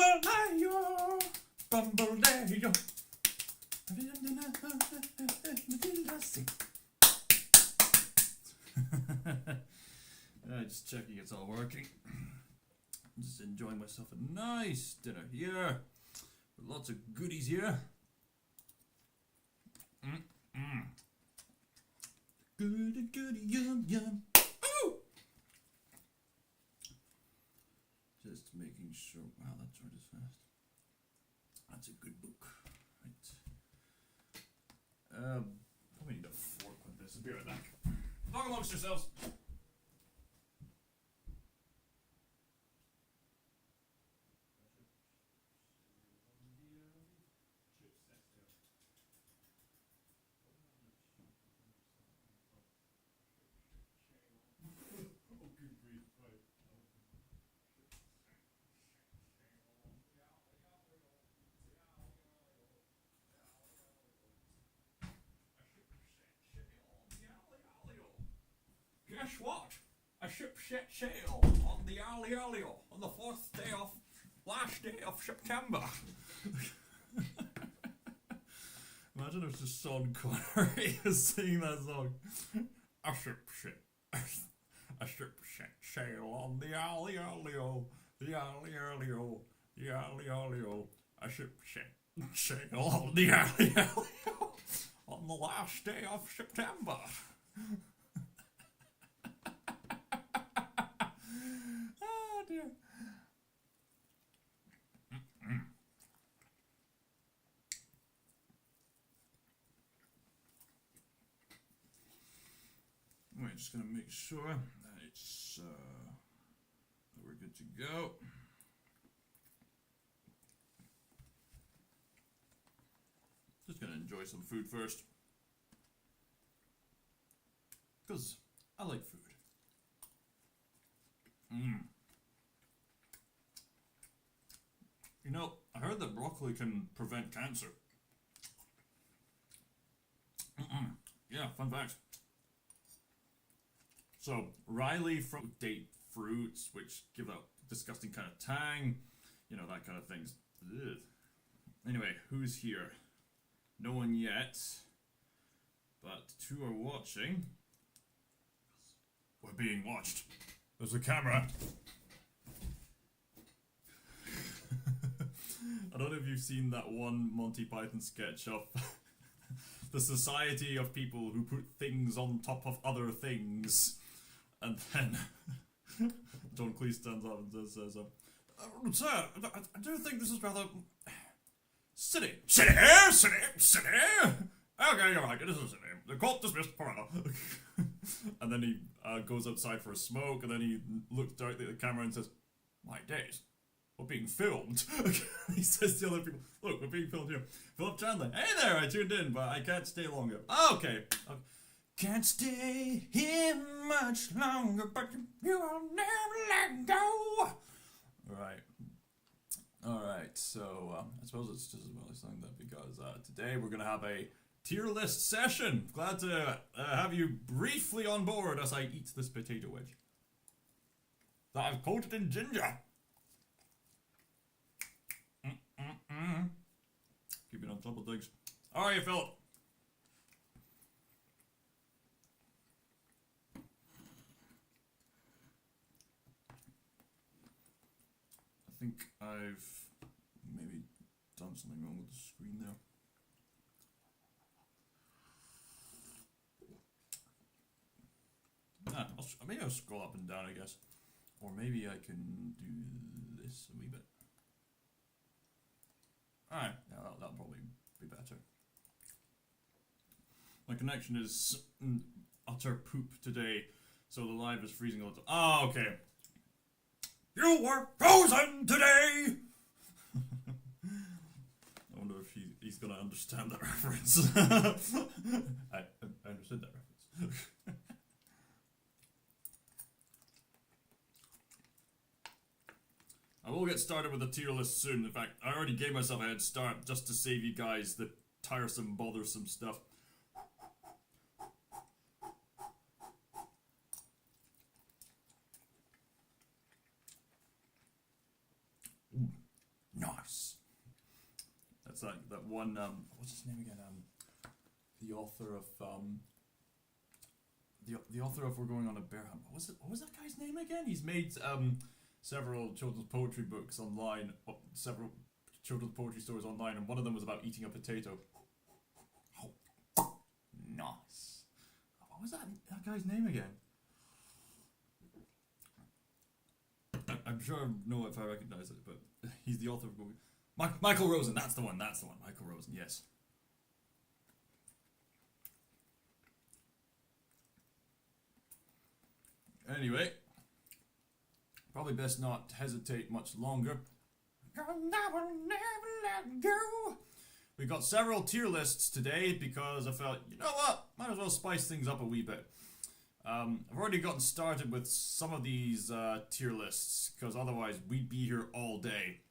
Bamboleo, bamboleo. Just checking it's all working. I'm just enjoying myself a nice dinner here. With lots of goodies here. Goody, goody, yum, yum. Ooh! Just making sure. Wow, that turned as fast. That's a good book. Right. Probably need a fork with this. I'll be right back. Talk amongst yourselves. Guess what? A ship set sail on the Alio on the last day of September. Imagine if just Sean Connery is singing that song. A ship set sail on the Alio, the Alio, the Alio. A ship set sail on the Alio on the last day of September. Oh dear. We're just gonna make sure that it's that we're good to go. Just gonna enjoy some food first, because I like food. You know, I heard that broccoli can prevent cancer. Yeah, fun fact. So, Riley from date fruits, which give out disgusting kind of tang, you know, that kind of things. Ugh. Anyway, who's here? No one yet, but two are watching. We're being watched. There's a camera. I don't know if you've seen that one Monty Python sketch of the society of people who put things on top of other things. And then John Cleese stands up and says, Sir, I do think this is rather... City. Okay, you're right, it is a city. The court dismissed forever. And then he goes outside for a smoke, and then he looks directly at the camera and says, my days, we're being filmed. He says to the other people, look, we're being filmed here. Philip Chandler, hey there, I tuned in, but I can't stay longer. Okay. Can't stay here much longer, but you will never let go. Alright, so I suppose it's just as well as saying that because today we're going to have a tier list session. Glad to have you briefly on board as I eat this potato wedge that I've coated in ginger. Keep it on top of things. How are you, Philip? I think I've maybe done something wrong with the screen there. Maybe I'll scroll up and down, I guess. Or maybe I can do this a wee bit. Alright, yeah, that'll probably be better. My connection is utter poop today, so the live is freezing a little. Oh, okay. You were frozen today! I wonder if he's gonna understand that reference. I understood that reference. I will get started with the tier list soon. In fact, I already gave myself a head start just to save you guys the tiresome, bothersome stuff. That's that one. What's his name again? The author of the author of We're Going on a Bear Hunt. What was that guy's name again? He's made several children's poetry books online, several children's poetry stories online, and one of them was about eating a potato. Oh, nice. What was that guy's name again? I'm sure I know if I recognize it, but he's the author of Michael Rosen. That's the one. Michael Rosen. Yes. Anyway, probably best not hesitate much longer. I'll never let go. We got several tier lists today because I felt, you know what, might as well spice things up a wee bit. I've already gotten started with some of these tier lists because otherwise we'd be here all day.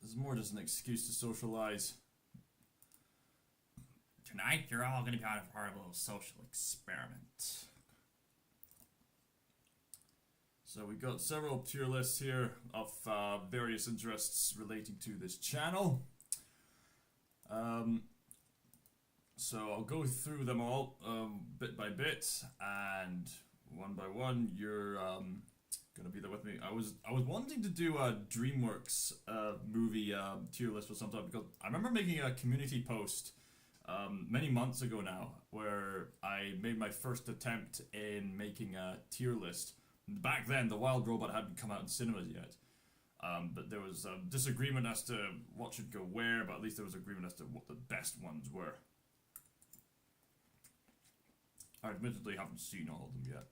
This is more just an excuse to socialize. Tonight you're all going to be part of our little social experiment. So we got several tier lists here of various interests relating to this channel. So I'll go through them all bit by bit, and one by one. You're gonna be there with me. I was wanting to do a Dreamworks movie tier list for some time because I remember making a community post many months ago now where I made my first attempt in making a tier list. Back then, The Wild Robot hadn't come out in cinemas yet. But there was disagreement as to what should go where, but at least there was agreement as to what the best ones were. I admittedly haven't seen all of them yet.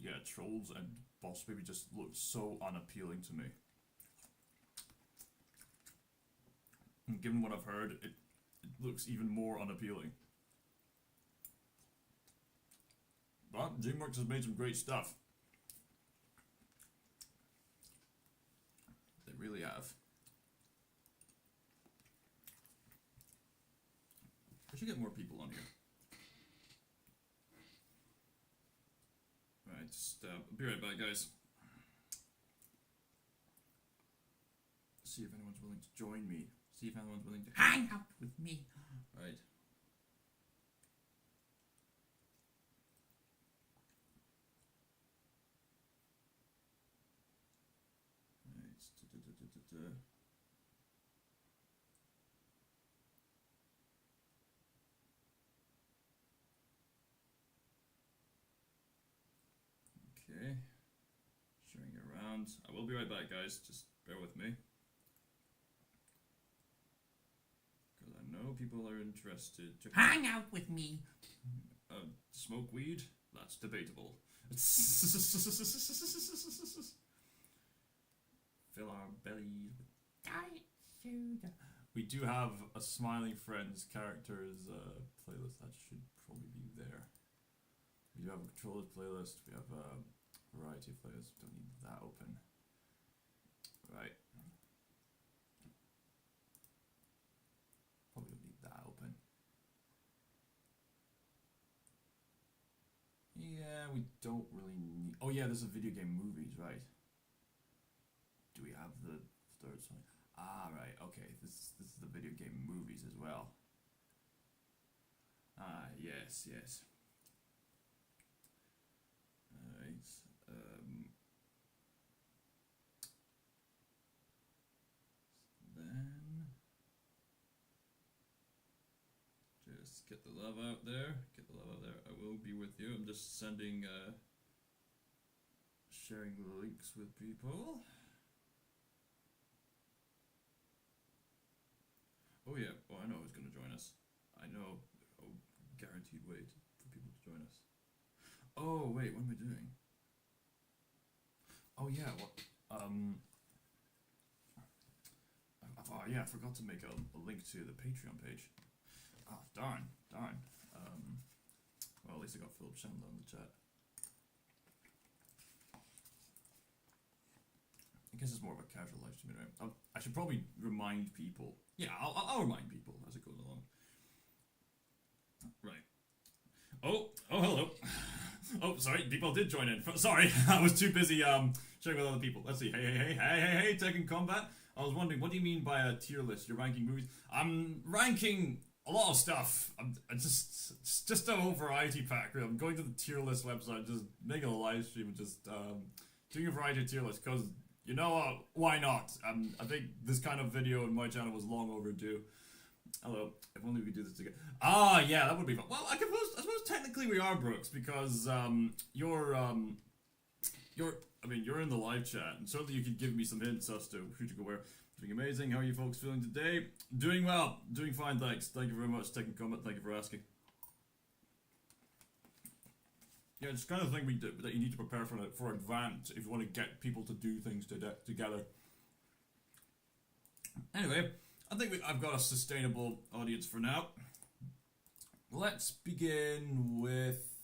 Yeah, Trolls and Boss Baby just looked so unappealing to me. And given what I've heard, it looks even more unappealing. But Dreamworks has made some great stuff. They really have. I should get more people on here. Right, just I'll be right back, guys. See if anyone's willing to join me. See if anyone's willing to hang out with me. Right. Okay. Sharing it around. I will be right back, guys. Just bear with me. Because I know people are interested to hang out with me. Smoke weed? That's debatable. Fill our bellies with diet soda. We do have a Smiling Friends characters playlist that should probably be there. We do have a controllers playlist. We have a variety of playlists. Don't need that open. Right. Probably don't need that open. Yeah, we don't really need... Oh yeah, there's a video game movies, right? Do we have the third song? Ah, right, okay. This is the video game movies as well. Ah, yes. Alright, then just get the love out there. I will be with you. I'm just sending, sharing the links with people. Oh yeah, oh I know who's going to join us. I know, guaranteed wait for people to join us. Oh wait, what am I doing? Oh yeah, what, oh yeah, I forgot to make a link to the Patreon page. Oh, darn. Well, at least I got Philip Chandler in the chat. I guess it's more of a casual live stream, right? I should probably remind people. Yeah, I'll remind people as it goes along. Right. Oh, hello. Oh, sorry, people did join in. Sorry, I was too busy sharing with other people. Let's see. Hey, Tekken Combat. I was wondering, what do you mean by a tier list? You're ranking movies? I'm ranking a lot of stuff. It's just a whole variety pack. I'm going to the tier list website, just making a live stream, and just doing a variety of tier lists, because you know what? Why not? I think this kind of video on my channel was long overdue. Hello. If only we could do this together. Ah, yeah, that would be fun. Well, I suppose technically we are Brooks, because you're in the live chat, and certainly you could give me some hints as to who to go where. Doing amazing. How are you folks feeling today? Doing well. Doing fine, thanks. Thank you very much. Taking comment. Thank you for asking. Yeah, it's kind of thing we do, that you need to prepare for advance if you want to get people to do things together. Anyway, I think I've got a sustainable audience for now. Let's begin with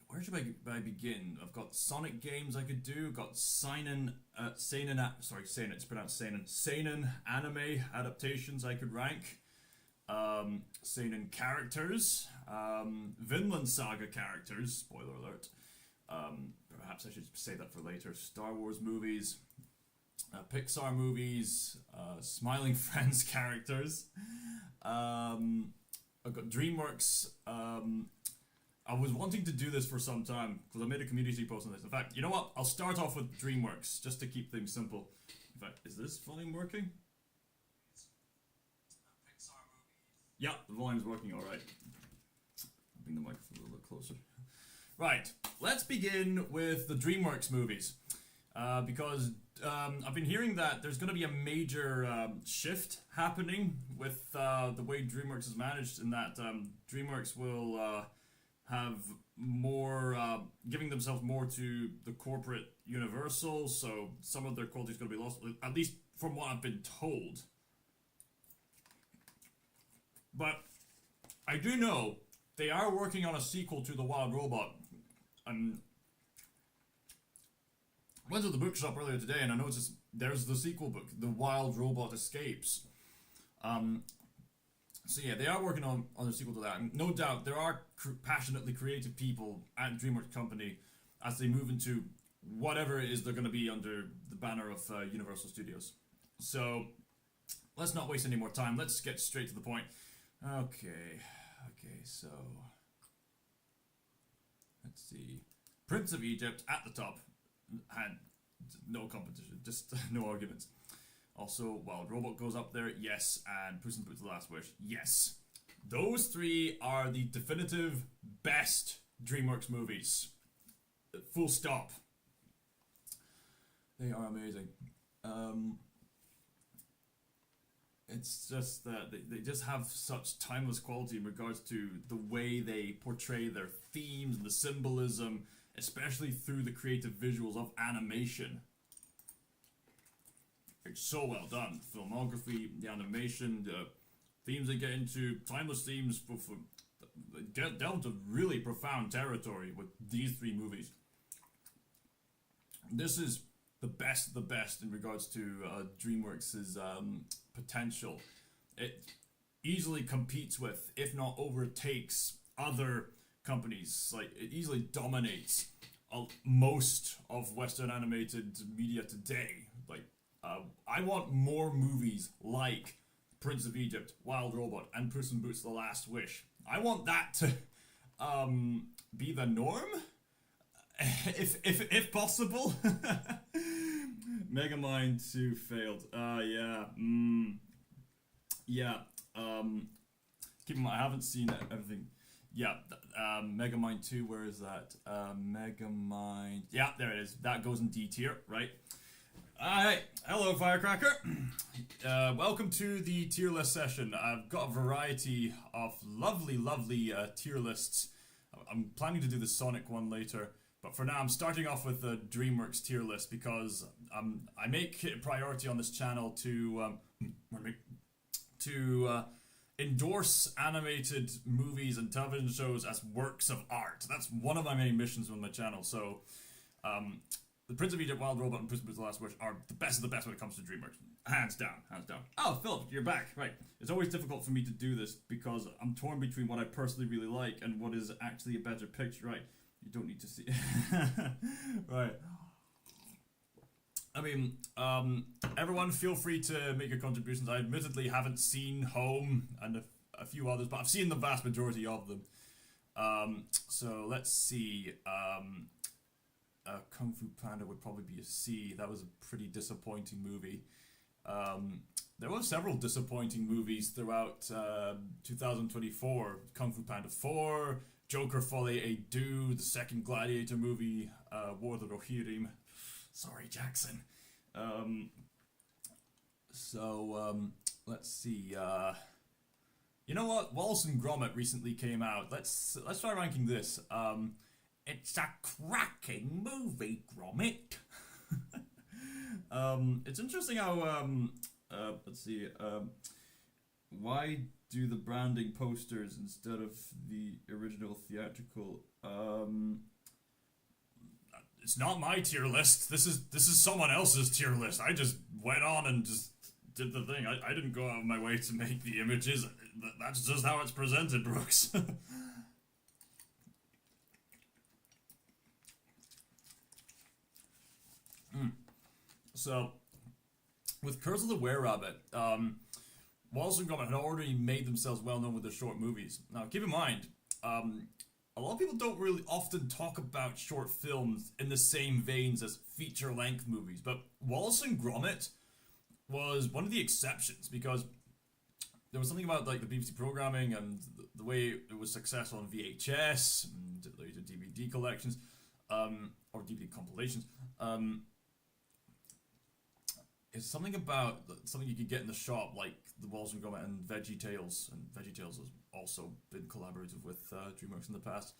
where should I begin? I've got Sonic games I could do. Got seinen anime adaptations I could rank. Seinen characters. Vinland Saga characters. Spoiler alert. Perhaps I should save that for later. Star Wars movies. PIXAR movies. Smiling Friends characters. I've got Dreamworks. I was wanting to do this for some time, because I made a community post on this. In fact, you know what? I'll start off with Dreamworks, just to keep things simple. In fact, is this volume working? PIXAR Movies. Yeah, the volume's working alright. Bring the microphone a little bit closer. Right, let's begin with the Dreamworks movies. Because I've been hearing that there's going to be a major shift happening with the way Dreamworks is managed, in that Dreamworks will have more, giving themselves more to the corporate Universal, so some of their quality is going to be lost, at least from what I've been told. But I do know they are working on a sequel to The Wild Robot. I went to the bookshop earlier today and I noticed there's the sequel book, The Wild Robot Escapes. So yeah, they are working on a sequel to that. And no doubt, there are passionately creative people at DreamWorks Company as they move into whatever it is they're going to be under the banner of Universal Studios. So let's not waste any more time. Let's get straight to the point. Okay, so let's see. Prince of Egypt at the top had no competition, just no arguments. Also, Wild Robot goes up there, yes, and Puss in Boots: The Last Wish, yes. Those three are the definitive best DreamWorks movies. Full stop. They are amazing. It's just that they just have such timeless quality in regards to the way they portray their themes and the symbolism, especially through the creative visuals of animation. It's so well done. The filmography, the animation, the themes they get into, timeless themes delve into really profound territory with these three movies. This is the best of the best in regards to DreamWorks' potential. It easily competes with, if not overtakes, other companies. Like, it easily dominates most of Western animated media today. Like, I want more movies like Prince of Egypt, Wild Robot, and Puss in Boots: The Last Wish. I want that to be the norm, if possible. Megamind 2 failed. Keep in mind, I haven't seen everything. Yeah, Megamind 2, where is that? Megamind. Yeah, there it is. That goes in D tier, right? Alright, hello Firecracker. Welcome to the tier list session. I've got a variety of lovely tier lists. I'm planning to do the Sonic one later, but for now I'm starting off with the DreamWorks tier list because I make it a priority on this channel to endorse animated movies and television shows as works of art. That's one of my main missions on my channel. So The Prince of Egypt, Wild Robot, and Puss in Boots: The Last Wish are the best of the best when it comes to DreamWorks. Hands down, hands down. Oh, Philip, you're back. Right. It's always difficult for me to do this because I'm torn between what I personally really like and what is actually a better picture. Right. You don't need to see. Right. I mean, everyone feel free to make your contributions. I admittedly haven't seen Home and a few others, but I've seen the vast majority of them. So let's see. Kung Fu Panda would probably be a C. That was a pretty disappointing movie. There were several disappointing movies throughout 2024. Kung Fu Panda 4, Joker Folie et Deux, the second Gladiator movie, War of the Rohirrim. Sorry, Jackson. Let's see. You know what? Wallace and Gromit recently came out. Let's try ranking this. It's a cracking movie, Gromit. It's interesting how let's see. Why do the branding posters instead of the original theatrical? It's not my tier list. This is someone else's tier list. I just went on and just did the thing. I didn't go out of my way to make the images. That's just how it's presented, Brooks. So, with Curse of the Were-Rabbit, Wallace and Gromit had already made themselves well known with their short movies. Now, keep in mind, a lot of people don't really often talk about short films in the same veins as feature-length movies, but Wallace and Gromit was one of the exceptions because there was something about like the BBC programming and the way it was successful on VHS and later DVD collections, or DVD compilations. It's something about something you could get in the shop, like the Wallace and Gromit and VeggieTales, and VeggieTales has also been collaborative with DreamWorks in the past.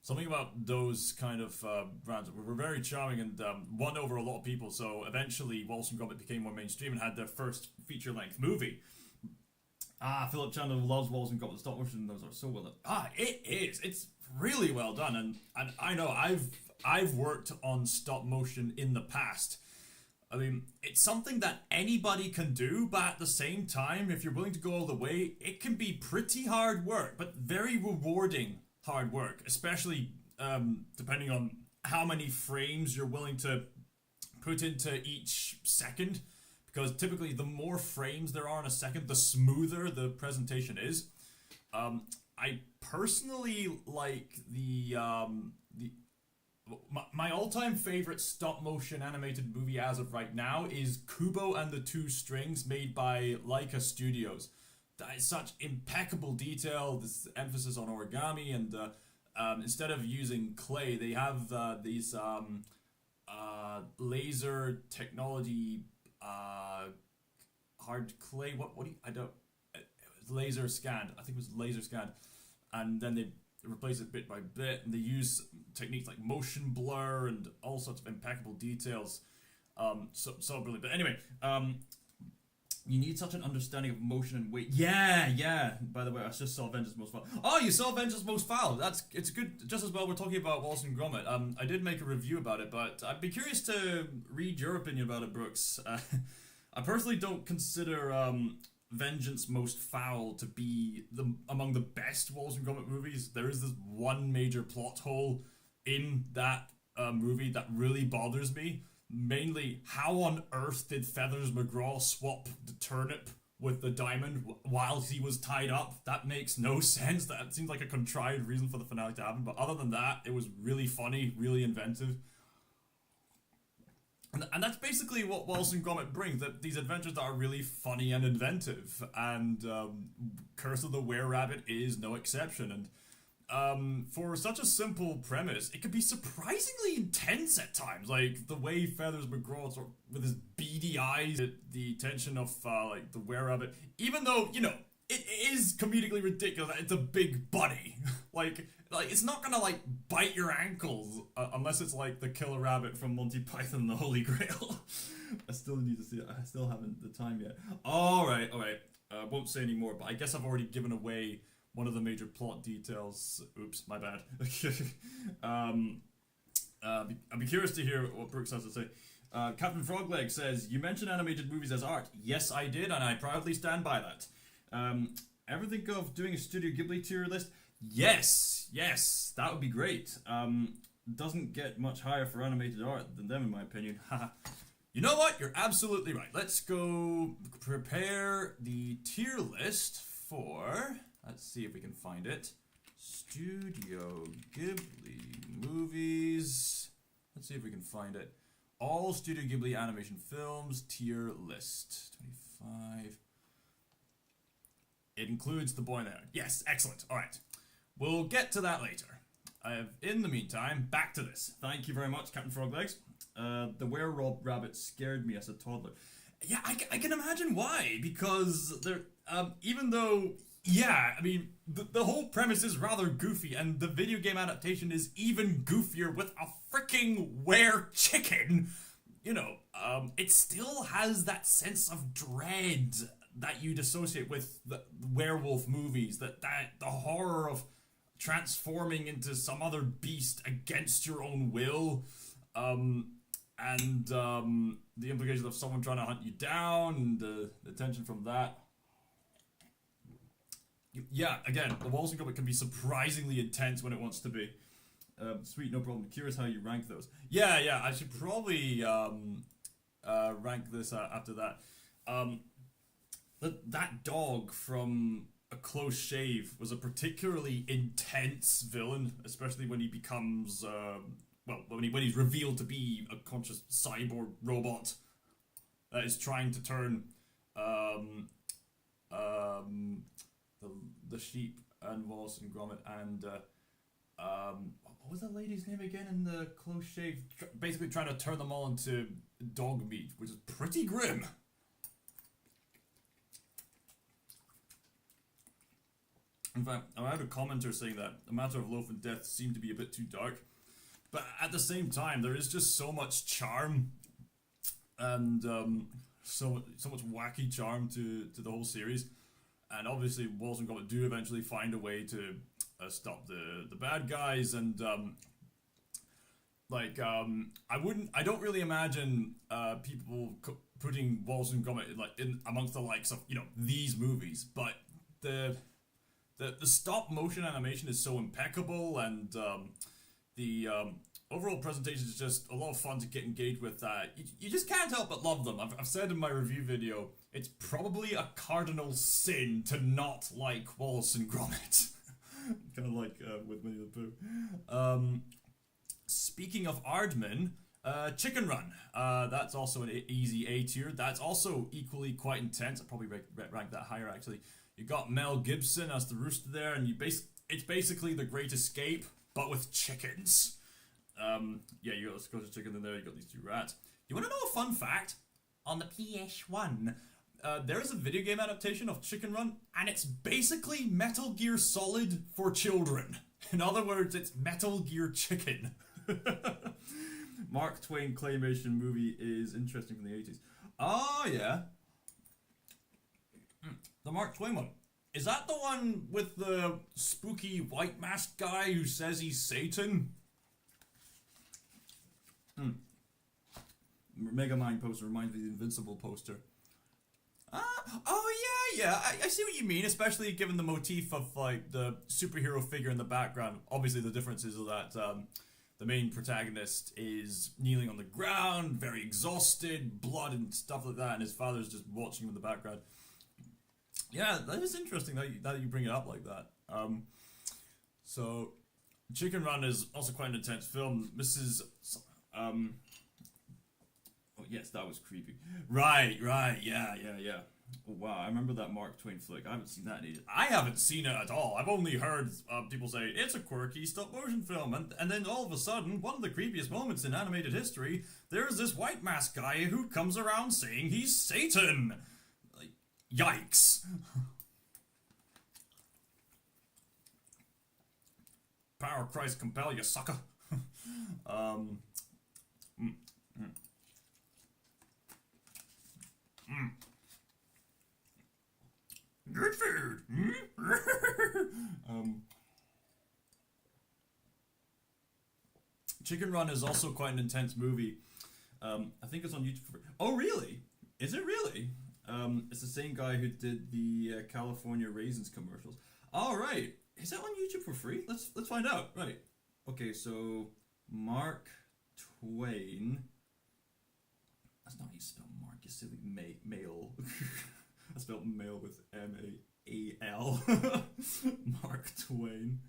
Something about those kind of brands were very charming and won over a lot of people. So eventually, Wallace and Gromit became more mainstream and had their first feature-length movie. Philip Chandler loves Wallace and Gromit. The stop motion those are so well done. It is. It's really well done, and I know I've worked on stop motion in the past. I mean, it's something that anybody can do, but at the same time, if you're willing to go all the way, it can be pretty hard work, but very rewarding hard work, especially depending on how many frames you're willing to put into each second, because typically the more frames there are in a second, the smoother the presentation is. I personally like my all-time favorite stop-motion animated movie as of right now is Kubo and the Two Strings, made by Laika Studios. That is such impeccable detail, this emphasis on origami, and instead of using clay, they have these laser technology hard clay. What do you, I don't laser scanned. I think it was laser scanned, and then they replace it bit by bit, and they use techniques like motion blur and all sorts of impeccable details. So brilliant. But anyway, you need such an understanding of motion and weight. Yeah. By the way, I just saw Avengers Most Foul. Oh, you saw Avengers Most Foul. It's good. Just as well we're talking about Wallace and Gromit. I did make a review about it, but I'd be curious to read your opinion about it, Brooks. I personally don't consider Vengeance Most Foul to be among the best Wallace and Gromit movies. There is this one major plot hole in that movie that really bothers me. Mainly, how on earth did Feathers McGraw swap the turnip with the diamond while he was tied up? That makes no sense. That seems like a contrived reason for the finale to happen. But other than that, it was really funny, really inventive. And that's basically what Wallace and Gromit brings, that these adventures that are really funny and inventive. And Curse of the Were-Rabbit is no exception. And for such a simple premise, it can be surprisingly intense at times. Like, the way Feathers McGraw, sort of, with his beady eyes, the tension of, like, the Were-Rabbit, even though, you know, it is comedically ridiculous that it's a big buddy. like, it's not gonna, like, bite your ankles, unless it's, like, the killer rabbit from Monty Python and the Holy Grail. I still need to see it. I still haven't the time yet. Alright. I won't say any more, but I guess I've already given away one of the major plot details. Oops, my bad. I'd be curious to hear what Brooks has to say. Captain Frogleg says, you mentioned animated movies as art. Yes, I did, and I proudly stand by that. Ever think of doing a Studio Ghibli tier list? Yes, that would be great. Doesn't get much higher for animated art than them, in my opinion. You know what? You're absolutely right. Let's go prepare the tier list for... Let's see if we can find it. Studio Ghibli movies. Let's see if we can find it. All Studio Ghibli animation films tier list. 25. It includes The Boy and the Heron. Yes, excellent. All right. We'll get to that later. In the meantime, back to this. Thank you very much, Captain Froglegs. The were-rabbit scared me as a toddler. Yeah, I can imagine why. Because they're, even though... Yeah, I mean, the whole premise is rather goofy, and the video game adaptation is even goofier with a freaking were-chicken. You know, it still has that sense of dread that you'd associate with the werewolf movies, that the horror of transforming into some other beast against your own will, and the implications of someone trying to hunt you down, and the tension from that. Yeah, again, the Wallace and Gromit can be surprisingly intense when it wants to be. Sweet, no problem. Curious how you rank those. Yeah, I should probably rank this after that. That dog from A Close Shave was a particularly intense villain, especially when he becomes, when he's revealed to be a conscious cyborg robot that is trying to turn the sheep and Wallace and Gromit and what was that lady's name again in The Close Shave? Basically trying to turn them all into dog meat, which is pretty grim. In fact, I had a commenter saying that A Matter of Loaf and Death seemed to be a bit too dark, but at the same time, there is just so much charm and so much wacky charm to the whole series. And obviously, Wallace and Gromit do eventually find a way to stop the bad guys, and I don't really imagine people putting Wallace and Gromit in amongst the likes of these movies, but the stop motion animation is so impeccable, and the overall presentation is just a lot of fun to get engaged with. You just can't help but love them. I've said in my review video, it's probably a cardinal sin to not like Wallace and Gromit. Kind of like with Winnie the Pooh. Speaking of Aardman, Chicken Run. That's also an easy A tier. That's also equally quite intense. I'd probably rank that higher, actually. You got Mel Gibson as the rooster there, and it's basically The Great Escape, but with chickens. Yeah, you got the Scottish chicken in there, you got these two rats. You want to know a fun fact? On the PS1, there is a video game adaptation of Chicken Run, and it's basically Metal Gear Solid for children. In other words, it's Metal Gear Chicken. Mark Twain claymation movie is interesting from the 80s. Oh, yeah. The Mark Twain one. Is that the one with the spooky white masked guy who says he's Satan? Megamind poster reminds me of the Invincible poster. Oh yeah, I see what you mean, especially given the motif of the superhero figure in the background. Obviously the difference is that the main protagonist is kneeling on the ground, very exhausted, blood and stuff like that, and his father's just watching him in the background. Yeah, that is interesting that you bring it up like that. So Chicken Run is also quite an intense film. Oh yes, that was creepy. Right, yeah. Oh, wow, I remember that Mark Twain flick. I haven't seen that in ages. I haven't seen it at all. I've only heard people say, it's a quirky stop-motion film, and then all of a sudden, one of the creepiest moments in animated history, there's this white mask guy who comes around saying he's Satan! Like, yikes. Power of Christ compel you, sucker. Good food. Chicken Run is also quite an intense movie. I think it's on YouTube for... Oh, really? Is it really? It's the same guy who did the California Raisins commercials. All right. Is it on YouTube for free? Let's find out. Right. Okay, so Mark Twain. That's not how you spell Mark, you silly male. I spelled male with M-A-A-L. Mark Twain.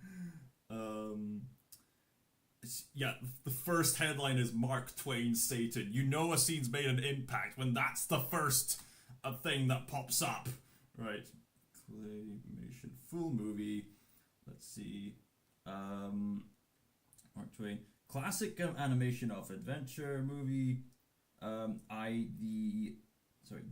The first headline is Mark Twain Satan. You know a scene's made an impact when that's the first thing that pops up. Right. Claymation full movie. Let's see. Mark Twain. Classic animation of adventure movie.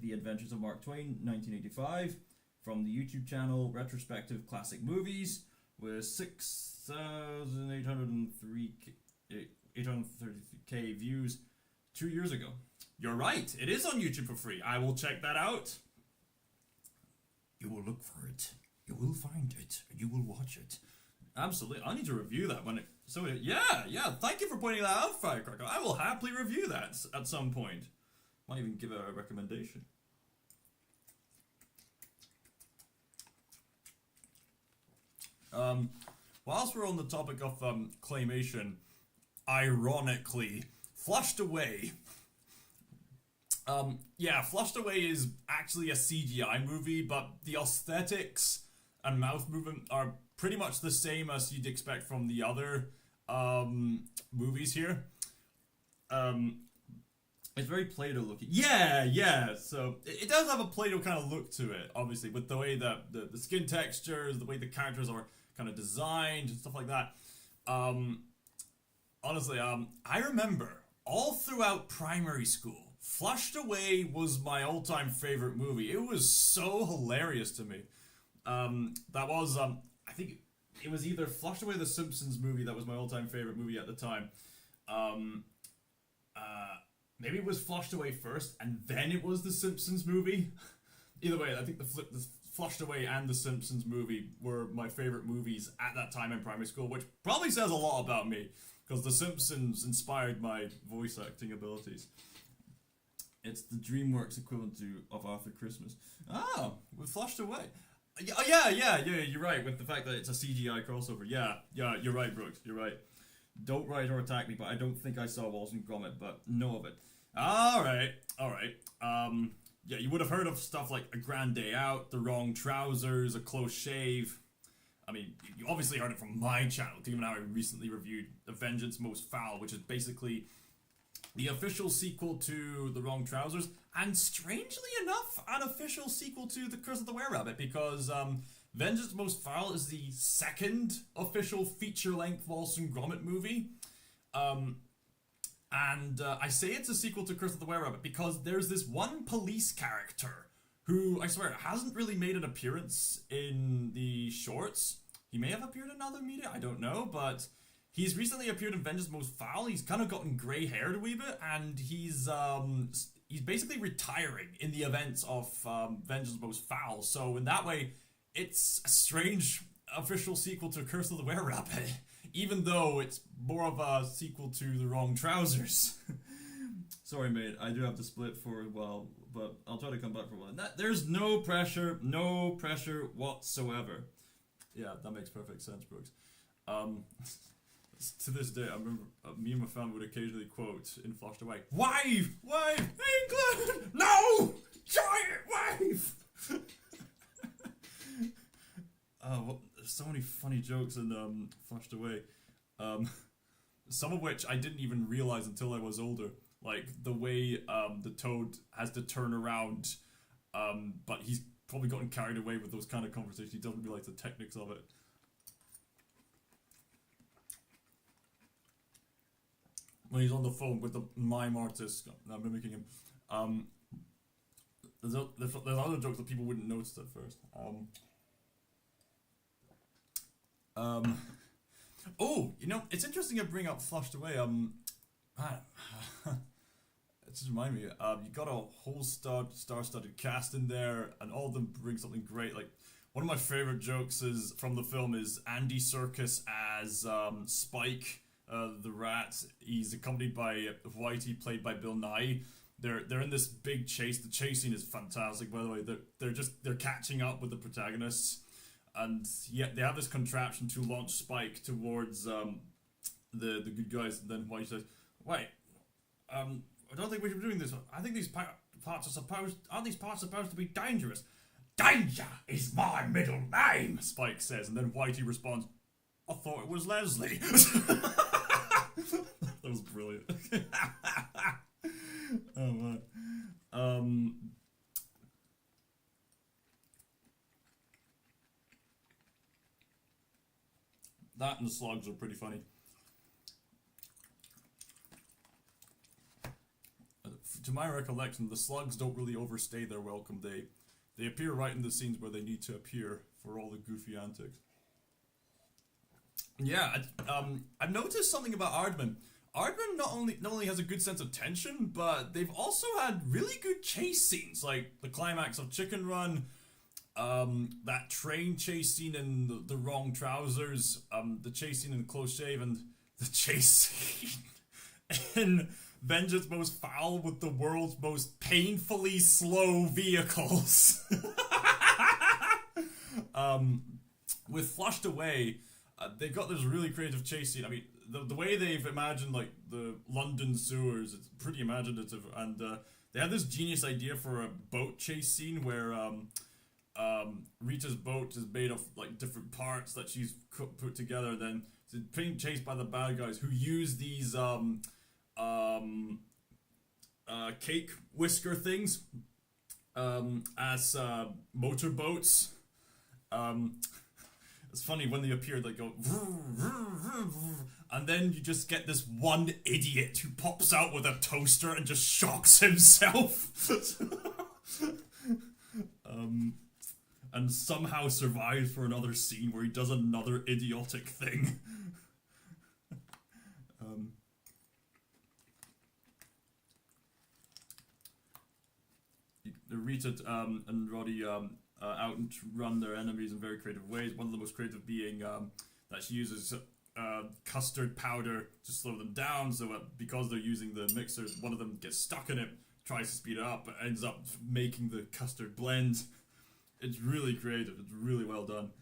The Adventures of Mark Twain, 1985, from the YouTube channel Retrospective Classic Movies, with 833k views 2 years ago. You're right, it is on YouTube for free. I will check that out. You will look for it. You will find it. You will watch it. Absolutely. I need to review that when it... So, yeah. Thank you for pointing that out, Firecracker. I will happily review that at some point. Might even give it a recommendation. Whilst we're on the topic of claymation, ironically, Flushed Away. Flushed Away is actually a CGI movie, but the aesthetics and mouth movement are pretty much the same as you'd expect from the other movies here. It's very Play-Doh looking. Yeah. So it does have a Play-Doh kind of look to it, obviously, with the way that the skin textures, the way the characters are kind of designed and stuff like that. Honestly, I remember all throughout primary school, Flushed Away was my all-time favorite movie. It was so hilarious to me. That was, I think it was either Flushed Away or the Simpsons movie that was my all-time favorite movie at the time. Maybe it was Flushed Away first, and then it was the Simpsons movie. Either way, I think the Flushed Away and the Simpsons movie were my favorite movies at that time in primary school, which probably says a lot about me, because the Simpsons inspired my voice acting abilities. It's the DreamWorks equivalent of Arthur Christmas. Ah, with Flushed Away. Yeah, you're right, with the fact that it's a CGI crossover. Yeah, you're right, Brooks, you're right. Don't write or attack me, but I don't think I saw Wallace and Gromit, but know of it. Alright. Yeah, you would have heard of stuff like A Grand Day Out, The Wrong Trousers, A Close Shave. I mean, you obviously heard it from my channel, given how I recently reviewed A Vengeance Most Foul, which is basically the official sequel to The Wrong Trousers, and strangely enough, an official sequel to The Curse of the Were-Rabbit, because Vengeance Most Foul is the second official feature-length Wallace and Gromit movie. I say it's a sequel to Curse of the Were-Rabbit because there's this one police character who, I swear, hasn't really made an appearance in the shorts. He may have appeared in other media, I don't know, but he's recently appeared in Vengeance Most Foul. He's kind of gotten grey-haired a wee bit, and he's basically retiring in the events of Vengeance Most Foul. So in that way, it's a strange official sequel to Curse of the Were-Rabbit, even though it's more of a sequel to The Wrong Trousers. Sorry, mate, I do have to split for a while, but I'll try to come back for a while. There's no pressure whatsoever. Yeah, that makes perfect sense, Brooks. To this day, I remember me and my family would occasionally quote in Flushed Away, "Wife! England! No! Giant wife!" There's so many funny jokes in Flushed Away. Some of which I didn't even realize until I was older. Like the way the toad has to turn around, but he's probably gotten carried away with those kind of conversations. He doesn't realize the techniques of it. When he's on the phone with the mime artist mimicking him. There's other jokes that people wouldn't notice at first. Oh, you know, it's interesting to bring up Flushed Away. It just reminded me, you got a whole star-studded cast in there, and all of them bring something great. Like, one of my favorite jokes from the film is Andy Serkis as Spike, the rat. He's accompanied by Whitey, played by Bill Nye. They're in this big chase. The chase scene is fantastic, by the way. They're catching up with the protagonists, and yet they have this contraption to launch Spike towards the good guys. And then Whitey says, "Wait, I don't think we should be doing this. I think these parts are supposed. Aren't these parts supposed to be dangerous?" "Danger is my middle name," Spike says, and then Whitey responds, "I thought it was Leslie." That was brilliant. Oh man. That and the slugs are pretty funny. To my recollection, the slugs don't really overstay their welcome. They appear right in the scenes where they need to appear for all the goofy antics. Yeah, I've noticed something about Aardman. Aardman not only has a good sense of tension, but they've also had really good chase scenes, like the climax of Chicken Run, that train chase scene in the Wrong Trousers, the chase scene in Close Shave, and the chase scene in Vengeance Most Foul with the world's most painfully slow vehicles. With Flushed Away, they've got this really creative chase scene. I mean, the way they've imagined, like, the London sewers, it's pretty imaginative, and they had this genius idea for a boat chase scene where Rita's boat is made of, like, different parts that she's put together, then it's being chased by the bad guys who use these cake whisker things as motorboats. It's funny when they appear, they go, and then you just get this one idiot who pops out with a toaster and just shocks himself. And somehow survives for another scene where he does another idiotic thing. Rita and Roddy out and run their enemies in very creative ways. One of the most creative being that she uses custard powder to slow them down, so because they're using the mixers, one of them gets stuck in it, tries to speed it up, but ends up making the custard blend. It's really creative. It's really well done.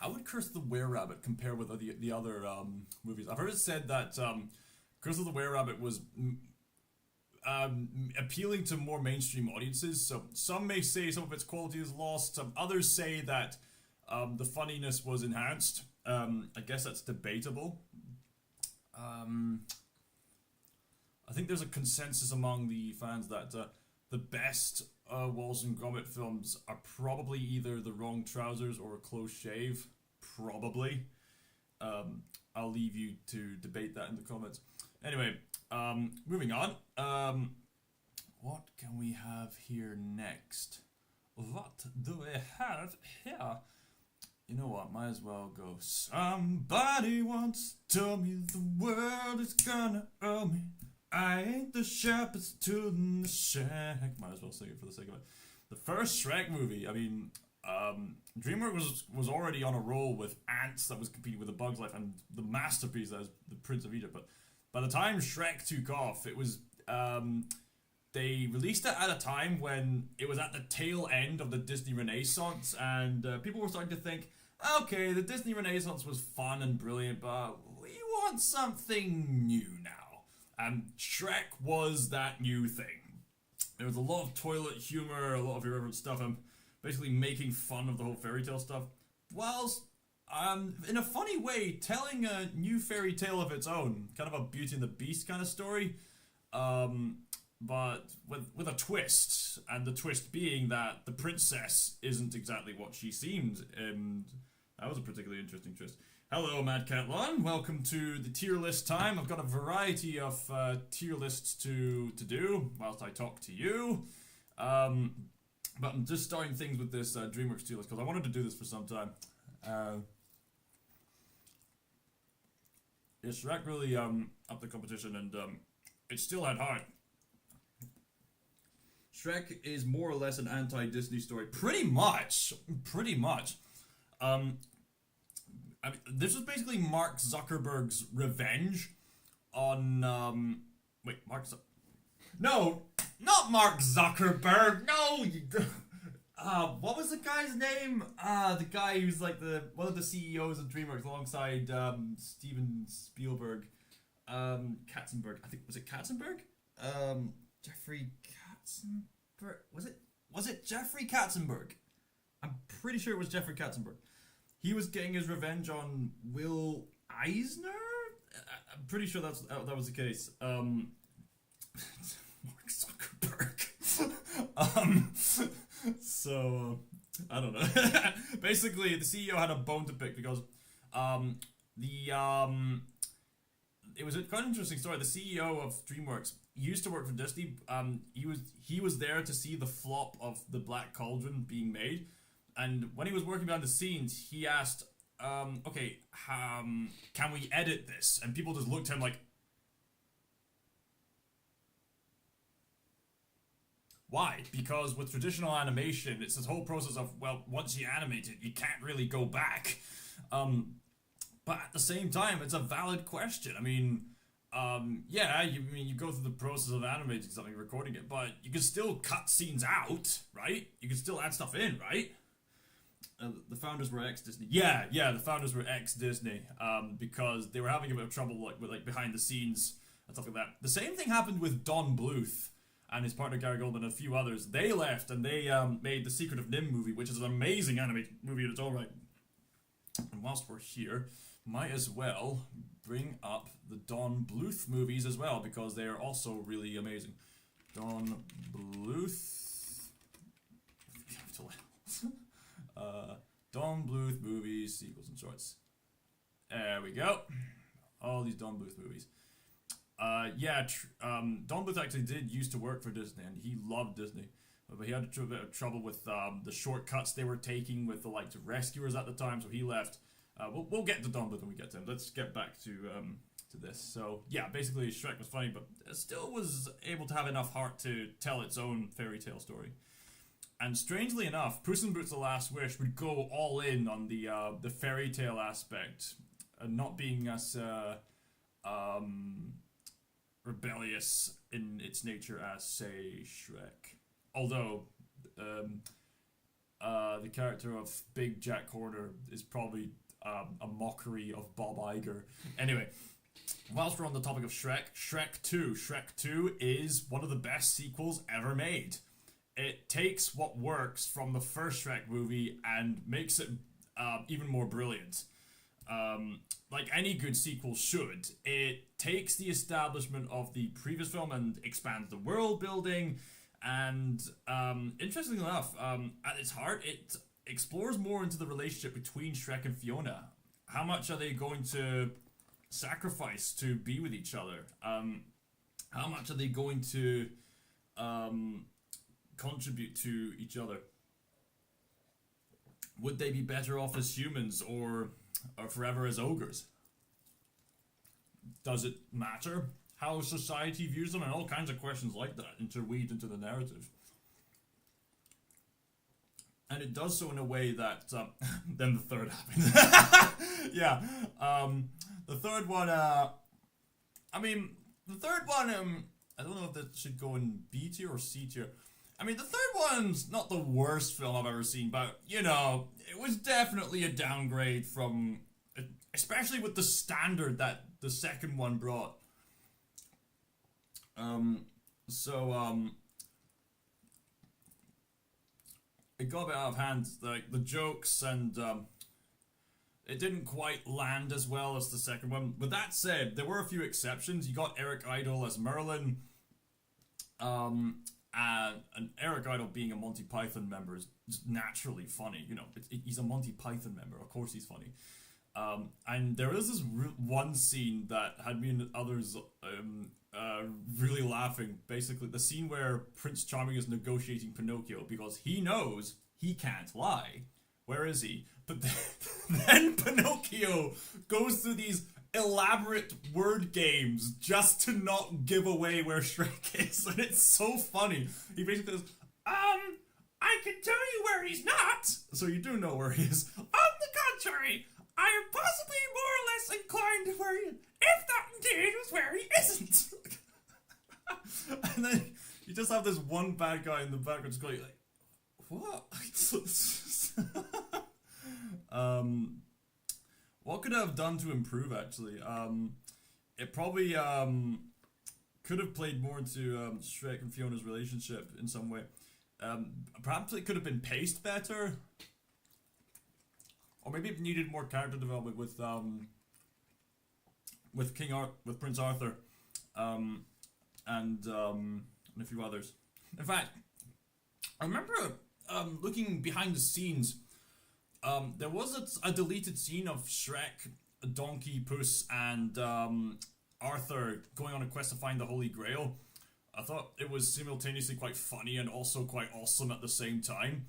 How would Curse of the Were-Rabbit compare with the other movies? I've heard it said that Curse of the Were-Rabbit was appealing to more mainstream audiences. So some may say some of its quality is lost. Some others say that the funniness was enhanced. I guess that's debatable. I think there's a consensus among the fans that the best Wallace and Gromit films are probably either The Wrong Trousers or A Close Shave. Probably. I'll leave you to debate that in the comments. Anyway, moving on. What can we have here next? What do we have here? You know what, might as well go. Somebody once told me the world is gonna owe me. I ain't the sharpest tool in the shack. Might as well sing it for the sake of it. The first Shrek movie, I mean, DreamWorks was already on a roll with Ants that was competing with A Bug's Life and the masterpiece that was The Prince of Egypt. But by the time Shrek took off, it was, they released it at a time when it was at the tail end of the Disney Renaissance, and people were starting to think, okay, the Disney Renaissance was fun and brilliant, but we want something new now. And Shrek was that new thing. There was a lot of toilet humor, a lot of irreverent stuff, and basically making fun of the whole fairy tale stuff, whilst, in a funny way, telling a new fairy tale of its own, kind of a Beauty and the Beast kind of story, but with a twist, and the twist being that the princess isn't exactly what she seemed, and that was a particularly interesting twist. Hello, Mad Cat Lon. Welcome to the tier list time. I've got a variety of tier lists to do whilst I talk to you. But I'm just starting things with this DreamWorks tier list because I wanted to do this for some time. Yeah, Shrek really upped the competition, and it still had heart. Shrek is more or less an anti-Disney story. Pretty much. Pretty much. I mean, this was basically Mark Zuckerberg's revenge on, wait, no, not Mark Zuckerberg, no! What was the guy's name? The guy who's like one of the CEOs of Dreamworks alongside, Steven Spielberg. Katzenberg. I think, was it Katzenberg? Jeffrey Katzenberg? Was it Jeffrey Katzenberg? I'm pretty sure it was Jeffrey Katzenberg. He was getting his revenge on Will Eisner? I'm pretty sure that was the case. Mark Zuckerberg. I don't know. Basically, the CEO had a bone to pick because, it was a kind of interesting story. The CEO of DreamWorks used to work for Disney. He was there to see the flop of the Black Cauldron being made, and when he was working behind the scenes, he asked, "Okay, can we edit this?" And people just looked at him like, "Why?" Because with traditional animation, it's this whole process of, well, once you animate it, you can't really go back. But at the same time, it's a valid question. I mean, you go through the process of animating something, recording it, but you can still cut scenes out, right? You can still add stuff in, right? The founders were ex-Disney. Yeah, the founders were ex-Disney, because they were having a bit of trouble with behind the scenes and stuff like that. The same thing happened with Don Bluth and his partner Gary Goldman and a few others. They left and they made the Secret of NIMH movie, which is an amazing animated movie in its own right. And whilst we're here, might as well bring up the Don Bluth movies as well, because they are also really amazing. Don Bluth... Don Bluth movies, sequels and shorts. There we go. All these Don Bluth movies. Don Bluth actually did used to work for Disney, and he loved Disney. But he had a bit of trouble with the shortcuts they were taking with the likes of Rescuers at the time, so he left. We'll get to Don Bluth when we get to him. Let's get back to this. So, yeah, basically Shrek was funny, but it still was able to have enough heart to tell its own fairy tale story. And strangely enough, Puss in Boots: The Last Wish would go all in on the fairy tale aspect, not being as rebellious in its nature as, say, Shrek. Although the character of Big Jack Horner is probably a mockery of Bob Iger. Anyway, whilst we're on the topic of Shrek, Shrek 2 is one of the best sequels ever made. It takes what works from the first Shrek movie and makes it even more brilliant. Like any good sequel should. It takes the establishment of the previous film and expands the world building. And interestingly enough, at its heart, it explores more into the relationship between Shrek and Fiona. How much are they going to sacrifice to be with each other? How much are they going to contribute to each other? Would they be better off as humans or forever as ogres? Does it matter how society views them? And all kinds of questions like that interweaved into the narrative. And it does so in a way that then the third happened. Yeah, the third one. I don't know if that should go in B tier or C tier. I mean, the third one's not the worst film I've ever seen, but, you know, it was definitely a downgrade from, especially with the standard that the second one brought. It got a bit out of hand, like, the jokes, and, it didn't quite land as well as the second one. With that said, there were a few exceptions. You got Eric Idle as Merlin, and Eric Idle being a Monty Python member is just naturally funny. You know, he's a Monty Python member. Of course he's funny. And there is this one scene that had me and others really laughing. Basically, the scene where Prince Charming is negotiating Pinocchio because he knows he can't lie. Where is he? But then Pinocchio goes through these elaborate word games just to not give away where Shrek is, and it's so funny. He basically goes, I can tell you where he's not. So you do know where he is. On the contrary, I am possibly more or less inclined to where he is, if that indeed was where he isn't. And then you just have this one bad guy in the background just going like, what? What could I have done to improve, actually? It probably could have played more into Shrek and Fiona's relationship in some way. Perhaps it could have been paced better, or maybe it needed more character development with Prince Arthur, and a few others. In fact, I remember looking behind the scenes. There was a deleted scene of Shrek, Donkey, Puss, and Arthur going on a quest to find the Holy Grail. I thought it was simultaneously quite funny and also quite awesome at the same time.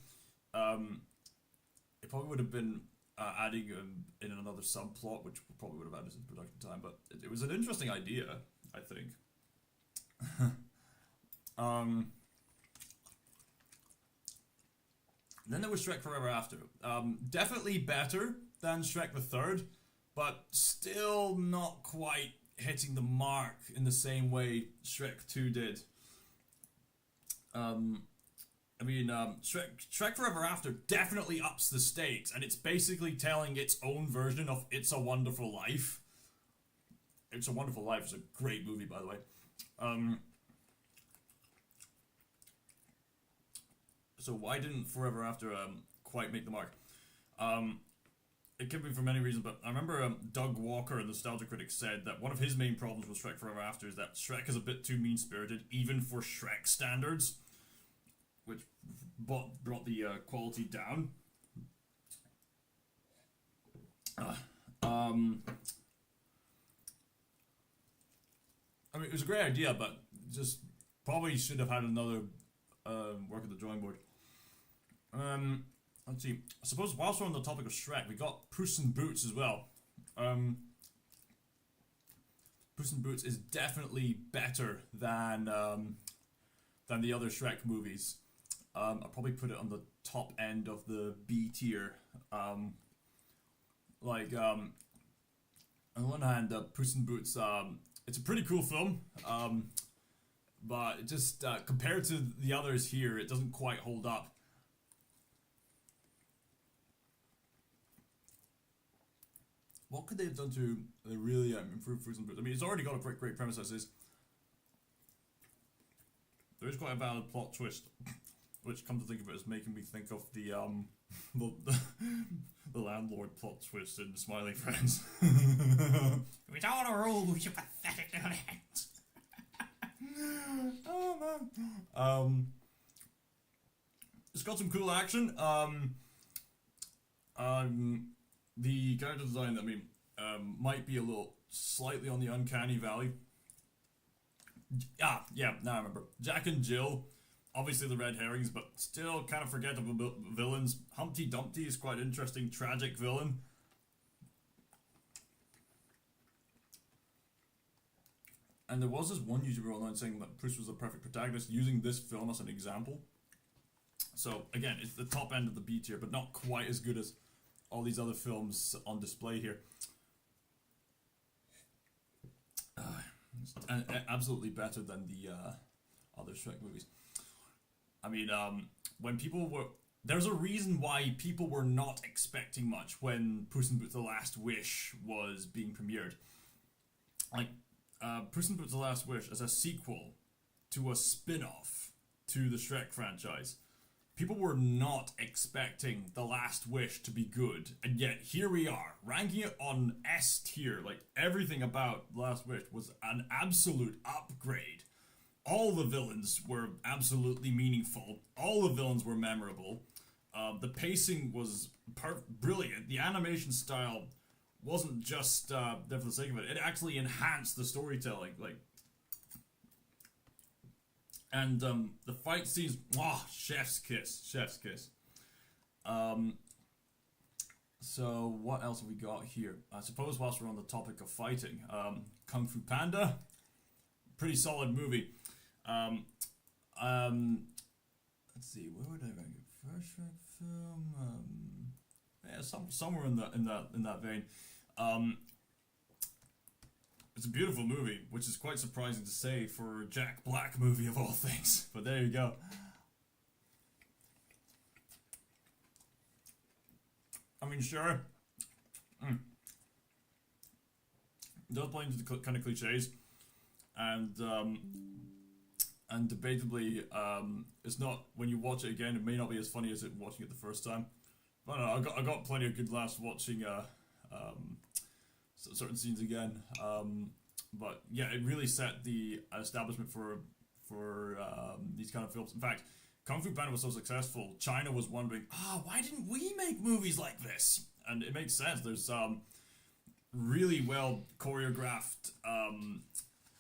It probably would have been adding in another subplot, which probably would have added some production time, but it was an interesting idea, I think. Then there was Shrek Forever After. Definitely better than Shrek the Third, but still not quite hitting the mark in the same way Shrek 2 did. Shrek Forever After definitely ups the stakes, and it's basically telling its own version of It's a Wonderful Life. It's a Wonderful Life is a great movie, by the way. So why didn't Forever After quite make the mark? It could be for many reasons, but I remember Doug Walker, a nostalgia critic, said that one of his main problems with Shrek Forever After is that Shrek is a bit too mean-spirited, even for Shrek standards, which brought the quality down. It was a great idea, but just probably should have had another work at the drawing board. Let's see. I suppose whilst we're on the topic of Shrek, we got Puss in Boots as well. Puss in Boots is definitely better than the other Shrek movies. I'll probably put it on the top end of the B tier. On the one hand, Puss in Boots, it's a pretty cool film, but it just compared to the others here, it doesn't quite hold up. What could they have done to really improve Puss in Boots? I mean, it's already got a great premise as is. There is quite a valid plot twist, which, come to think of it, is making me think of the landlord plot twist in Smiley Friends. With all the rules, you pathetic little ant. Oh man. It's got some cool action. The character design, might be a little slightly on the uncanny valley. Now I remember. Jack and Jill, obviously the red herrings, but still kind of forgettable villains. Humpty Dumpty is quite an interesting, tragic villain. And there was this one YouTuber online saying that Puss was the perfect protagonist, using this film as an example. So, again, it's the top end of the B tier, but not quite as good as all these other films on display here. And absolutely better than the other Shrek movies. When people were... There's a reason why people were not expecting much when Puss in Boots: The Last Wish was being premiered. Puss in Boots: The Last Wish as a sequel to a spin-off to the Shrek franchise. People were not expecting The Last Wish to be good, and yet here we are, ranking it on S tier. Everything about The Last Wish was an absolute upgrade. All the villains were absolutely meaningful. All the villains were memorable. The pacing was brilliant. The animation style wasn't just there for the sake of it. It actually enhanced the storytelling. And the fight scenes, chef's kiss. So what else have we got here? I suppose whilst we're on the topic of fighting, Kung Fu Panda, pretty solid movie. Um, um, let's see, where would I rank it? First rank film. Yeah, somewhere in that vein. Um, it's a beautiful movie, which is quite surprising to say for a Jack Black movie of all things. But there you go. I mean, sure. It does play into the kind of cliches, and debatably, it's not, when you watch it again, it may not be as funny as it watching it the first time. But I got plenty of good laughs watching certain scenes again. But yeah, it really set the establishment for these kind of films. In fact, Kung Fu Panda was so successful, China was wondering, why didn't we make movies like this? And it makes sense. There's really well choreographed,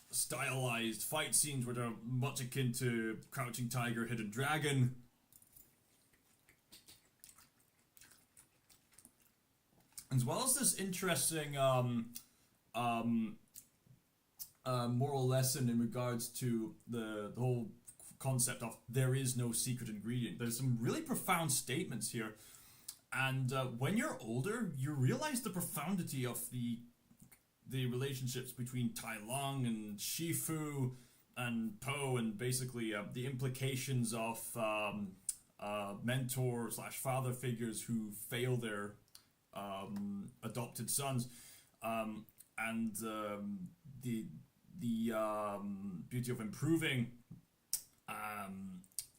stylized fight scenes which are much akin to Crouching Tiger, Hidden Dragon. As well as this interesting moral lesson in regards to the whole concept of there is no secret ingredient. There's some really profound statements here, and when you're older, you realize the profundity of the relationships between Tai Lung and Shifu and Po, and basically the implications of mentor slash father figures who fail their adopted sons, and the beauty of improving,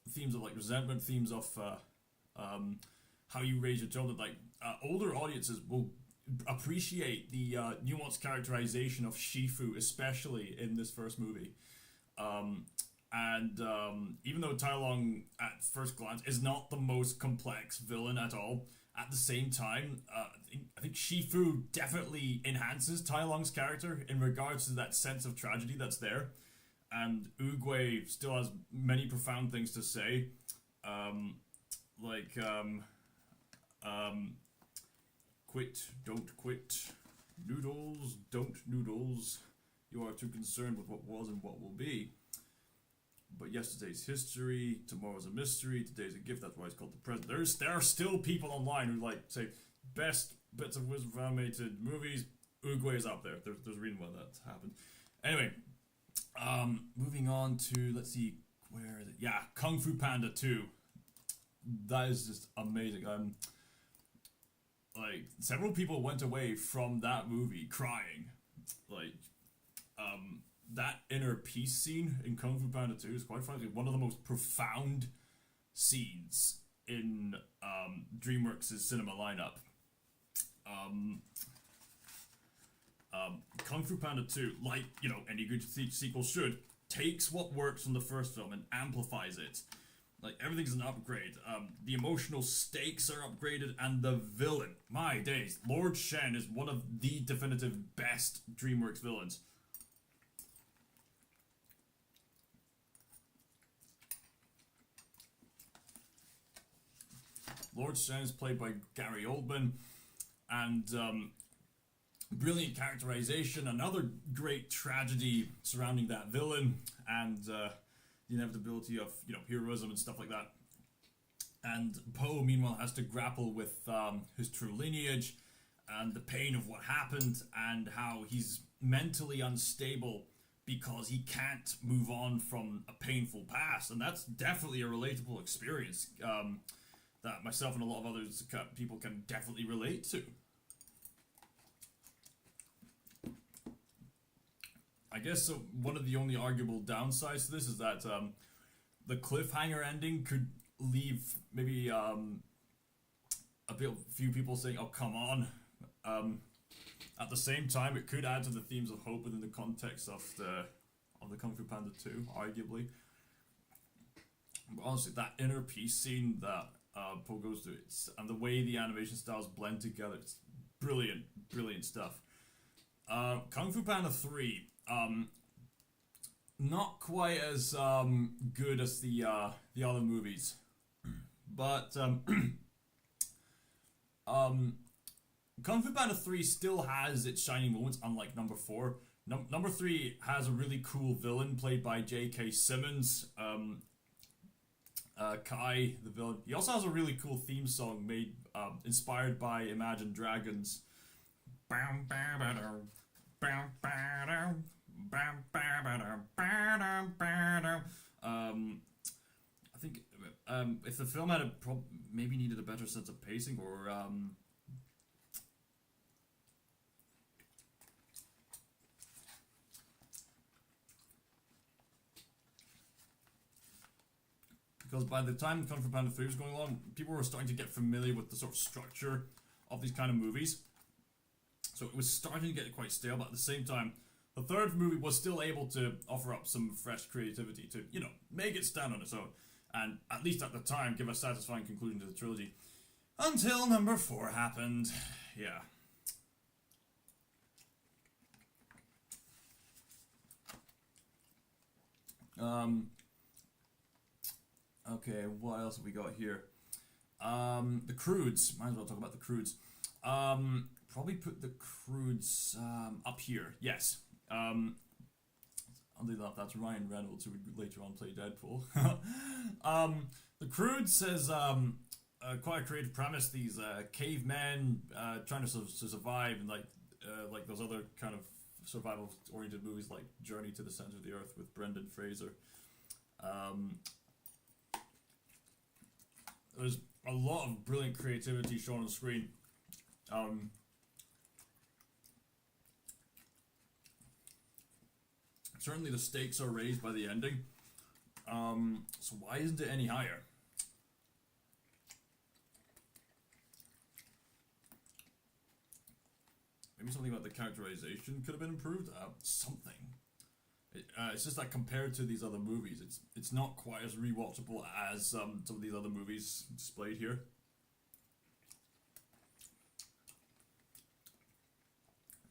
themes of like resentment, themes of how you raise your children. Like older audiences will appreciate the nuanced characterization of Shifu, especially in this first movie. And even though Tai Lung at first glance is not the most complex villain at all, at the same time, I think Shifu definitely enhances Tai Lung's character in regards to that sense of tragedy that's there. And Oogway still has many profound things to say, like quit, don't quit, noodles, don't noodles, you are too concerned with what was and what will be. But yesterday's history, tomorrow's a mystery, today's a gift, that's why it's called the present. There are still people online who like say, best bits of wisdom for animated movies, Oogway is up there. There's a reason why that happened. Anyway, moving on to, let's see, where is it? Yeah, Kung Fu Panda 2. That is just amazing. Like, several people went away from that movie crying. Like, that inner peace scene in Kung Fu Panda 2 is quite frankly one of the most profound scenes in DreamWorks' cinema lineup. Kung Fu Panda 2, like, any good sequel should, takes what works from the first film and amplifies it. Like, everything's an upgrade. The emotional stakes are upgraded, and the villain, my days, Lord Shen is one of the definitive best DreamWorks villains. Lord Shen is played by Gary Oldman, and brilliant characterization, another great tragedy surrounding that villain, and the inevitability of heroism and stuff like that. And Poe, meanwhile, has to grapple with his true lineage and the pain of what happened, and how he's mentally unstable because he can't move on from a painful past. And that's definitely a relatable experience that myself and a lot of others people can definitely relate to. I guess one of the only arguable downsides to this is that the cliffhanger ending could leave maybe a few people saying, "Oh, come on." At the same time, it could add to the themes of hope within the context of the Kung Fu Panda 2, arguably. But honestly, that inner peace scene that Po goes through, and the way the animation styles blend together, it's brilliant, brilliant stuff. Kung Fu Panda 3. Not quite as good as the other movies, but Kung Fu Panda 3 still has its shining moments, unlike number 4. Number 3 has a really cool villain played by J.K. Simmons. Kai, the villain. He also has a really cool theme song made, inspired by Imagine Dragons. I think if the film had maybe needed a better sense of pacing, or because by the time Kung Fu Panda 3 was going on, people were starting to get familiar with the sort of structure of these kind of movies. So it was starting to get quite stale, but at the same time, the third movie was still able to offer up some fresh creativity to, you know, make it stand on its own. And at least at the time, give a satisfying conclusion to the trilogy. Until number 4 happened. Yeah. Okay, what else have we got here? The Croods. Might as well talk about the Croods. Probably put the Croods up here. Yes. Oddly enough, that's Ryan Reynolds, who would later on play Deadpool. The Croods says quite a creative premise. These cavemen trying to survive, and like those other kind of survival-oriented movies like Journey to the Center of the Earth with Brendan Fraser. There's a lot of brilliant creativity shown on the screen. Certainly the stakes are raised by the ending. So why isn't it any higher? Maybe something about the characterization could have been improved. Something. It's just that compared to these other movies, it's not quite as rewatchable as some of these other movies displayed here.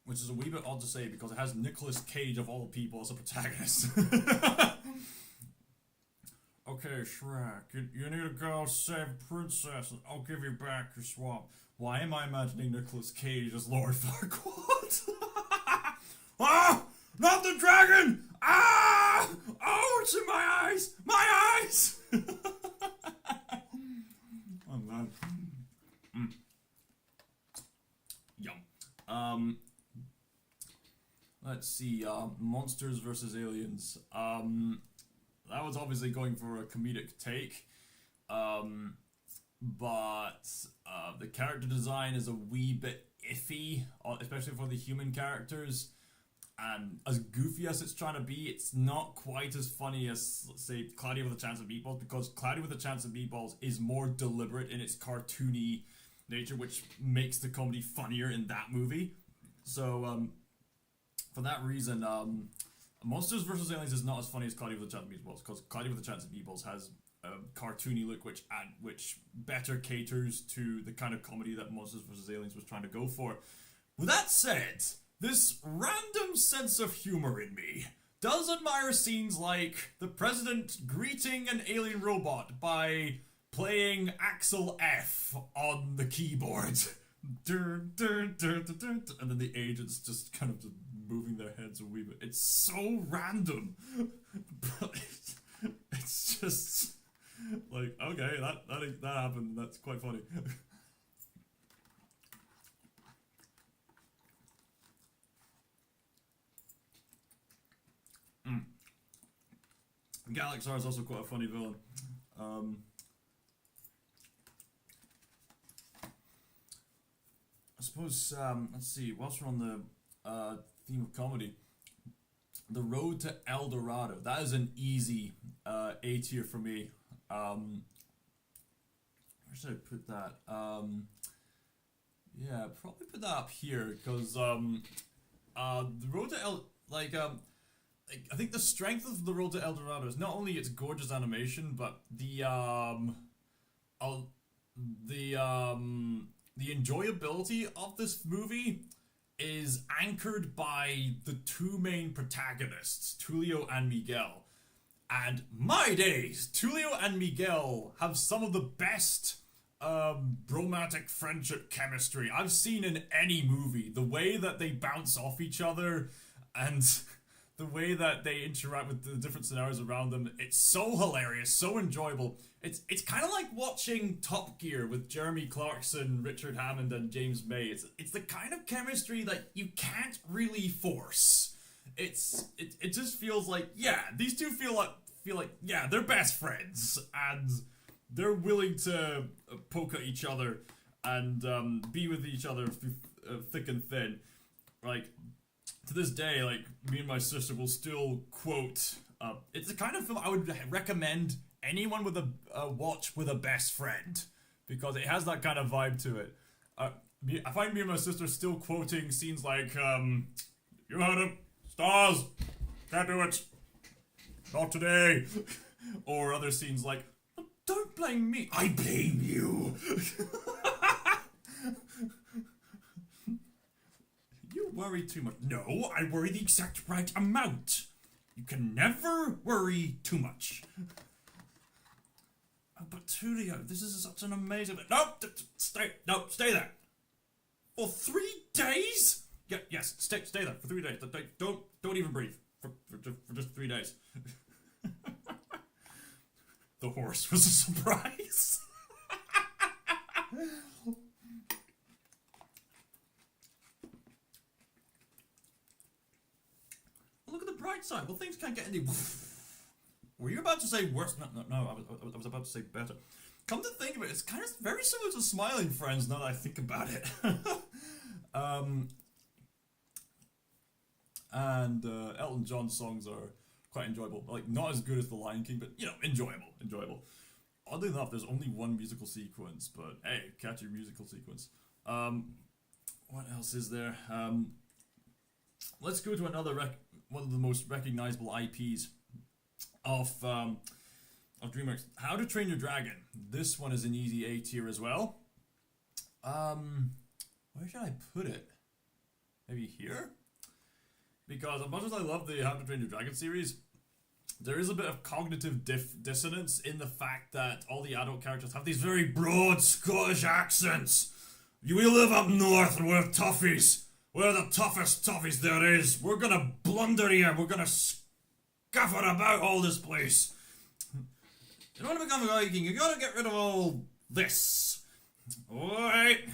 Which is a wee bit odd to say because it has Nicolas Cage of all people as a protagonist. Okay, Shrek, you need to go save Princess and I'll give you back your swamp. Why am I imagining Nicolas Cage as Lord Farquaad? Ah! Not the dragon! Ah! Oh, it's in my eyes! My eyes! Oh, man. Yum. Let's see, Monsters vs. Aliens. That was obviously going for a comedic take. But the character design is a wee bit iffy, especially for the human characters. And as goofy as it's trying to be, it's not quite as funny as, let's say, Cloudy with a Chance of Meatballs, because Cloudy with a Chance of Meatballs is more deliberate in its cartoony nature, which makes the comedy funnier in that movie. So, for that reason, Monsters vs. Aliens is not as funny as Cloudy with a Chance of Meatballs, because Cloudy with a Chance of Meatballs has a cartoony look which better caters to the kind of comedy that Monsters vs. Aliens was trying to go for. With that said, this random sense of humor in me does admire scenes like the president greeting an alien robot by playing Axel F on the keyboard. And then the agents just kind of moving their heads a wee bit. It's so random, but it's just like, okay, that happened. That's quite funny. Galaxar is also quite a funny villain. I suppose, let's see, whilst we're on the theme of comedy, The Road to El Dorado, that is an easy A tier for me. Where should I put that? Yeah, probably put that up here, because The Road to El... I think the strength of The Road to El Dorado is not only its gorgeous animation, but the enjoyability of this movie is anchored by the two main protagonists, Tulio and Miguel. And my days, Tulio and Miguel have some of the best romantic friendship chemistry I've seen in any movie. The way that they bounce off each other and the way that they interact with the different scenarios around them, it's so hilarious, so enjoyable. It's kind of like watching Top Gear with Jeremy Clarkson, Richard Hammond, and James May. It's the kind of chemistry that you can't really force. It just feels like, yeah, these two feel like yeah, they're best friends and they're willing to poke at each other and be with each other through thick and thin. Like, to this day, like, me and my sister will still quote, it's the kind of film I would recommend anyone with a watch with a best friend, because it has that kind of vibe to it. I find me and my sister still quoting scenes like, you heard him, stars, can't do it, not today, or other scenes like, don't blame me, I blame you. You worry too much. No, I worry the exact right amount. You can never worry too much. But Tulio, this is such an amazing... No, stay there. For 3 days? Yeah, yes, stay there for 3 days. Don't even breathe for just 3 days. The horse was a surprise. Look at the bright side. Well, things can't get any... Were you about to say worse? No, I was about to say better. Come to think of it, it's kind of very similar to Smiling Friends now that I think about it. And Elton John's songs are quite enjoyable. Like, not as good as The Lion King, but, you know, enjoyable. Oddly enough, there's only one musical sequence, but hey, catchy musical sequence. What else is there? Let's go to another one of the most recognizable IPs of DreamWorks. How to Train Your Dragon. This one is an easy A tier as well. Where should I put it? Maybe here? Because as much as I love the How to Train Your Dragon series, there is a bit of cognitive dissonance in the fact that all the adult characters have these very broad Scottish accents. We live up north and we're toughies. We're the toughest toughies there is. We're gonna blunder here. We're gonna scuffer about all this place. You want to become a Viking, you gotta get rid of all this. Alright.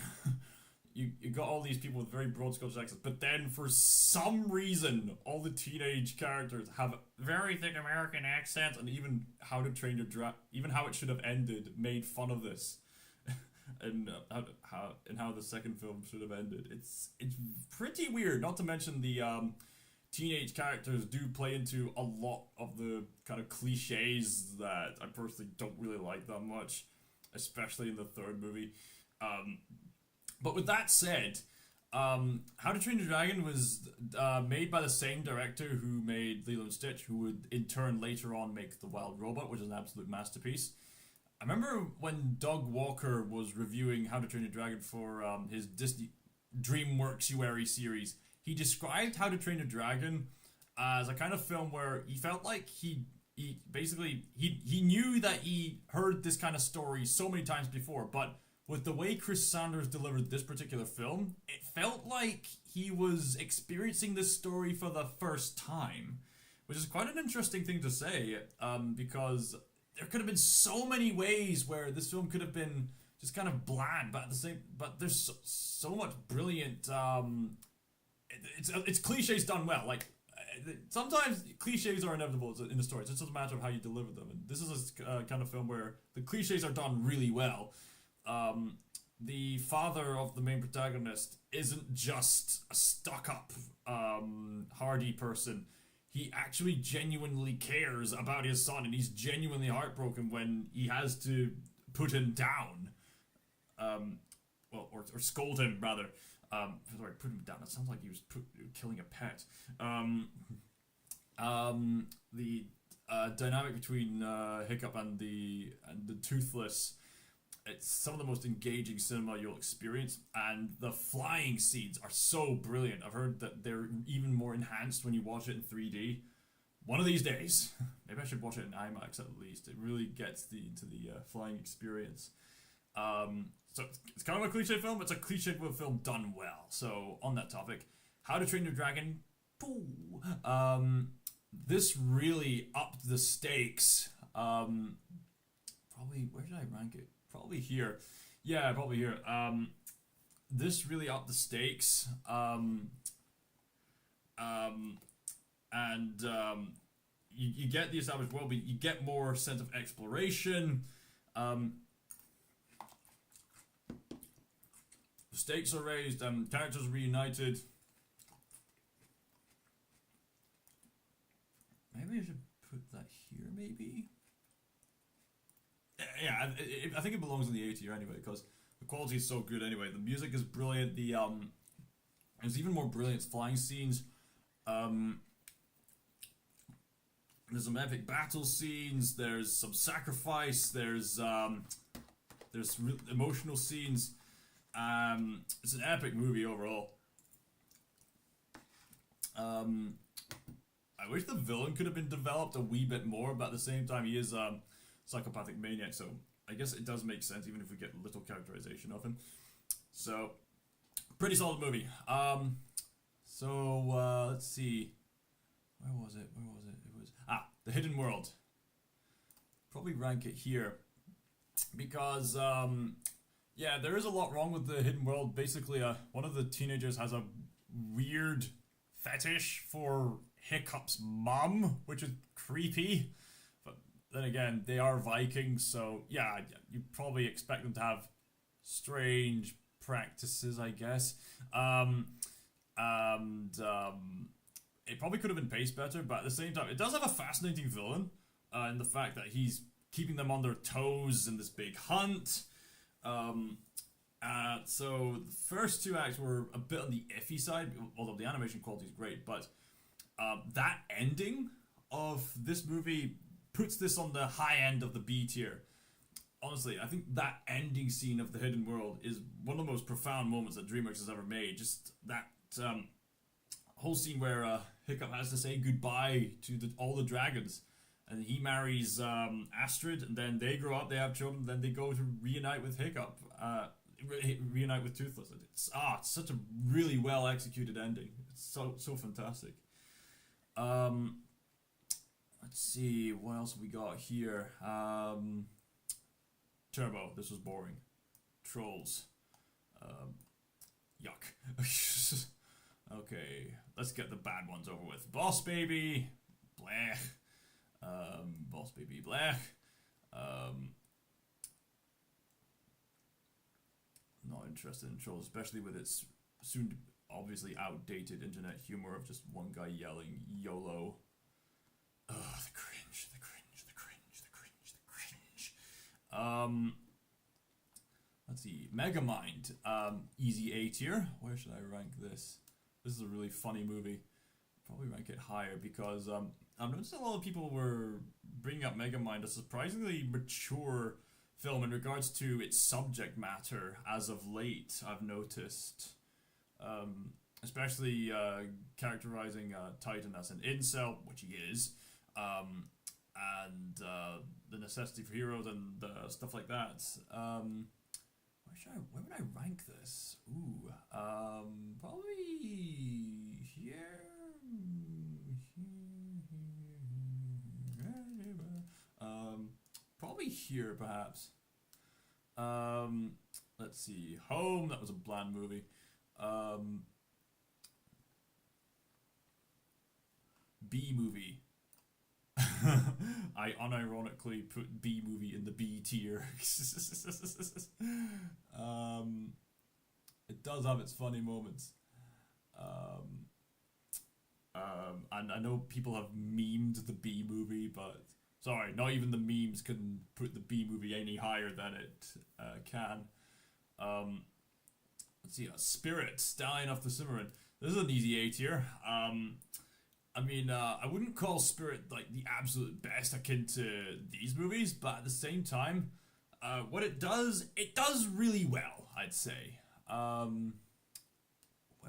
You got all these people with very broad Scottish accents, but then for some reason, all the teenage characters have very thick American accents, and even How to Train Your Dragon, even How It Should Have Ended, made fun of this. And how the second film should have ended. It's pretty weird. Not to mention the teenage characters do play into a lot of the kind of cliches that I personally don't really like that much, especially in the third movie. But with that said, How to Train Your Dragon was made by the same director who made Lilo and Stitch, who would in turn later on make The Wild Robot, which is an absolute masterpiece. I remember when Doug Walker was reviewing How to Train Your Dragon for his Disney Dreamworks TierList series, he described How to Train Your Dragon as a kind of film where he felt like he knew that he heard this kind of story so many times before, but with the way Chris Sanders delivered this particular film, it felt like he was experiencing this story for the first time, which is quite an interesting thing to say, because there could have been so many ways where this film could have been just kind of bland, but there's so much brilliant. It's cliches done well. Like sometimes cliches are inevitable in the story. It's just a matter of how you deliver them. And this is a kind of film where the cliches are done really well. The father of the main protagonist isn't just a stuck-up, hardy person. He actually genuinely cares about his son, and he's genuinely heartbroken when he has to put him down. Or scold him, rather. Sorry, put him down. It sounds like he was killing a pet. The dynamic between Hiccup and the Toothless, it's some of the most engaging cinema you'll experience, and the flying scenes are so brilliant. I've heard that they're even more enhanced when you watch it in 3D. One of these days, maybe I should watch it in IMAX at least. It really gets into the flying experience. So it's kind of a cliche film. It's a cliche film done well. So on that topic, How to Train Your Dragon 2. This really upped the stakes. Probably, where did I rank it? Probably here. Yeah, probably here. This really upped the stakes. You get the established world, but you get more sense of exploration. The stakes are raised. Characters reunited. Maybe I should put that here. Maybe. Yeah, I think it belongs in the A tier anyway, because the quality is so good anyway. The music is brilliant. There's even more brilliant flying scenes. There's some epic battle scenes. There's some sacrifice. There's emotional scenes. It's an epic movie overall. I wish the villain could have been developed a wee bit more, but at the same time, he is psychopathic maniac, so I guess it does make sense even if we get little characterization of him. So, pretty solid movie. Let's see. Where was it? It was The Hidden World. Probably rank it here because there is a lot wrong with The Hidden World. Basically, one of the teenagers has a weird fetish for Hiccup's mum, which is creepy. But then again, they are Vikings, so yeah, you probably expect them to have strange practices, I guess. It probably could have been paced better, but at the same time, it does have a fascinating villain in the fact that he's keeping them on their toes in this big hunt. So the first two acts were a bit on the iffy side, although the animation quality is great, but that ending of this movie puts this on the high end of the B tier. Honestly, I think that ending scene of The Hidden World is one of the most profound moments that DreamWorks has ever made. Just that whole scene where Hiccup has to say goodbye to all the dragons, and he marries Astrid, and then they grow up, they have children, then they go to reunite with Hiccup, reunite with Toothless. It's such a really well executed ending. It's so fantastic. Let's see, what else have we got here? Turbo, this was boring. Trolls. Yuck. Okay, let's get the bad ones over with. Boss Baby, blech. Boss Baby, blech. Not interested in Trolls, especially with its soon obviously outdated internet humor of just one guy yelling YOLO. Ugh, the cringe. Let's see, Megamind, easy A tier. Where should I rank this? This is a really funny movie. Probably rank it higher because I've noticed a lot of people were bringing up Megamind, a surprisingly mature film in regards to its subject matter as of late, I've noticed. Especially characterizing Titan as an incel, which he is, and the necessity for heroes and stuff like that. Where would I rank this? Ooh, probably here. Probably here, perhaps. Let's see. Home. That was a bland movie. B movie. I unironically put B movie in the B tier. It does have its funny moments. And I know people have memed the B movie, but sorry, not even the memes can put the B movie any higher than it can. Let's see, Spirit, Stallion of the Cimarron. This is an easy A tier. I mean, I wouldn't call Spirit like the absolute best akin to these movies, but at the same time, what it does really well, I'd say. Where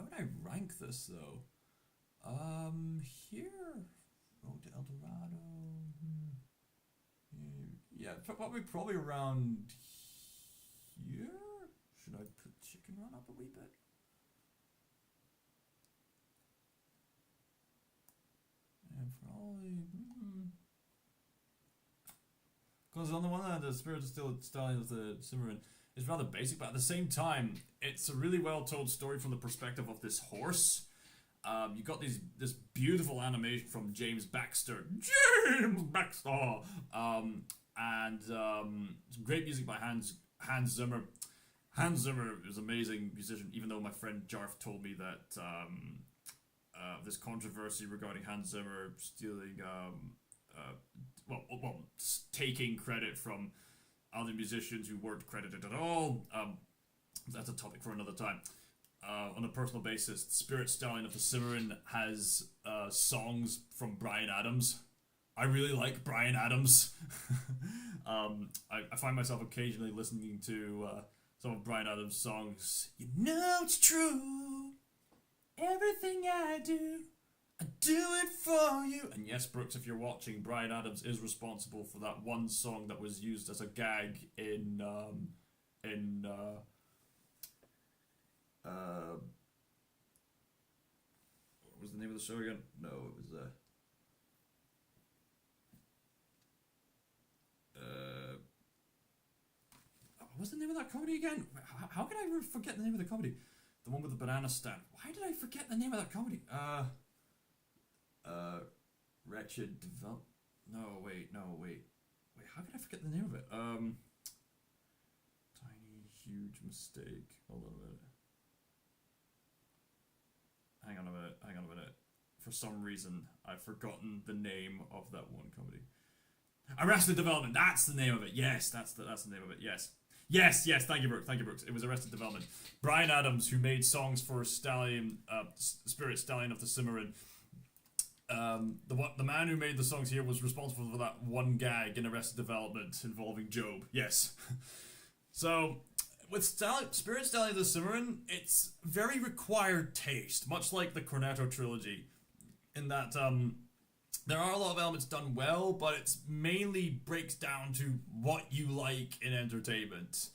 would I rank this though? Here, Road to El Dorado. Yeah, probably around here. Should I put Chicken Run up a wee bit? And for all the... Because on the one hand, the Spirit Stallion of the Cimarron is rather basic, but at the same time, it's a really well told story from the perspective of this horse. You got this beautiful animation from James Baxter. James Baxter! And some great music by Hans Zimmer. Hans Zimmer is an amazing musician, even though my friend Jarf told me that this controversy regarding Hans Zimmer stealing, taking credit from other musicians who weren't credited at all. That's a topic for another time. On a personal basis, the Spirit Stallion of the Cimarron has songs from Bryan Adams. I really like Bryan Adams. I find myself occasionally listening to some of Bryan Adams' songs. You know it's true. Everything I do it for you. And yes, Brooks, if you're watching, Bryan Adams is responsible for that one song that was used as a gag in what was the name of the show again? No, it was what was the name of that comedy again? How can I forget the name of the comedy? The one with the banana stand. Why did I forget the name of that comedy? Wretched Develop. No, wait. How could I forget the name of it? Tiny, huge mistake. Hold on a minute. Hang on a minute. For some reason, I've forgotten the name of that one comedy. Arrested Development. That's the name of it. Yes, that's the name of it. Yes. Thank you, Brooks. It was Arrested Development. Bryan Adams, who made songs for Spirit Stallion of the Cimarron. The man who made the songs here was responsible for that one gag in Arrested Development involving Job. Yes. So, with Spirit Stallion of the Cimarron, it's very required taste, much like the Cornetto trilogy, in that there are a lot of elements done well, but it's mainly breaks down to what you like in entertainment.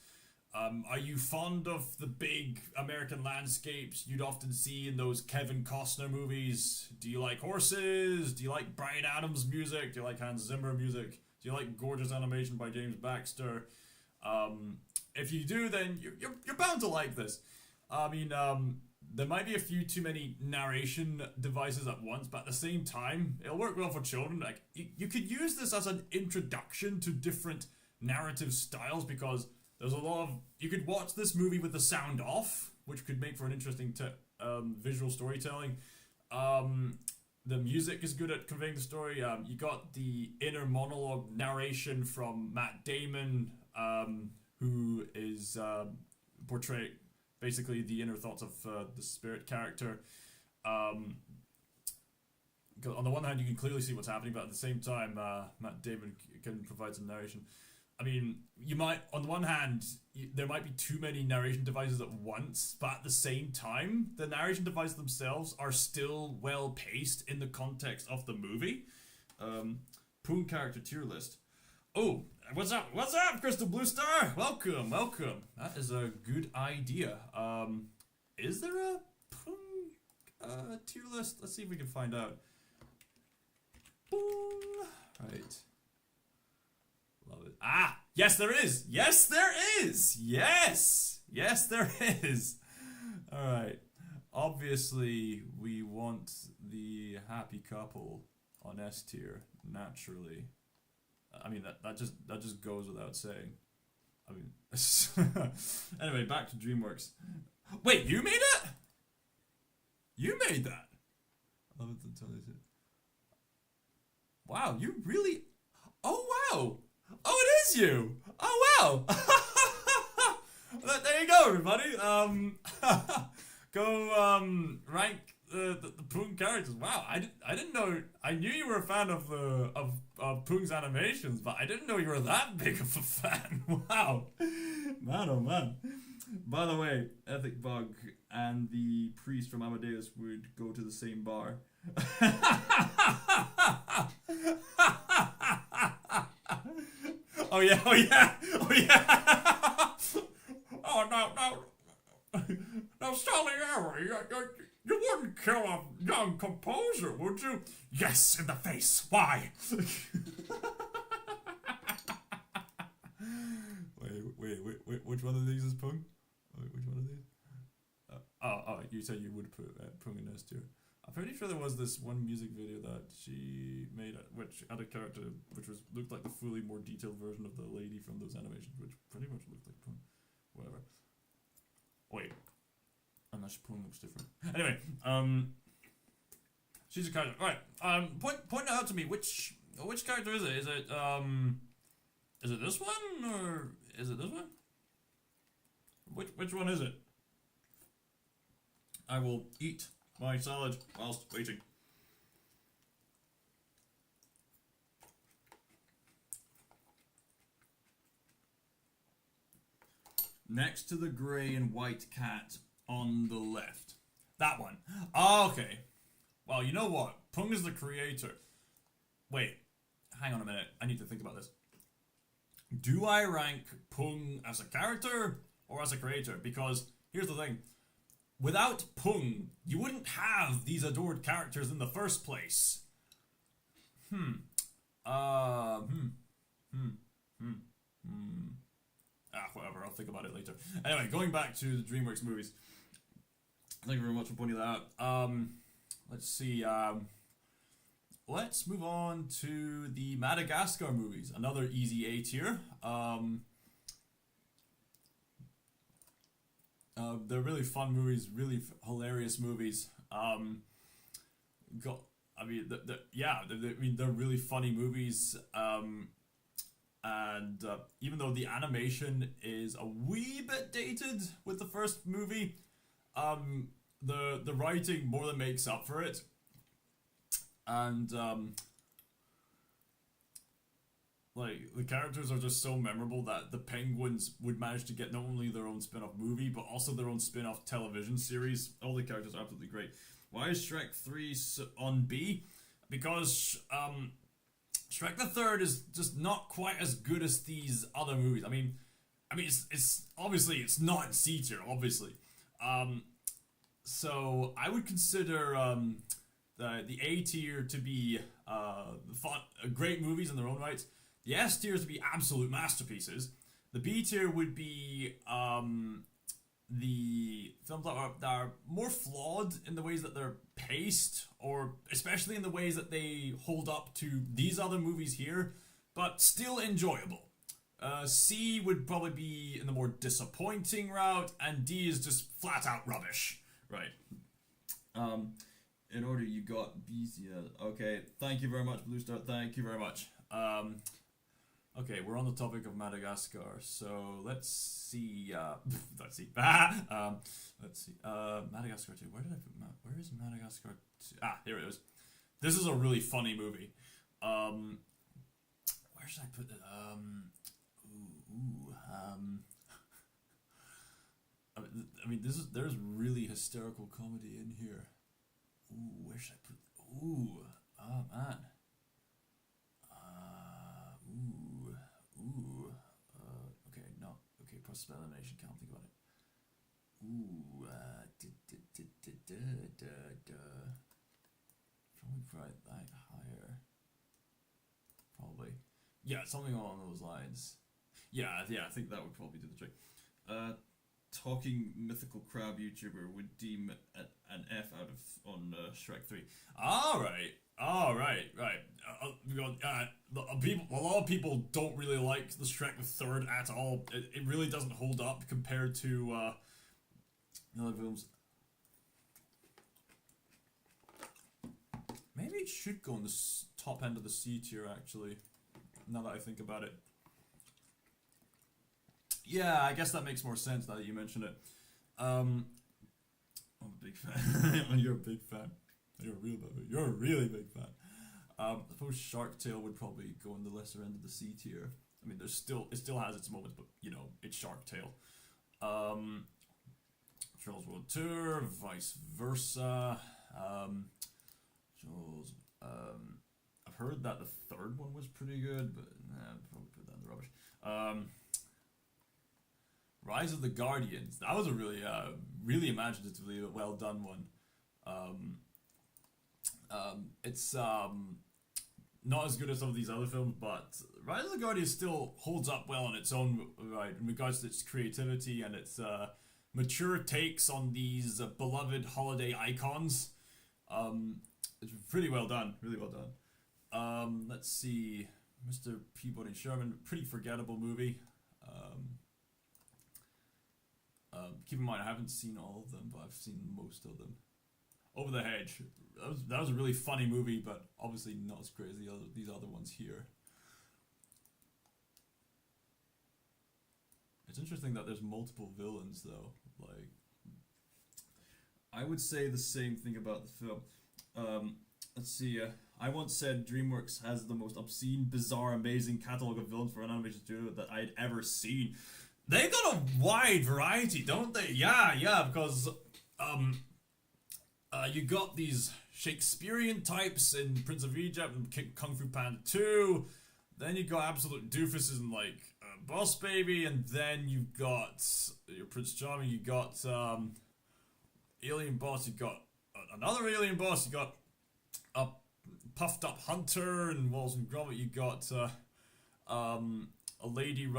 Are you fond of the big American landscapes you'd often see in those Kevin Costner movies? Do you like horses? Do you like Bryan Adams music? Do you like Hans Zimmer music? Do you like gorgeous animation by James Baxter? If you do, then you're bound to like this. I mean, there might be a few too many narration devices at once, but at the same time, it'll work well for children. Like you could use this as an introduction to different narrative styles, because there's a lot of... You could watch this movie with the sound off, which could make for an interesting visual storytelling. The music is good at conveying the story. You got the inner monologue narration from Matt Damon, who is portraying basically the inner thoughts of the Spirit character. On the one hand, you can clearly see what's happening, but at the same time, Matt Damon can provide some narration. I mean, you might, on the one hand, there might be too many narration devices at once, but at the same time, the narration devices themselves are still well paced in the context of the movie. Puuung character tier list. Oh, what's up, Crystal Blue Star? Welcome. That is a good idea. Is there a Puuung tier list? Let's see if we can find out. Boom. Right. Love it. Ah, yes there is. Yes there is. Yes there is. All right. Obviously, we want the happy couple on S tier naturally. I mean that just goes without saying. I mean, anyway, back to Dreamworks. Wait, you made it? You made that? I love it to tell you. Wow, you really? Oh wow! Oh, it is you! Oh wow! There you go, everybody. Go rank the Puuung characters. Wow, I didn't know. I knew you were a fan of Puung's animations, but I didn't know you were that big of a fan. Wow, man, oh man. By the way, Ethic Bug and the priest from Amadeus would go to the same bar. Oh yeah. you wouldn't kill a young composer, would you? Yes, in the face. Why? wait, which one of these is Puuung? Wait, which one of these? You said you would put Puuung in S tier. I'm pretty sure there was this one music video that she made, which had a character which looked like the fully more detailed version of the lady from those animations, which pretty much looked like Puuung. Whatever. Wait. Unless Puuung looks different. Anyway, she's a character. Right. Point out to me which character is it? Is it this one or is it this one? Which one is it? I will eat my salad whilst waiting. Next to the grey and white cat on the left. That one. Okay. Well, you know what? Puuung is the creator. Wait. Hang on a minute. I need to think about this. Do I rank Puuung as a character or as a creator? Because here's the thing. Without Puuung, you wouldn't have these adored characters in the first place. Whatever, I'll think about it later. Anyway, going back to the Dreamworks movies. Thank you very much for pointing that out. Let's see, let's move on to the Madagascar movies. Another easy A tier. They're really fun movies, really hilarious movies. They're really funny movies. And even though the animation is a wee bit dated with the first movie, the writing more than makes up for it. And like, the characters are just so memorable that the Penguins would manage to get not only their own spin-off movie, but also their own spin-off television series. All the characters are absolutely great. Why is Shrek 3 on B? Because Shrek the Third is just not quite as good as these other movies. I mean, it's obviously it's not in C tier, obviously. So I would consider the A tier to be great movies in their own rights. The S tier to be absolute masterpieces. The B tier would be the films that are more flawed in the ways that they're paced, or especially in the ways that they hold up to these other movies here, but still enjoyable. C would probably be in the more disappointing route, and D is just flat out rubbish. Right. In order, you got B. Yeah. Okay. Thank you very much, Blue Star. Thank you very much. Okay, we're on the topic of Madagascar, so let's see. Let's see. Let's see. Madagascar 2. Where did I put where is Madagascar 2? Here it is. This is a really funny movie. Where should I put it? I mean, there's really hysterical comedy in here. Ooh, where should I put? Ooh, oh man. Okay, no. Okay, process by elimination, can't think about it. Probably right that higher. Probably. Yeah, something along those lines. Yeah, I think that would probably do the trick. Talking mythical crab YouTuber would deem an F out of on Shrek 3. Alright. A lot of people don't really like the Shrek the Third at all. It really doesn't hold up compared to the other films. Maybe it should go on the top end of the C tier, actually, now that I think about it. Yeah, I guess that makes more sense now that you mention it. I'm a big fan. You're a big fan. You're a really big fan. I suppose Shark Tale would probably go in the lesser end of the C tier. I mean, it still has its moments, but you know, it's Shark Tale. Charles World Tour, vice versa. I've heard that the third one was pretty good, but I'd probably put that in the rubbish. Rise of the Guardians. That was a really, really imaginatively well done one. It's not as good as some of these other films, but Rise of the Guardians still holds up well on its own right in regards to its creativity and its mature takes on these beloved holiday icons. It's pretty well done, really well done. Let's see, Mr. Peabody Sherman, pretty forgettable movie. Keep in mind, I haven't seen all of them, but I've seen most of them. Over the Hedge, that was a really funny movie, but obviously not as great as these other ones here. It's interesting that there's multiple villains, though. Like, I would say the same thing about the film. Let's see. I once said DreamWorks has the most obscene, bizarre, amazing catalog of villains for an animation studio that I'd ever seen. They've got a wide variety, don't they? Yeah, because you got these Shakespearean types in Prince of Egypt and Kung Fu Panda 2. Then you got absolute doofuses in like Boss Baby, and then you've got your Prince Charming. You got Alien Boss. You got another Alien Boss. You got a puffed up hunter and Wallace and Gromit. You got a lady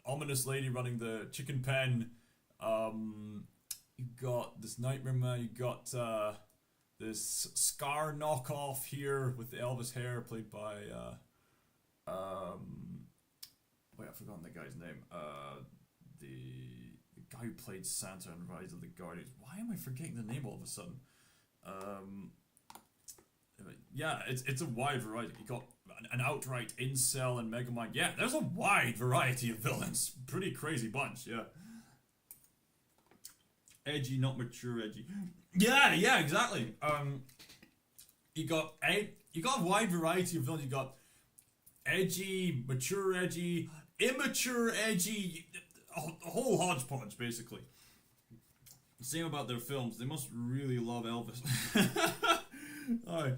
ominous lady running the chicken pen. You got this Nightmare Man. You got this Scar knockoff here with the Elvis hair, played by wait, I've forgotten the guy's name. The guy who played Santa in Rise of the Guardians. Why am I forgetting the name all of a sudden? Yeah, it's a wide variety. You got an outright incel and Megamind. Yeah, there's a wide variety of villains. Pretty crazy bunch, yeah. Edgy, not mature edgy. Yeah, exactly. You got a wide variety of villains. You got edgy, mature edgy, immature edgy, a whole hodgepodge, basically. Same about their films. They must really love Elvis. Alright.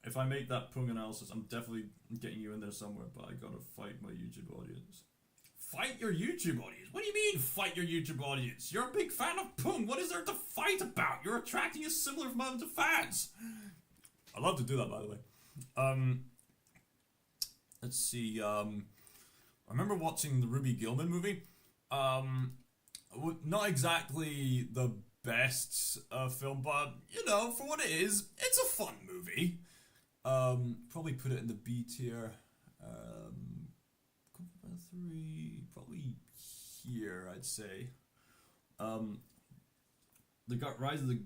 If I make that Puuung analysis, I'm definitely getting you in there somewhere, but I gotta fight my YouTube audience. Fight your YouTube audience? What do you mean, fight your YouTube audience? You're a big fan of Puuung. What is there to fight about? You're attracting a similar amount of fans. I'd love to do that, by the way. Let's see. I remember watching the Ruby Gillman movie. Not exactly the best film, but you know, for what it is, it's a fun movie. Probably put it in the B tier. 3, probably here, I'd say. The Rise of the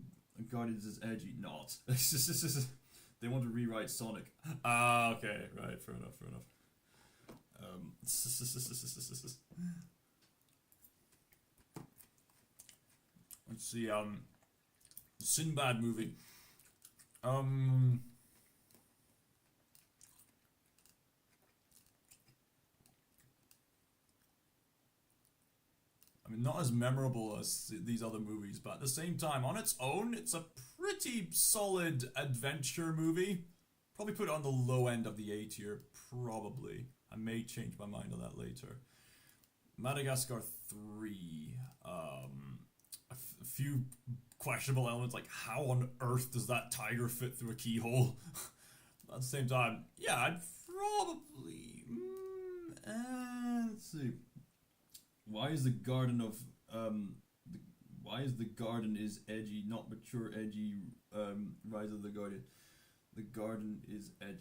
Guardians is edgy, not. They want to rewrite Sonic. Okay, right, fair enough. Let's see, Sinbad movie. I mean, not as memorable as these other movies, but at the same time, on its own, it's a pretty solid adventure movie. Probably put it on the low end of the A tier, probably. I may change my mind on that later. Madagascar 3. A few questionable elements, like how on earth does that tiger fit through a keyhole? At the same time, yeah, I'd probably... let's see. Why is the garden of why is the garden is edgy, not mature edgy? Rise of the Guardian. The garden is edgy.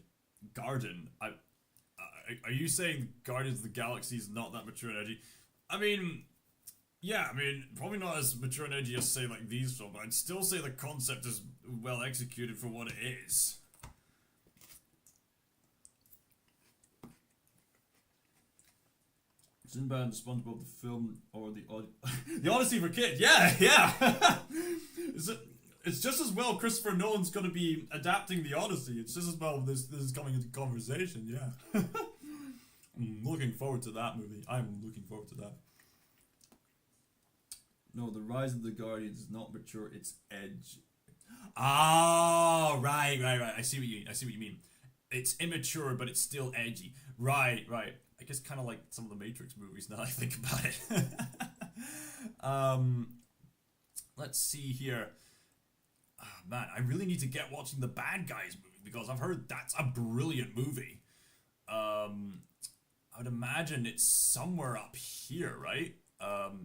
Garden. Are you saying Guardians of the Galaxy is not that mature and edgy? I mean, yeah. I mean, probably not as mature and edgy as say like these films. But I'd still say the concept is well executed for what it is. Sinbad and SpongeBob the film or the the Odyssey for kids. Yeah. It's just as well Christopher Nolan's going to be adapting the Odyssey. It's just as well this is coming into conversation. Yeah. I'm looking forward to that movie. I'm looking forward to that. No, the Rise of the Guardians is not mature. It's edge. Oh, right. I see what you mean. It's immature, but it's still edgy. Right. I guess kind of like some of the Matrix movies now that I think about it. Let's see here. Oh, man, I really need to get watching the Bad Guys movie because I've heard that's a brilliant movie. I would imagine it's somewhere up here, right?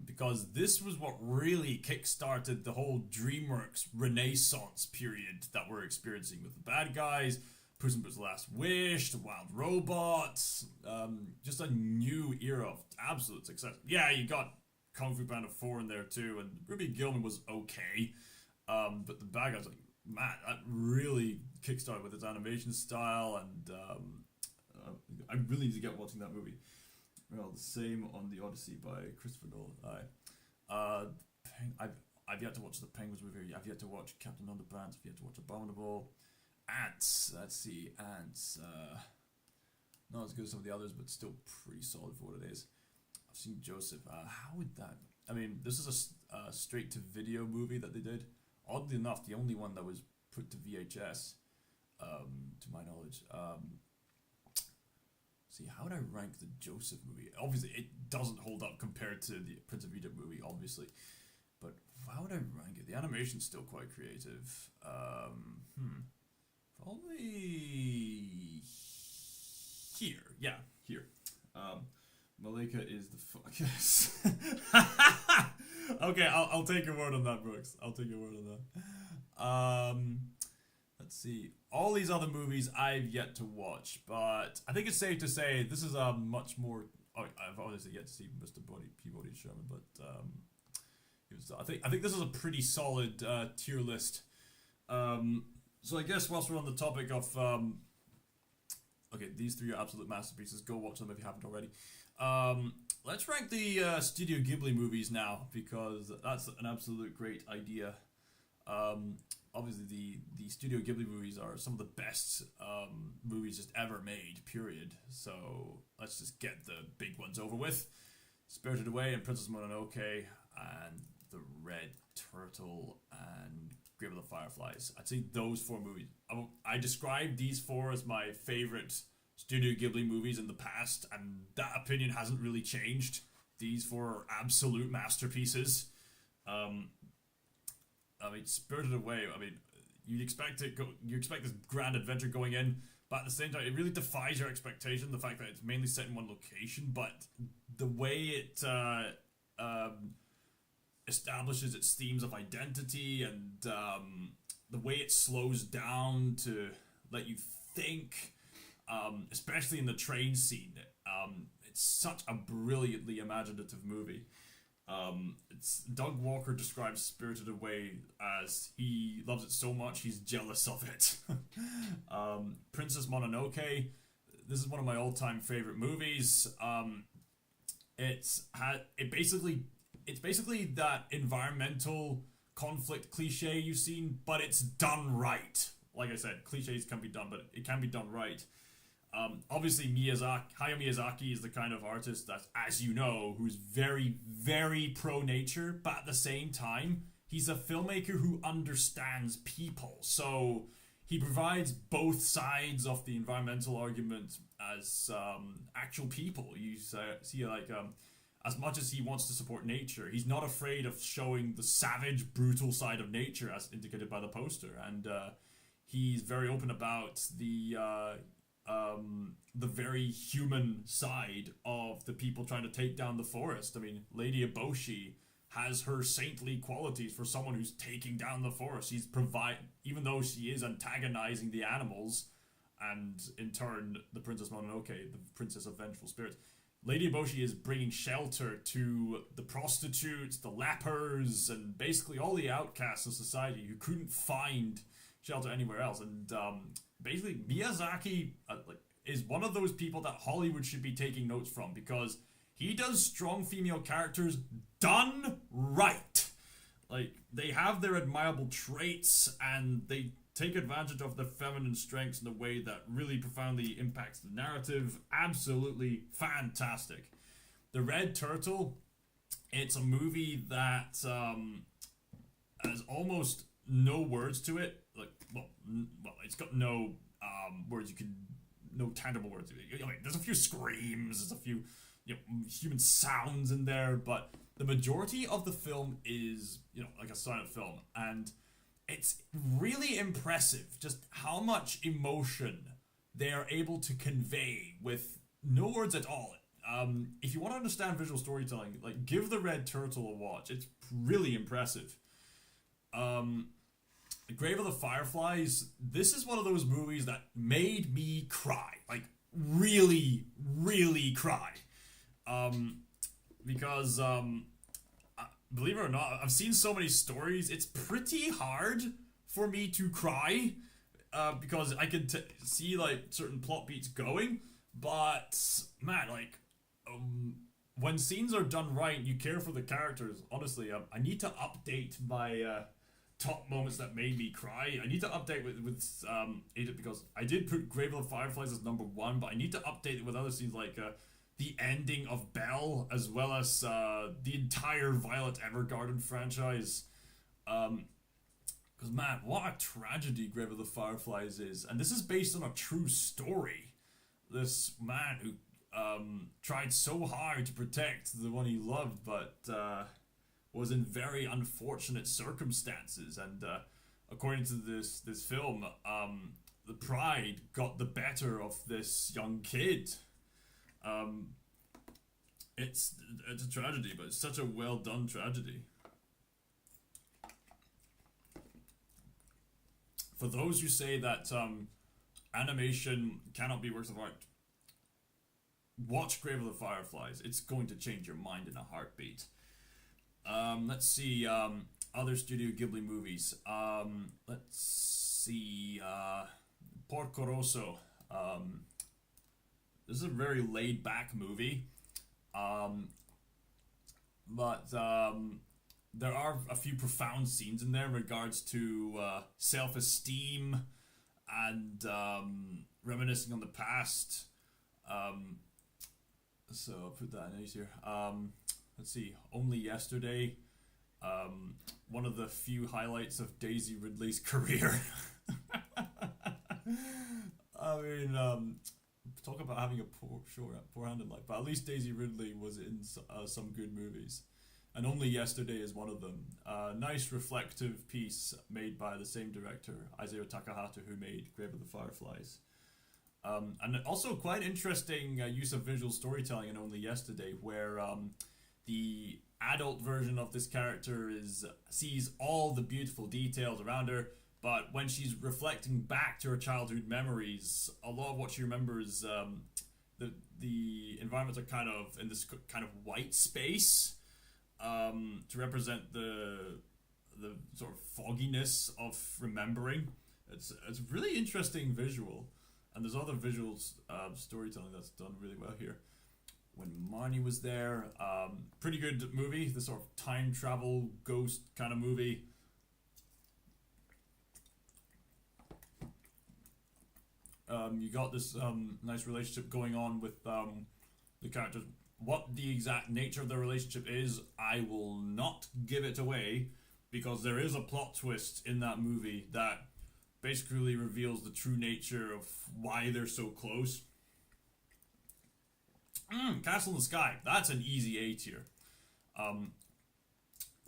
Because this was what really kickstarted the whole DreamWorks renaissance period that we're experiencing with the Bad Guys, Puss in Boots: The Last Wish, The Wild Robots, just a new era of absolute success. Yeah, you got Kung Fu Panda 4 in there too, and Ruby Gillman was okay, but the Bad Guys, like, man, that really kickstarted with its animation style, and I really need to get watching that movie. Well, the same on The Odyssey by Christopher Nolan. I've yet to watch the Penguins movie. I've yet to watch Captain Underpants. I've yet to watch Abominable. Ants. Let's see. Ants. Not as good as some of the others, but still pretty solid for what it is. I've seen Joseph. How would that... I mean, this is a straight-to-video movie that they did. Oddly enough, the only one that was put to VHS, to my knowledge. See, how would I rank the Joseph movie? Obviously, it doesn't hold up compared to the Prince of Egypt movie, obviously. But how would I rank it? The animation's still quite creative. Probably here. Yeah, here. Malika is the fuck. Okay, I'll take your word on that, Brooks. I'll take your word on that. Let's see. All these other movies I've yet to watch, but I think it's safe to say this is a much more... Oh, I've obviously yet to see Mr. Peabody Sherman, but I think this is a pretty solid tier list. So I guess whilst we're on the topic of... okay, these three are absolute masterpieces. Go watch them if you haven't already. Let's rank the Studio Ghibli movies now, because that's an absolute great idea. Obviously, the Studio Ghibli movies are some of the best movies just ever made, period. So let's just get the big ones over with. Spirited Away and Princess Mononoke and The Red Turtle and Grave of the Fireflies. I'd say those four movies. I described these four as my favorite Studio Ghibli movies in the past, and that opinion hasn't really changed. These four are absolute masterpieces. I mean, Spirited Away, I mean, you expect this grand adventure going in, but at the same time, it really defies your expectation, the fact that it's mainly set in one location, but the way it establishes its themes of identity and the way it slows down to let you think, especially in the train scene, it's such a brilliantly imaginative movie. Doug Walker describes Spirited Away as he loves it so much he's jealous of it. Princess Mononoke, this is one of my all-time favorite movies. It's basically that environmental conflict cliche you've seen, but it's done right. Like I said, cliches can be done, but it can be done right. Obviously, Hayao Miyazaki is the kind of artist that, as you know, who's very, very pro-nature, but at the same time, he's a filmmaker who understands people. So he provides both sides of the environmental argument as actual people. You see, like, as much as he wants to support nature, he's not afraid of showing the savage, brutal side of nature, as indicated by the poster. And he's very open about the very human side of the people trying to take down the forest. I mean, Lady Eboshi has her saintly qualities for someone who's taking down the forest. Even though she is antagonizing the animals, and in turn, the Princess Mononoke, the Princess of Vengeful Spirits, Lady Eboshi is bringing shelter to the prostitutes, the lepers, and basically all the outcasts of society who couldn't find shelter anywhere else. And basically, Miyazaki is one of those people that Hollywood should be taking notes from, because he does strong female characters done right. Like, they have their admirable traits, and they take advantage of their feminine strengths in a way that really profoundly impacts the narrative. Absolutely fantastic. The Red Turtle, it's a movie that has almost no words to it. Like, well, it's got no words you can no tangible words. There's a few screams, there's a few human sounds in there, but the majority of the film is like a silent film, and it's really impressive just how much emotion they are able to convey with no words at all. If you want to understand visual storytelling, like, give The Red Turtle a watch. It's really impressive. Grave of the Fireflies, this is one of those movies that made me cry. Like, really, really cry. Because, believe it or not, I've seen so many stories, it's pretty hard for me to cry, because I can see, like, certain plot beats going, but, man, like, when scenes are done right and you care for the characters, honestly, I need to update my top moments that made me cry. I need to update with Agent, because I did put Grave of the Fireflies as number 1, but I need to update it with other scenes like the ending of Belle, as well as the entire Violet Evergarden franchise. Because, man, what a tragedy Grave of the Fireflies is. And this is based on a true story. This man who tried so hard to protect the one he loved, but was in very unfortunate circumstances. And according to this film, the pride got the better of this young kid. It's a tragedy, but it's such a well done tragedy. For those who say that animation cannot be works of art, watch Grave of the Fireflies. It's going to change your mind in a heartbeat. Let's see, other Studio Ghibli movies. Let's see, Porco Rosso. This is a very laid back movie. But there are a few profound scenes in there in regards to self-esteem and reminiscing on the past. So I'll put that in here. Let's see, Only Yesterday. One of the few highlights of Daisy Ridley's career. I mean, talk about having a poor hand in life, but at least Daisy Ridley was in some good movies, and Only Yesterday is one of them. Nice reflective piece made by the same director, Isao Takahata, who made Grave of the Fireflies. And also quite interesting use of visual storytelling in Only Yesterday, where the adult version of this character sees all the beautiful details around her, but when she's reflecting back to her childhood memories, a lot of what she remembers, the environments are kind of in this kind of white space, to represent the sort of fogginess of remembering. It's a really interesting visual, and there's other visuals storytelling that's done really well here. When Marnie Was There, pretty good movie, the sort of time travel ghost kind of movie. You got this nice relationship going on with the characters. What the exact nature of the relationship is, I will not give it away, because there is a plot twist in that movie that basically reveals the true nature of why they're so close. Castle in the Sky, that's an easy A tier.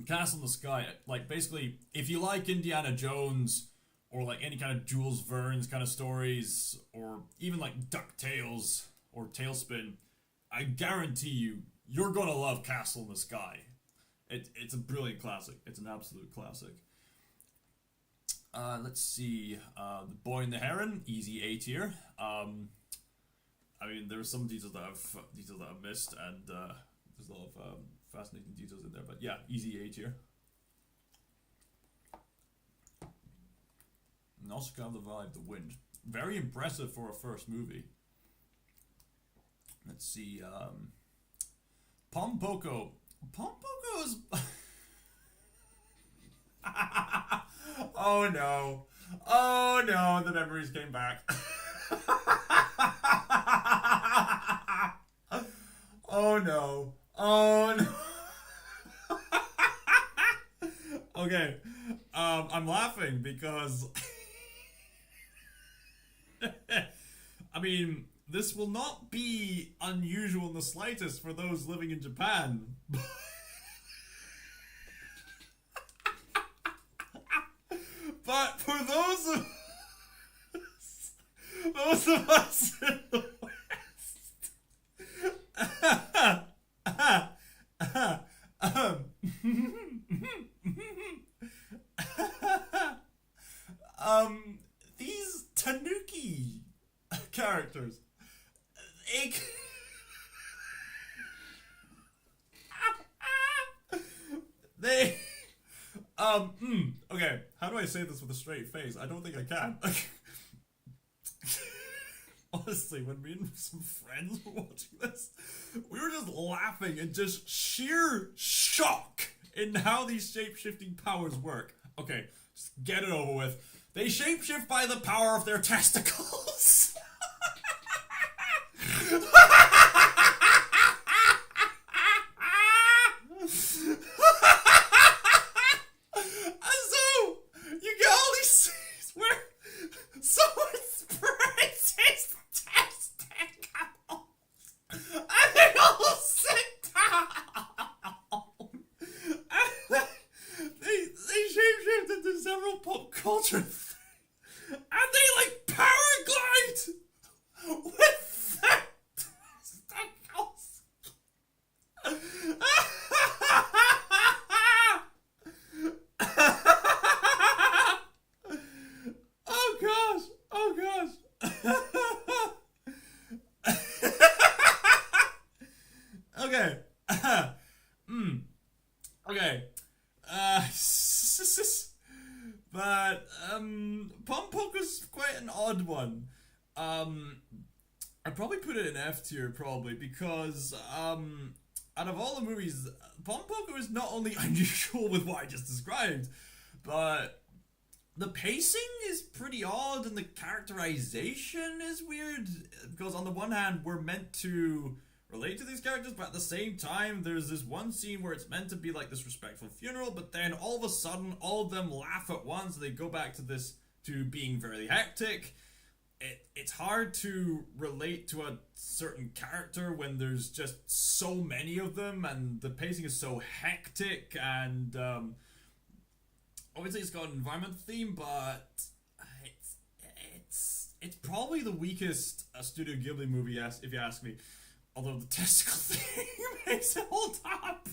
Castle in the Sky, like, basically, if you like Indiana Jones, or like any kind of Jules Verne's kind of stories, or even like DuckTales or Tailspin, I guarantee you're gonna love Castle in the Sky. It's a brilliant classic. It's an absolute classic. Let's see, The Boy and the Heron, easy A tier. I mean, there are some details that I've missed, and there's a lot of fascinating details in there. But yeah, easy A tier. And also kind of the vibe, The Wind. Very impressive for a first movie. Let's see, Pom Poko. Pom Poko is... Oh no. Oh no, the memories came back. Oh no. Oh no. Okay. I'm laughing because I mean, this will not be unusual in the slightest for those living in Japan. But for those of us in the these Tanuki characters, they, okay, how do I say this with a straight face? I don't think I can. Honestly, when me and some friends were watching this, we were just laughing and just sheer shock in how these shape-shifting powers work. Okay, just get it over with. They shapeshift by the power of their testicles. And so, you get all these scenes where someone spreads his testicles and they all sit down. And they shapeshift into several pop culture things. And they like paraglide with their testicles. Oh gosh, oh gosh. Okay. Okay. But Pom Pok was quite an odd one. I'd probably put it in F tier probably because out of all the movies, Pom Pok was not only unusual with what I just described, but the pacing is pretty odd and the characterization is weird because on the one hand we're meant to relate to these characters, but at the same time there's this one scene where it's meant to be like this respectful funeral, but then all of a sudden all of them laugh at once and they go back to being very hectic. It's hard to relate to a certain character when there's just so many of them and the pacing is so hectic, and obviously it's got an environment theme, but it's probably the weakest Studio Ghibli movie, if you ask me. Although the testicle thing makes it hold up.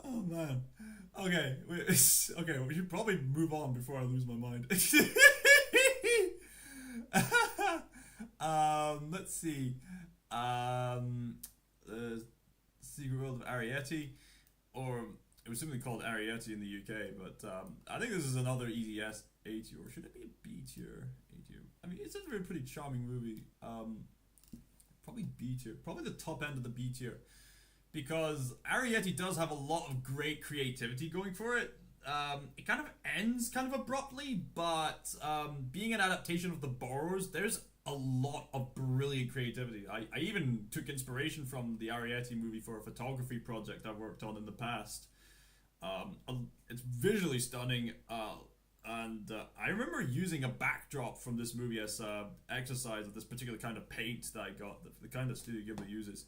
Oh man. Okay, okay, we should probably move on before I lose my mind. Let's see. The Secret World of Arrietty, or it was simply called Arrietty in the UK, but I think this is another easy A tier, or should it be a B tier? A tier. I mean, it's a very pretty charming movie. Probably B tier, probably the top end of the B tier, because Arrietty does have a lot of great creativity going for it. It kind of ends kind of abruptly, but being an adaptation of The Borrowers, there's a lot of brilliant creativity. I even took inspiration from the Arrietty movie for a photography project I worked on in the past. It's visually stunning, and I remember using a backdrop from this movie as an exercise of this particular kind of paint that I got, the kind that Studio Ghibli uses.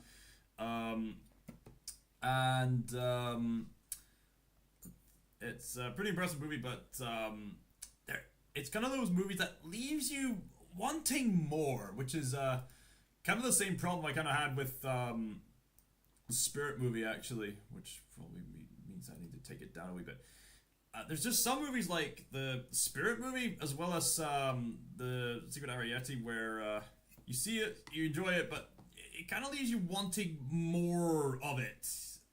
It's a pretty impressive movie, but it's kind of those movies that leaves you wanting more, which is kind of the same problem I kind of had with the Spirit movie, actually, which probably means I need to take it down a wee bit. There's just some movies like the Spirit movie, as well as the Secret Arrietty, where you see it, you enjoy it, but it kind of leaves you wanting more of it,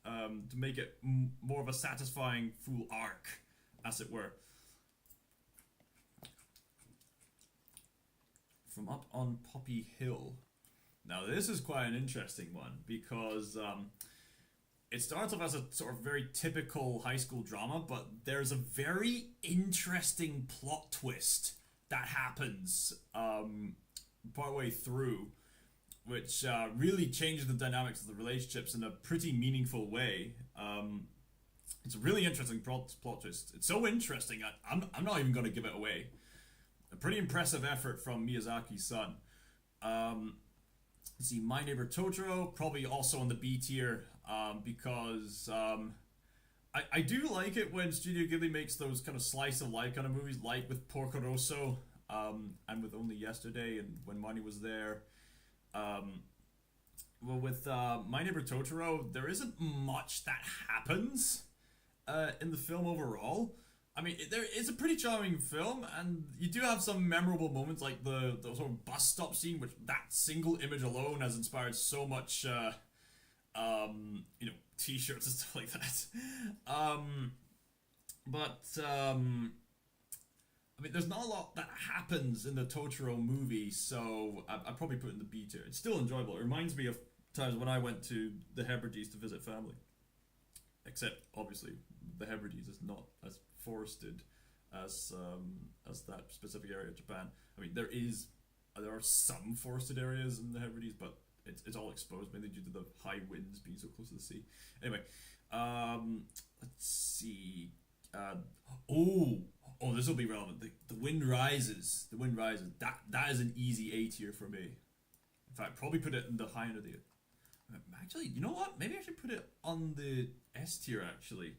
to make it more of a satisfying full arc, as it were. From Up on Poppy Hill. Now this is quite an interesting one, because it starts off as a sort of very typical high school drama, but there's a very interesting plot twist that happens partway through, which really changes the dynamics of the relationships in a pretty meaningful way. It's a really interesting plot twist. It's so interesting, I'm not even going to give it away. a pretty impressive effort from Miyazaki's son. Um, let's see, My Neighbor Totoro, probably also on the B tier, because I do like it when Studio Ghibli makes those kind of slice of life kind of movies, like with Porco Rosso, and with Only Yesterday and When Money Was There. Um, well, with My Neighbor Totoro, there isn't much that happens in the film overall. I mean, it's a pretty charming film, and you do have some memorable moments, like the sort of bus stop scene, which that single image alone has inspired so much, t-shirts and stuff like that. But I mean, there's not a lot that happens in the Totoro movie, so I'd probably put it in the B tier. It's still enjoyable. It reminds me of times when I went to the Hebrides to visit family. Except, obviously, the Hebrides is not as forested as that specific area of Japan. I mean, there are some forested areas in the Hebrides, but it's all exposed, mainly due to the high winds being so close to the sea. Anyway, let's see. This will be relevant. The Wind Rises. The Wind Rises. That is an easy A tier for me. In fact, probably put it in the high end of the. Actually, you know what? Maybe I should put it on the S tier, actually,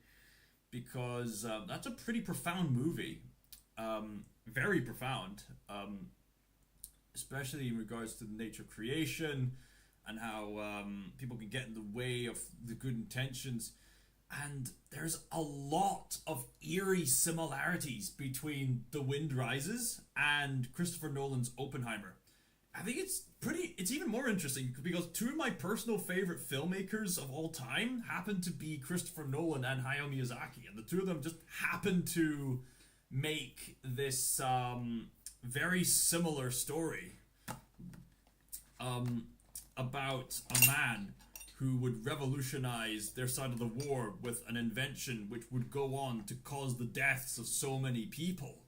because that's a pretty profound movie. Very profound, especially in regards to the nature of creation and how people can get in the way of the good intentions. And there's a lot of eerie similarities between The Wind Rises and Christopher Nolan's Oppenheimer. I think it's even more interesting because two of my personal favorite filmmakers of all time happen to be Christopher Nolan and Hayao Miyazaki, and the two of them just happen to make this very similar story about a man who would revolutionize their side of the war with an invention which would go on to cause the deaths of so many people.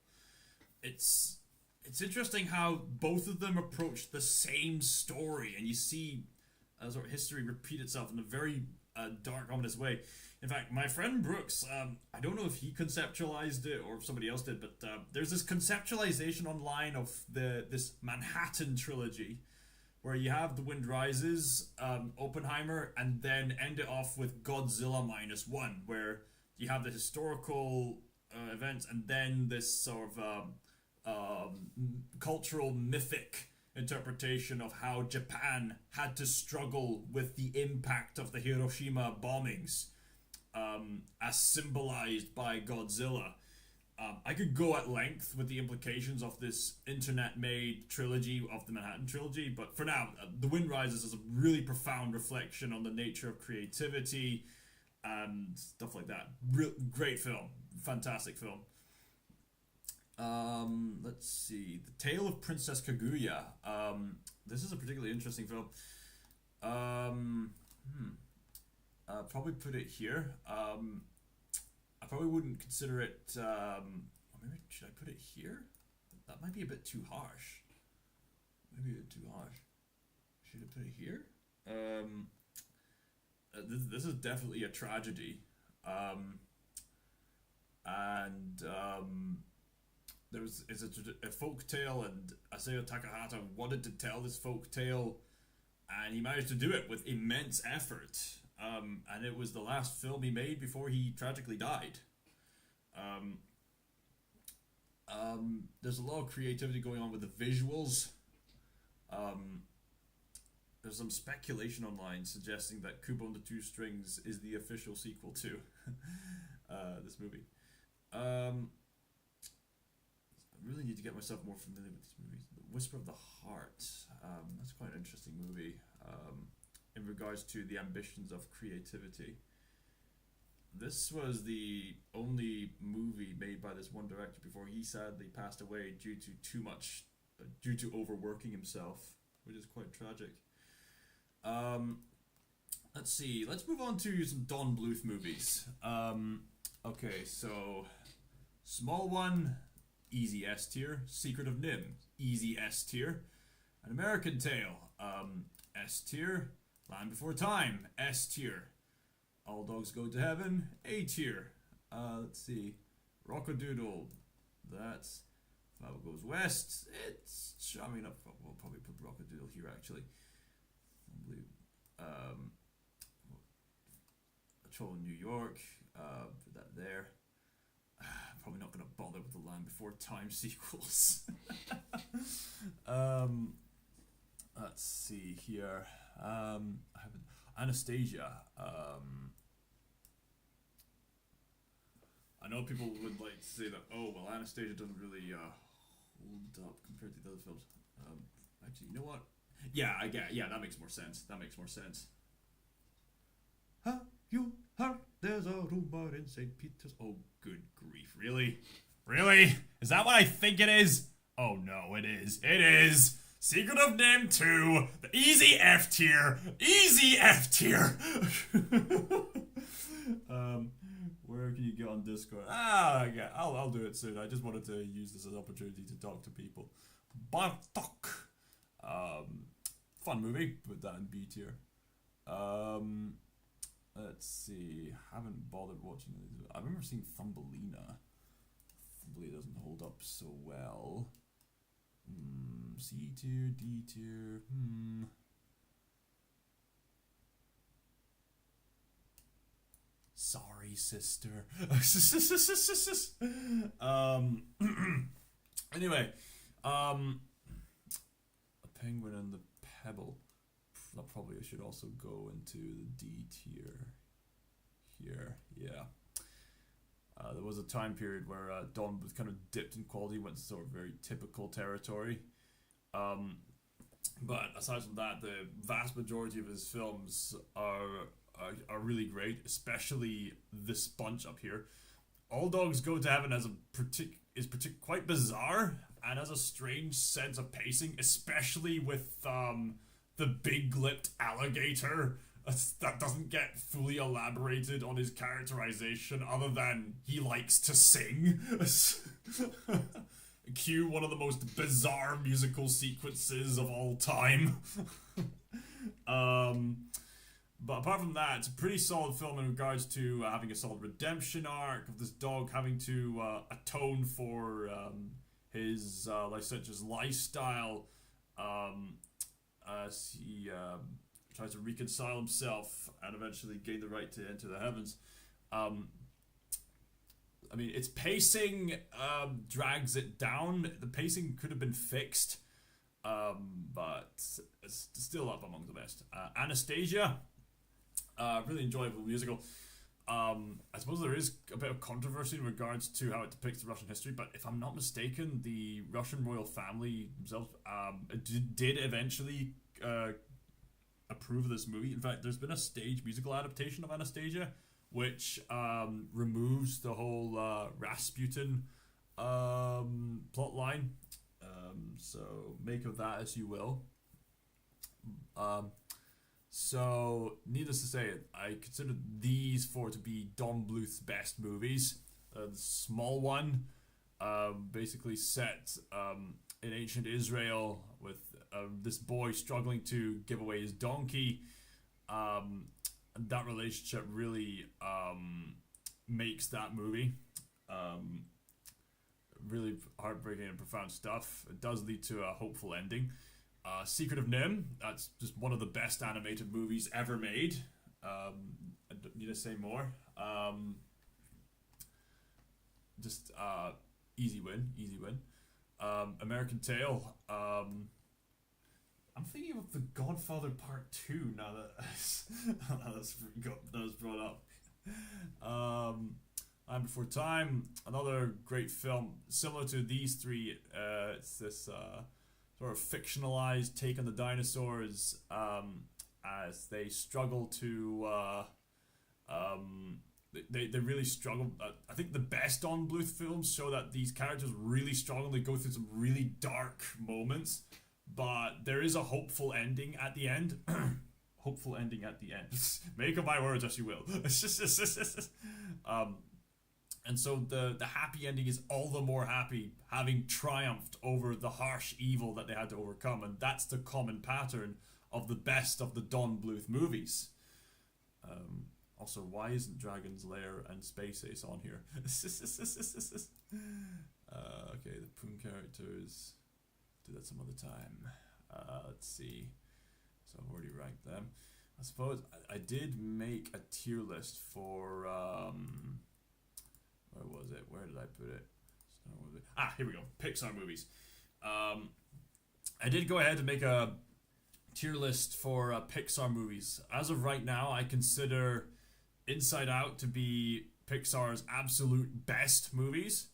It's interesting how both of them approach the same story, and you see sort of history repeat itself in a very dark, ominous way. In fact, my friend Brooks, I don't know if he conceptualized it or if somebody else did, but there's this conceptualization online of this Manhattan trilogy, where you have The Wind Rises, Oppenheimer, and then end it off with Godzilla -1, where you have the historical events and then this sort of cultural mythic interpretation of how Japan had to struggle with the impact of the Hiroshima bombings, as symbolized by Godzilla. I could go at length with the implications of this internet-made trilogy of the Manhattan trilogy, but for now, The Wind Rises is a really profound reflection on the nature of creativity and stuff like that. Great film. Fantastic film. Let's see. The Tale of Princess Kaguya. This is a particularly interesting film. Probably put it here. I probably wouldn't consider it. Or maybe should I put it here? That might be a bit too harsh. Maybe a bit too harsh. Should I put it here? This is definitely a tragedy. It's a folk tale, and Asao Takahata wanted to tell this folk tale, and he managed to do it with immense effort. And it was the last film he made before he tragically died. There's a lot of creativity going on with the visuals. There's some speculation online suggesting that Kubo and the Two Strings is the official sequel to this movie. I really need to get myself more familiar with these movies. The Whisper of the Heart. That's quite an interesting movie. In regards to the ambitions of creativity. This was the only movie made by this one director before he sadly passed away due to overworking himself, which is quite tragic. Let's see. Let's move on to some Don Bluth movies. Okay, so Small One, easy S tier. Secret of Nim, easy S tier. An American Tale, S tier. Land Before Time, S tier. All Dogs Go to Heaven, A tier. Let's see. Rockadoodle, that's Flower Goes West. It's charming enough. We'll probably put Rockadoodle here actually. A Troll in New York. Put that there. Probably not going to bother with the Land Before Time sequels. Let's see here. I haven't Anastasia. I know people would like to say that, oh, well, Anastasia doesn't really hold up compared to the other films. Actually, you know what? Yeah, that makes more sense. Have you heard there's a rumor in St. Peter's? Oh, good grief. Really? Really? Is that what I think it is? Oh, no, it is. It is. Secret of Nim 2. The easy F tier. Easy F tier. Where can you get on Discord? Yeah, I'll do it soon. I just wanted to use this as an opportunity to talk to people. Bartok. Fun movie. Put that in B tier. Let's see. Haven't bothered watching it. I remember seeing Thumbelina. Thumbelina doesn't hold up so well. C tier, D tier. Sorry, sister. Anyway, A Penguin and the Pebble. That probably should also go into the D tier here. Yeah. There was a time period where Don was kind of dipped in quality, went to sort of very typical territory. But aside from that, the vast majority of his films are really great, especially this bunch up here. All Dogs Go to Heaven has is quite bizarre and has a strange sense of pacing, especially with the big-lipped alligator that doesn't get fully elaborated on his characterization other than he likes to sing. Cue one of the most bizarre musical sequences of all time. But apart from that, it's a pretty solid film in regards to having a solid redemption arc of this dog having to atone for his licentious lifestyle as he tries to reconcile himself and eventually gain the right to enter the heavens. I mean, its pacing drags it down. The pacing could have been fixed, but it's still up among the best. Anastasia, really enjoyable musical. I suppose there is a bit of controversy in regards to how it depicts the Russian history, but if I'm not mistaken, the Russian royal family themselves did eventually approve of this movie. In fact, there's been a stage musical adaptation of Anastasia, which removes the whole Rasputin plot line. So make of that as you will. So, needless to say, I consider these four to be Don Bluth's best movies. The small one, basically set in ancient Israel with this boy struggling to give away his donkey. And that relationship really makes that movie. Really heartbreaking and profound stuff. It does lead to a hopeful ending. Secret of Nim, that's just one of the best animated movies ever made. I don't need to say more. Easy win. American Tail. I'm thinking of The Godfather Part 2 now that that's brought up. Land Before Time, another great film similar to these three. It's this sort of fictionalized take on the dinosaurs as they struggle to they really struggle. I think the best Don Bluth films show that these characters really struggle. They go through some really dark moments, but there is a hopeful ending at the end. Hopeful ending at the end. Make of my words as you will. And so the happy ending is all the more happy, having triumphed over the harsh evil that they had to overcome, and that's the common pattern of the best of the Don Bluth movies. Also, why isn't Dragon's Lair and Space Ace on here? Okay, the Puuung characters. Do that some other time. Let's see. So I've already ranked them. I suppose I did make a tier list for where was it? Where did I put it? Here we go. PIXAR movies. I did go ahead and make a tier list for PIXAR movies. As of right now, I consider Inside Out to be Pixar's absolute best movies.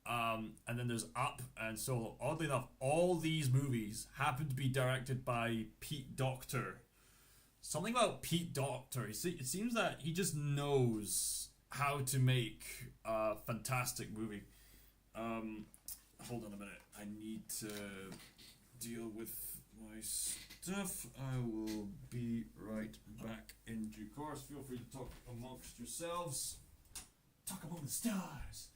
And then there's Up and Solo. Oddly enough, all these movies happen to be directed by Pete Docter. Something about Pete Docter. It seems that he just knows how to make a fantastic movie. Hold on a minute. I need to deal with my stuff. I will be right back in due course. Feel free to talk amongst yourselves. Talk among the stars.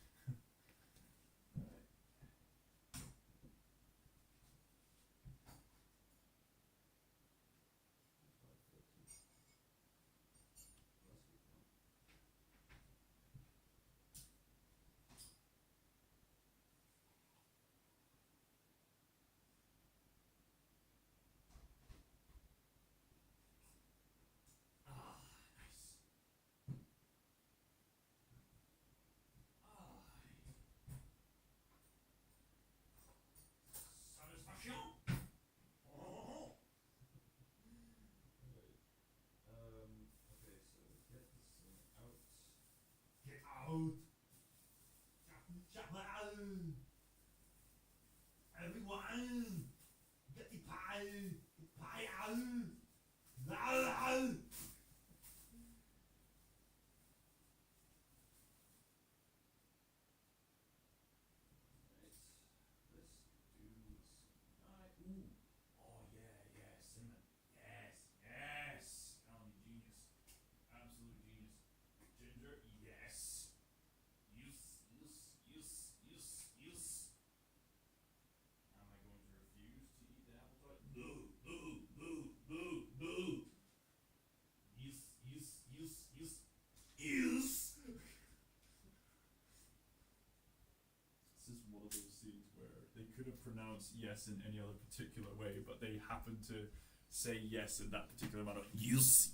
Everyone, get the pie out. Pronounce yes in any other particular way, but they happen to say yes in that particular manner. Yes.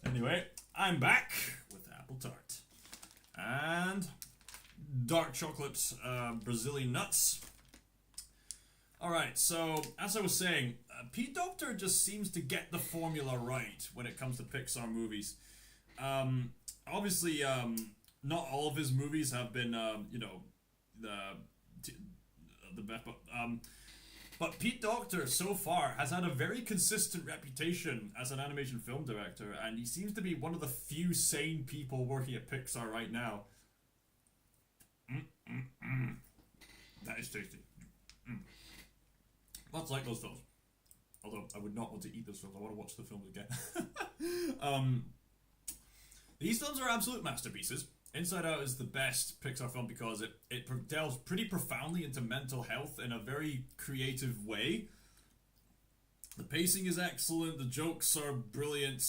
Anyway, I'm back with apple tart and dark chocolate Brazilian nuts. Alright, so as I was saying, Pete Docter just seems to get the formula right when it comes to Pixar movies. Obviously, not all of his movies have been, the best, but Pete Docter so far has had a very consistent reputation as an animation film director, and he seems to be one of the few sane people working at Pixar right now. That is tasty. Lots like those films. Although I would not want to eat those films, I want to watch the films again. These films are absolute masterpieces. Inside Out is the best Pixar film because it delves pretty profoundly into mental health in a very creative way. The pacing is excellent, the jokes are brilliant.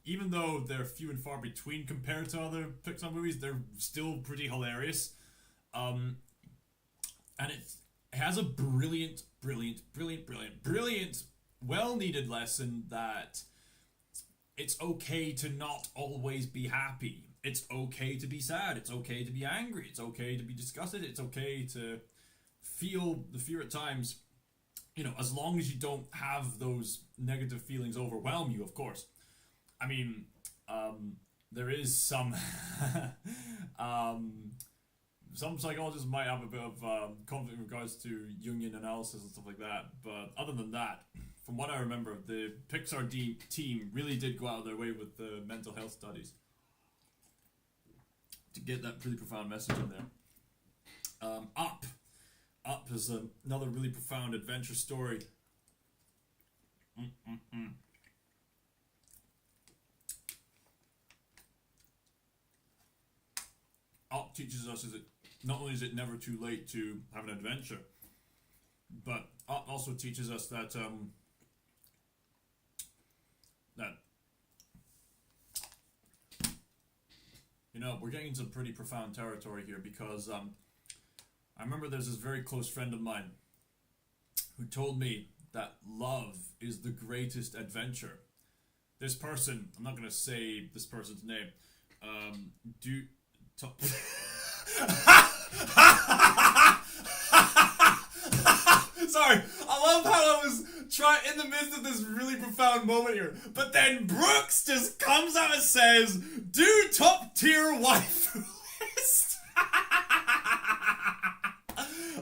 Even though they're few and far between compared to other Pixar movies, they're still pretty hilarious. And it has a brilliant, well-needed lesson that it's okay to not always be happy. It's okay to be sad. It's okay to be angry. It's okay to be disgusted. It's okay to feel the fear at times. As long as you don't have those negative feelings overwhelm you, of course. I mean, there is some... some psychologists might have a bit of conflict in regards to Jungian analysis and stuff like that. But other than that, from what I remember, the Pixar team really did go out of their way with the mental health studies to get that really profound message in there. Up is another really profound adventure story. Up teaches us that not only is it never too late to have an adventure, but Up also teaches us that we're getting into pretty profound territory here because I remember there's this very close friend of mine who told me that love is the greatest adventure. This person, I'm not going to say this person's name, Sorry, I love how I was trying in the midst of this really profound moment here, but then Brooks just comes out and says, "Do top tier wife list."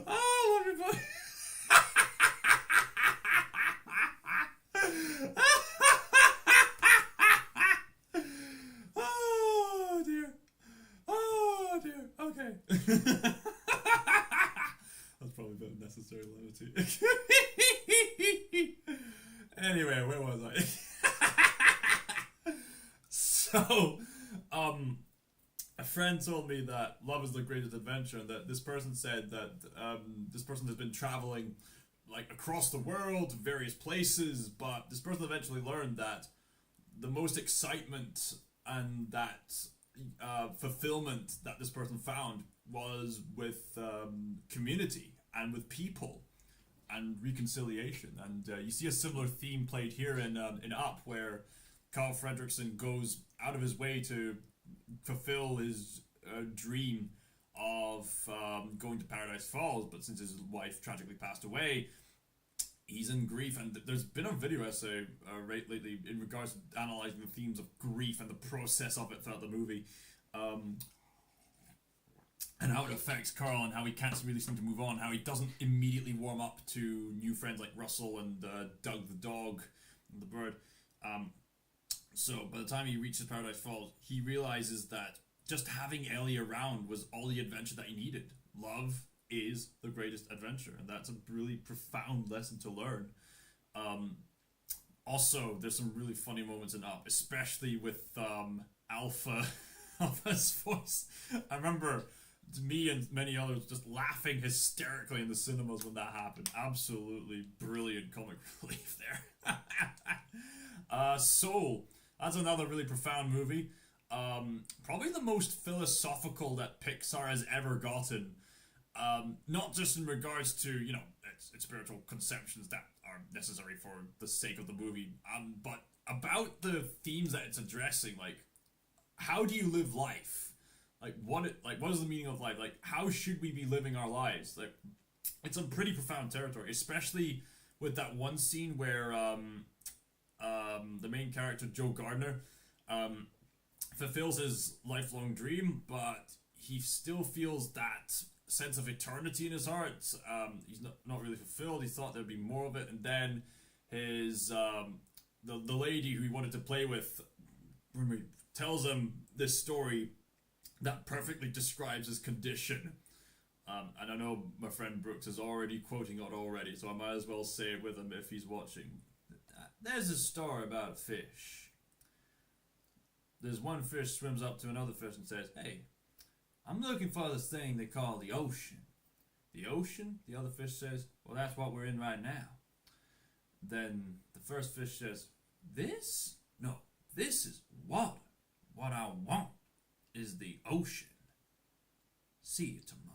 Oh, I love you, buddy. Oh dear. Oh dear. Okay. That's probably a bit of necessary levity. Anyway, where was I? So, a friend told me that love is the greatest adventure, and that this person said that this person has been traveling like across the world, various places, but this person eventually learned that the most excitement and that fulfillment that this person found was with community and with people and reconciliation. And you see a similar theme played here in Up, where Carl Fredricksen goes out of his way to fulfill his dream of going to Paradise Falls, but since his wife tragically passed away, he's in grief. And there's been a video essay lately in regards to analysing the themes of grief and the process of it throughout the movie, and how it affects Carl and how he can't really seem to move on, how he doesn't immediately warm up to new friends like Russell and Doug the dog and the bird. So by the time he reaches Paradise Falls, he realizes that just having Ellie around was all the adventure that he needed. Love is the greatest adventure, and that's a really profound lesson to learn. Also, there's some really funny moments in Up, especially with Alpha's voice. I remember me and many others just laughing hysterically in the cinemas when that happened. Absolutely brilliant comic relief there. Soul. That's another really profound movie. Probably the most philosophical that Pixar has ever gotten. Not just in regards to, its spiritual conceptions that are necessary for the sake of the movie, but about the themes that it's addressing, like, how do you live life? What is the meaning of life? Like, how should we be living our lives? Like, it's a pretty profound territory, especially with that one scene where the main character, Joe Gardner, fulfills his lifelong dream, but he still feels that sense of eternity in his heart. He's not really fulfilled. He thought there'd be more of it, and then his the lady who he wanted to play with tells him this story that perfectly describes his condition. And I know my friend Brooks is already quoting it already, so I might as well say it with him if he's watching. There's a story about a fish. There's one fish swims up to another fish and says, "Hey, I'm looking for this thing they call the ocean." "The ocean?" The other fish says. "Well, that's what we're in right now." Then the first fish says, "This? No, this is water. What I want is the ocean. See you tomorrow."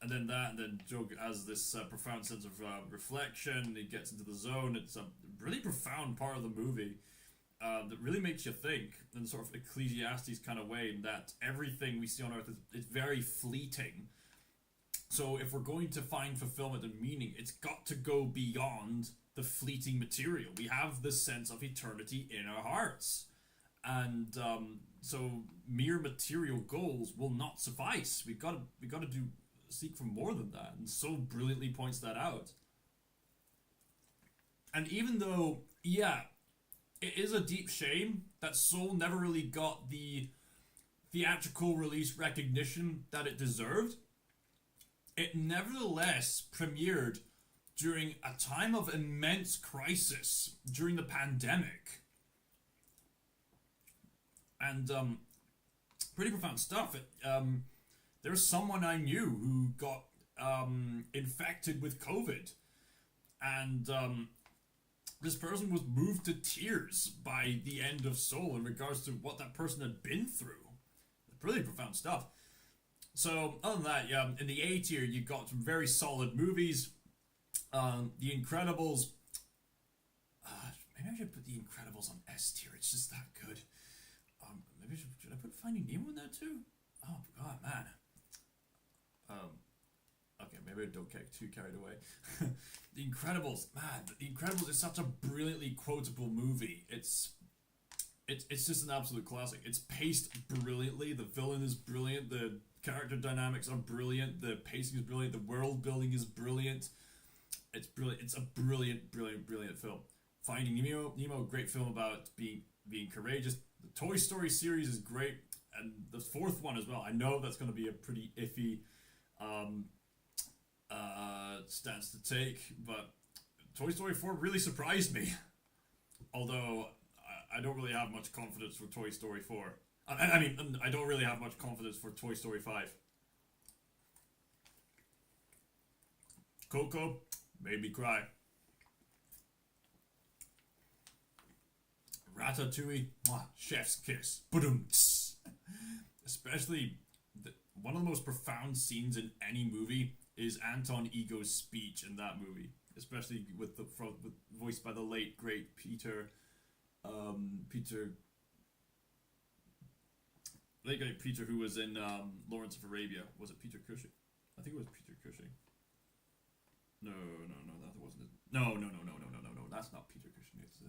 And then Joe has this profound sense of reflection. He gets into the zone. It's a really profound part of the movie that really makes you think in sort of Ecclesiastes kind of way, in that everything we see on earth is very fleeting. So if we're going to find fulfillment and meaning, it's got to go beyond the fleeting material. We have this sense of eternity in our hearts. And so mere material goals will not suffice. We've got to seek for more than that, and so brilliantly points that out. And even though, it is a deep shame that Soul never really got the theatrical release recognition that it deserved, it nevertheless premiered during a time of immense crisis during the pandemic. And pretty profound stuff. There's someone I knew who got infected with COVID, and this person was moved to tears by the end of Soul in regards to what that person had been through. Really profound stuff. So, other than that, yeah, in the A tier, you got some very solid movies. The Incredibles. Maybe I should put The Incredibles on S tier. It's just that good. Maybe should I put Finding Nemo in there too? Oh god, man. Okay, maybe I don't get too carried away. The Incredibles, man. The Incredibles is such a brilliantly quotable movie. It's just an absolute classic. It's paced brilliantly. The villain is brilliant. The character dynamics are brilliant. The pacing is brilliant. The world building is brilliant. It's brilliant. It's a brilliant, brilliant, brilliant film. Finding Nemo, great film about being courageous. The Toy Story series is great, and the fourth one as well. I know that's going to be a pretty iffy stance to take, but Toy Story 4 really surprised me. Although I don't really have much confidence for Toy Story 4. I mean, I don't really have much confidence for Toy Story 5. Coco made me cry. Ratatouille, chef's kiss. Ba-dum-ts. Especially, one of the most profound scenes in any movie is Anton Ego's speech in that movie. Especially with voiced by the late, great Peter... Peter, who was in Lawrence of Arabia. Was it Peter Cushing? I think it was Peter Cushing. No, that wasn't it. No, that's not Peter Cushing. It's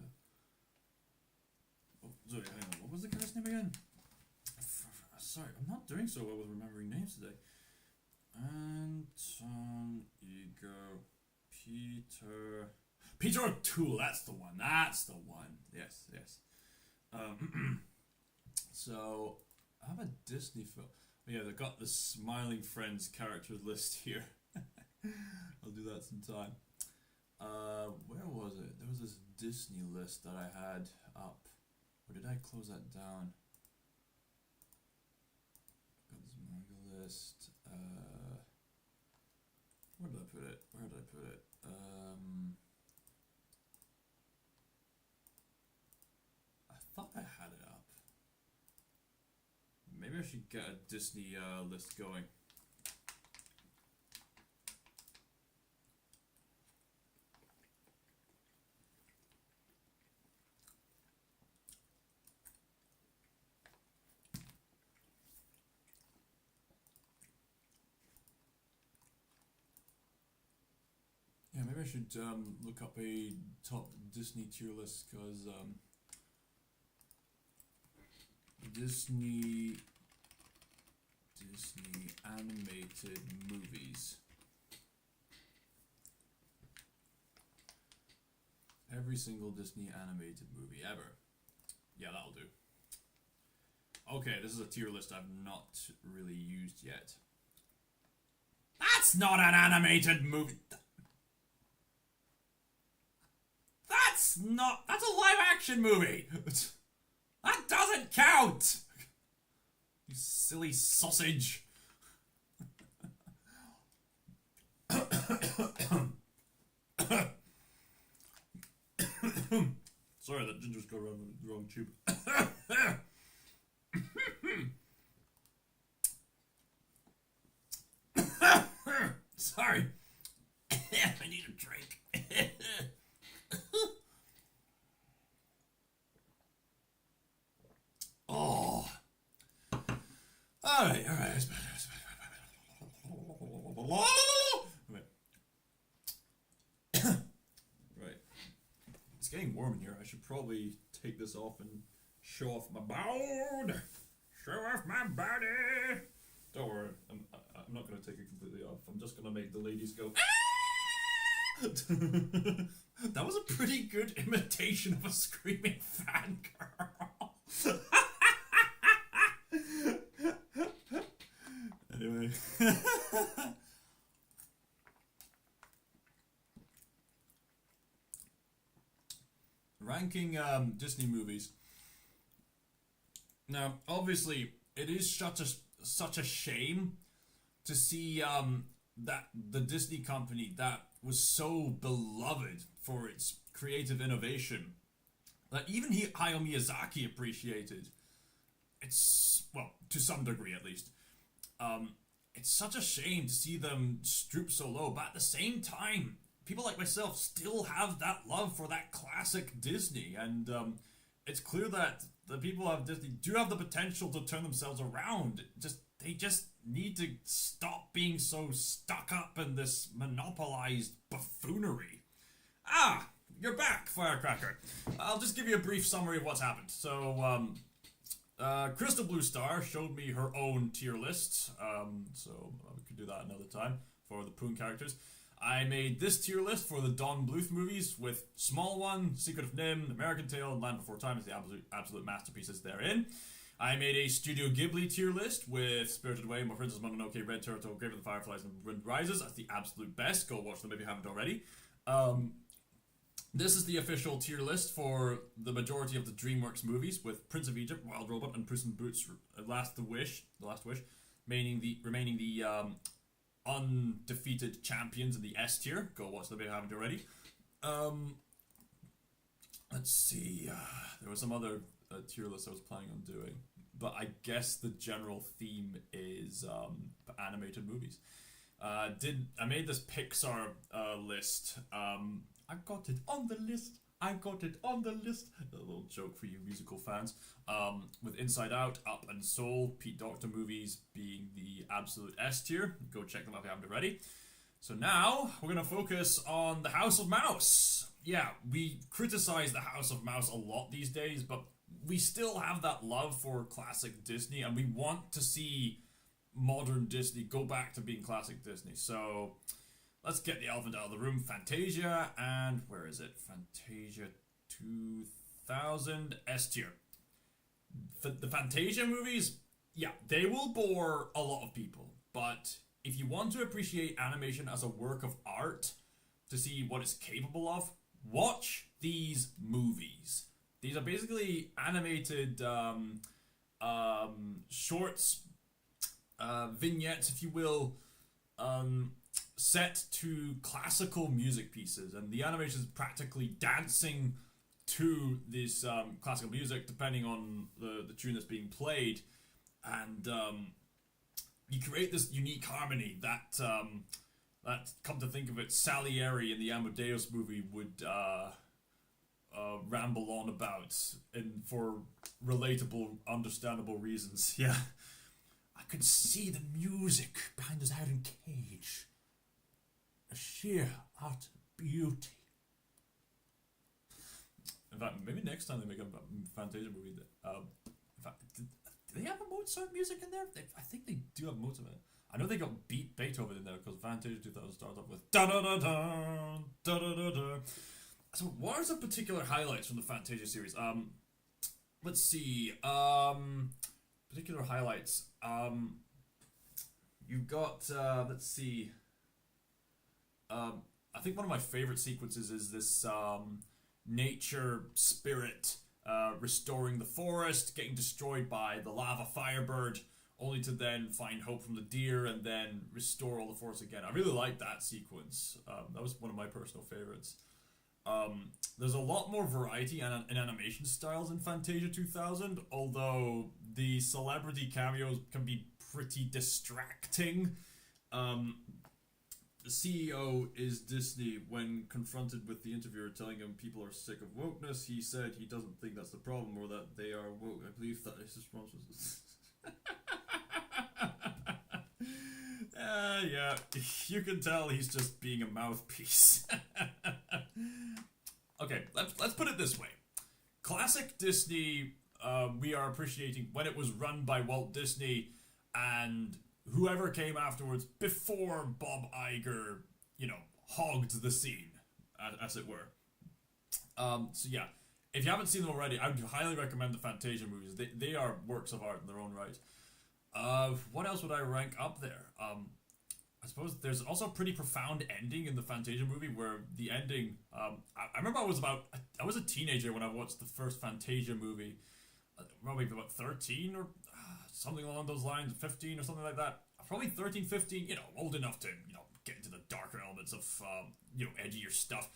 sorry, hang on. What was the guy's name again? Sorry, I'm not doing so well with remembering names today. Anton Ego, Peter O'Toole, that's the one. Yes. So, I have a Disney film. Oh, yeah, they've got the Smiling Friends characters list here. I'll do that sometime. Where was it? There was this Disney list that I had up. Or did I close that down? Got this manga list. Where did I put it? I thought I had it up. Maybe I should get a Disney list going. Yeah, maybe I should look up a top Disney tier list, because Disney animated movies. Every single Disney animated movie ever. Yeah, that'll do. Okay, this is a tier list I've not really used yet. That's not an animated movie. That's a live action movie. That doesn't count. You silly sausage. Sorry, that did just go around the wrong tube. Sorry. I need a drink. Oh. Alright. Right. It's getting warm in here. I should probably take this off and show off my body. Show off my body. Don't worry. I'm not going to take it completely off. I'm just going to make the ladies go. That was a pretty good imitation of a screaming fangirl. Anyway. Ranking Disney movies. Now, obviously, it is such a shame to see that the Disney company that was so beloved for its creative innovation that even Hayao Miyazaki appreciated. It's, well, to some degree at least. It's such a shame to see them stoop so low, but at the same time, people like myself still have that love for that classic Disney, and it's clear that the people of Disney do have the potential to turn themselves around. They just need to stop being so stuck up in this monopolized buffoonery. Ah, you're back, Firecracker. I'll just give you a brief summary of what's happened. So, Crystal Blue Star showed me her own tier list, so we could do that another time for the Puuung characters. I made this tier list for the Don Bluth movies with Small One, Secret of Nim, American Tail, and Land Before Time as the absolute masterpieces therein. I made a Studio Ghibli tier list with Spirited Away, My Princess Mononoke, Red Turtle, Grave of the Fireflies, and Wind Rises. That's the absolute best. Go watch them if you haven't already. This is the official tier list for the majority of the Dreamworks movies with Prince of Egypt, Wild Robot, and Puss in Boots: The Last Wish, remaining the undefeated champions in the S tier. Go watch them if you haven't already. Let's see. There was some other tier list I was planning on doing, but I guess the general theme is animated movies. I made this PIXAR list. I got it on the list. A little joke for you musical fans. With Inside Out, Up, and Soul, Pete Docter movies being the absolute S tier. Go check them out if you haven't already. So now, we're going to focus on The House of Mouse. Yeah, we criticize The House of Mouse a lot these days, but we still have that love for classic Disney, and we want to see modern Disney go back to being classic Disney. So let's get the elephant out of the room. Fantasia, and where is it? Fantasia 2000 S tier. The Fantasia movies, yeah, they will bore a lot of people, but if you want to appreciate animation as a work of art, to see what it's capable of, watch these movies. These are basically animated shorts, vignettes, if you will, set to classical music pieces, and the animation is practically dancing to this classical music, depending on the tune that's being played, and you create this unique harmony that, come to think of it, Salieri in the Amadeus movie would ramble on about, and for relatable, understandable reasons. Yeah, I could see the music behind his iron cage. A sheer art beauty. In fact, maybe next time they make a Fantasia movie, in fact, do they have a Mozart music in there? I think they do have Mozart in it. I know they got Beethoven in there because Fantasia 2000 starts off with da da da da da da da da. So, what are some particular highlights from the Fantasia series? Let's see. Particular highlights. You've got. Let's see. I think one of my favorite sequences is this nature spirit restoring the forest, getting destroyed by the lava firebird, only to then find hope from the deer and then restore all the forest again. I really like that sequence. That was one of my personal favorites. There's a lot more variety in animation styles in Fantasia 2000, although the celebrity cameos can be pretty distracting. The CEO is Disney. When confronted with the interviewer telling him people are sick of wokeness, he said he doesn't think that's the problem, or that they are woke. I believe that his response was yeah, you can tell he's just being a mouthpiece. Okay, let's put it this way. Classic Disney, we are appreciating when it was run by Walt Disney and whoever came afterwards before Bob Iger, hogged the scene, as it were. So yeah, if you haven't seen them already, I would highly recommend the Fantasia movies. They are works of art in their own right. What else would I rank up there? I suppose there's also a pretty profound ending in the Fantasia movie where the ending, I remember I was a teenager when I watched the first Fantasia movie, probably about 13 or something along those lines, 15 or something like that. Probably 13, 15, old enough to, get into the darker elements of, edgier stuff.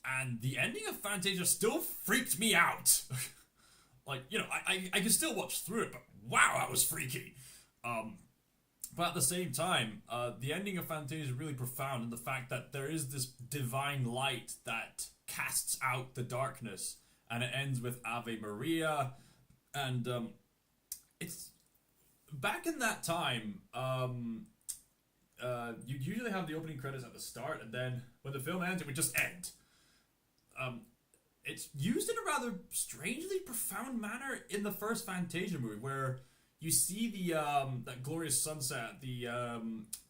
and the ending of Fantasia still freaked me out. Like, you know, I can still watch through it, but wow, that was freaky. But at the same time, the ending of Fantasia is really profound in the fact that there is this divine light that casts out the darkness, and it ends with Ave Maria, and it's back in that time. You'd usually have the opening credits at the start, and then when the film ends, it would just end. It's used in a rather strangely profound manner in the first Fantasia movie, where you see the that glorious sunset, the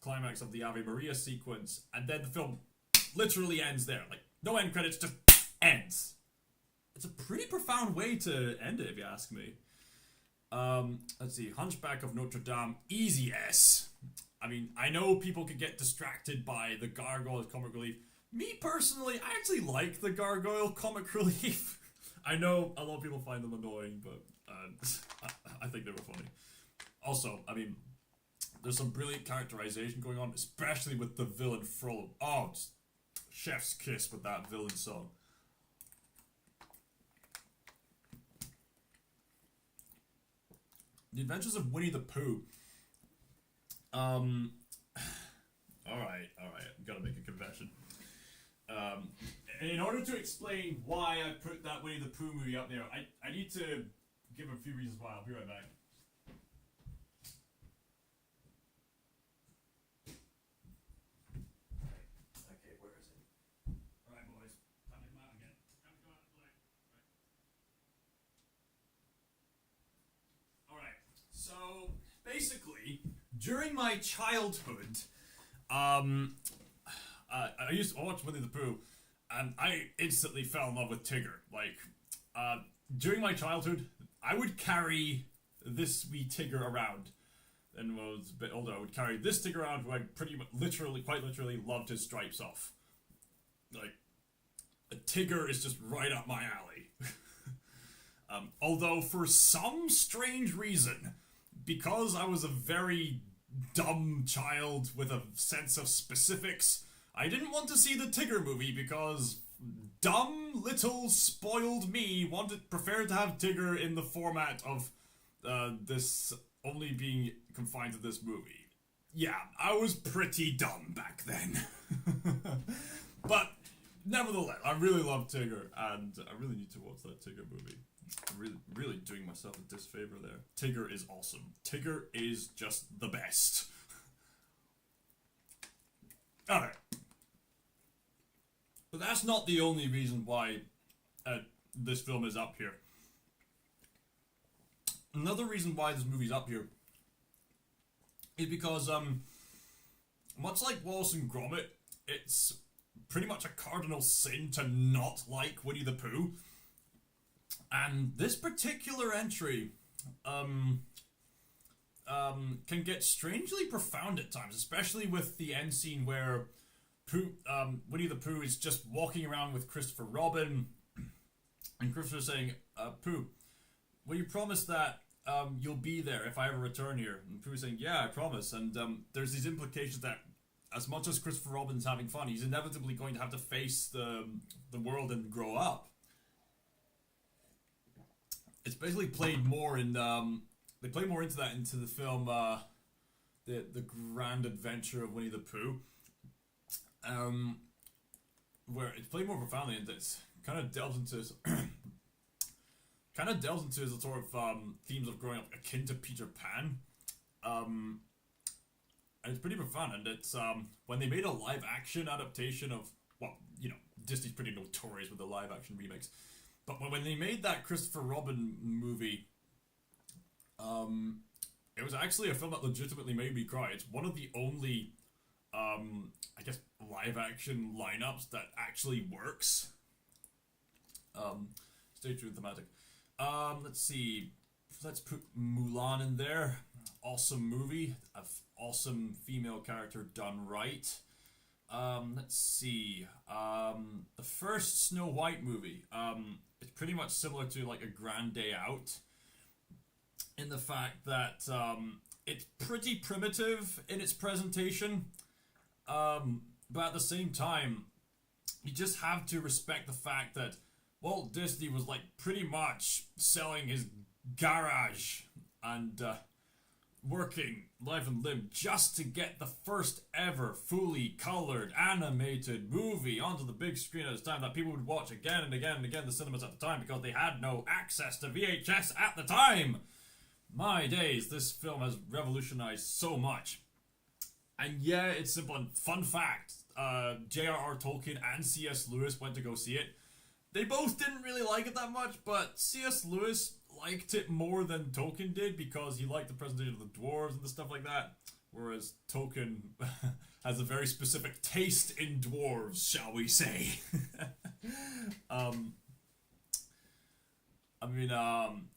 climax of the Ave Maria sequence, and then the film literally ends there. Like, no end credits, just ends. It's a pretty profound way to end it, if you ask me. Let's see, Hunchback of Notre Dame, easy S. I mean, I know people could get distracted by the gargoyle comic relief. Me personally, I actually like the gargoyle comic relief. I know a lot of people find them annoying, but I think they were funny. Also, I mean, there's some brilliant characterization going on, especially with the villain Frollo. Oh, just chef's kiss with that villain song. The Adventures of Winnie the Pooh. Alright, gotta make a confession. In order to explain why I put that Winnie the Pooh movie up there, I need to give a few reasons why. I'll be right back. Okay, where is it? Alright, boys. Time to come out again. Time to go out and play. Alright, so basically, during my childhood, I used to watch Winnie the Pooh, and I instantly fell in love with Tigger. Like, during my childhood, I would carry this wee Tigger around. And when I was a bit older, I would carry this Tigger around, who I pretty much, quite literally, loved his stripes off. Like, a Tigger is just right up my alley. Although, for some strange reason, because I was a very dumb child with a sense of specifics, I didn't want to see the Tigger movie because dumb little spoiled me preferred to have Tigger in the format of this only being confined to this movie. Yeah, I was pretty dumb back then. But nevertheless, I really love Tigger, and I really need to watch that Tigger movie. I'm really doing myself a disfavor there. Tigger is awesome. Tigger is just the best. Alright. But that's not the only reason why this film is up here. Another reason why this movie's up here is because, much like Wallace and Gromit, it's pretty much a cardinal sin to not like Winnie the Pooh. And this particular entry can get strangely profound at times, especially with the end scene where Winnie the Pooh is just walking around with Christopher Robin, and Christopher's saying, Pooh, will you promise that you'll be there if I ever return here? And Pooh's saying, yeah, I promise. And there's these implications that as much as Christopher Robin's having fun, he's inevitably going to have to face the world and grow up. It's basically played more in they play more into that into the film the Grand Adventure of Winnie the Pooh, where it's played more profoundly, and it's kind of delves into the sort of themes of growing up akin to Peter Pan, and it's pretty profound. And it's when they made a live action adaptation of, well, you know, Disney's pretty notorious with the live action remakes. But when they made that Christopher Robin movie, it was actually a film that legitimately made me cry. It's one of the only, I guess, live-action lineups that actually works. Stay true to thematic. Let's see. Let's put Mulan in there. Awesome movie. Awesome female character done right. Let's see. The first Snow White movie. It's pretty much similar to like A Grand Day Out, in the fact that it's pretty primitive in its presentation, but at the same time, you just have to respect the fact that Walt Disney was like pretty much selling his garage and working life and limb just to get the first ever fully colored animated movie onto the big screen at a time that people would watch again and again and again in the cinemas at the time because they had no access to VHS at the time. My days, this film has revolutionized so much. And yeah, it's simple. And fun fact, J.R.R. Tolkien and C.S. Lewis went to go see it. They both didn't really like it that much, but C.S. Lewis liked it more than Tolkien did because he liked the presentation of the dwarves and the stuff like that, whereas Tolkien has a very specific taste in dwarves, shall we say.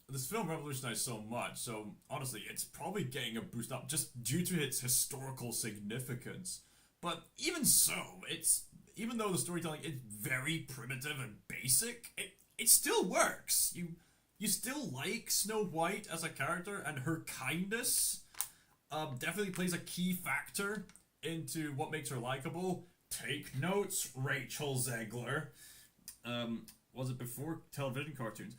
This film revolutionized so much, so honestly, it's probably getting a boost up just due to its historical significance. But even so, even though the storytelling is very primitive and basic, it still works. You still like Snow White as a character, and her kindness definitely plays a key factor into what makes her likable. Take notes, Rachel Zegler. Was it before television cartoons?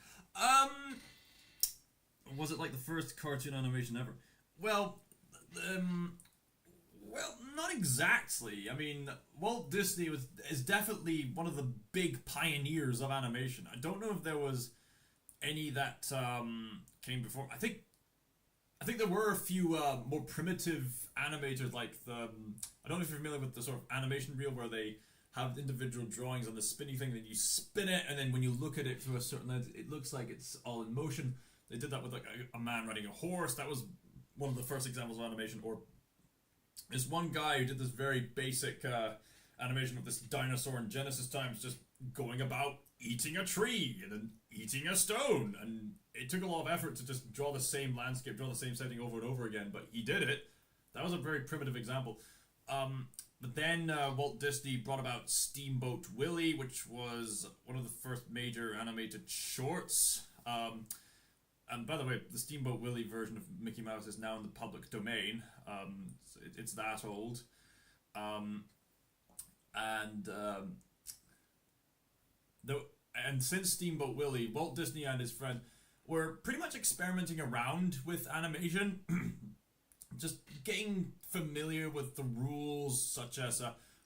Was it like the first cartoon animation ever? Well, not exactly. I mean, Walt Disney is definitely one of the big pioneers of animation. I don't know if there was any that came before. I think there were a few more primitive animators, like I don't know if you're familiar with the sort of animation reel where they have individual drawings on the spinny thing, then you spin it, and then when you look at it through a certain lens, it looks like it's all in motion. They did that with like a man riding a horse. That was one of the first examples of animation. Or this one guy who did this very basic animation of this dinosaur in Genesis times just going about eating a tree and then eating a stone, and it took a lot of effort to just draw the same landscape, draw the same setting over and over again, but he did it. That was a very primitive example. But then Walt Disney brought about Steamboat Willie, which was one of the first major animated shorts. And by the way, the Steamboat Willie version of Mickey Mouse is now in the public domain. It's that old. And since Steamboat Willie, Walt Disney and his friend were pretty much experimenting around with animation, just getting familiar with the rules, such as,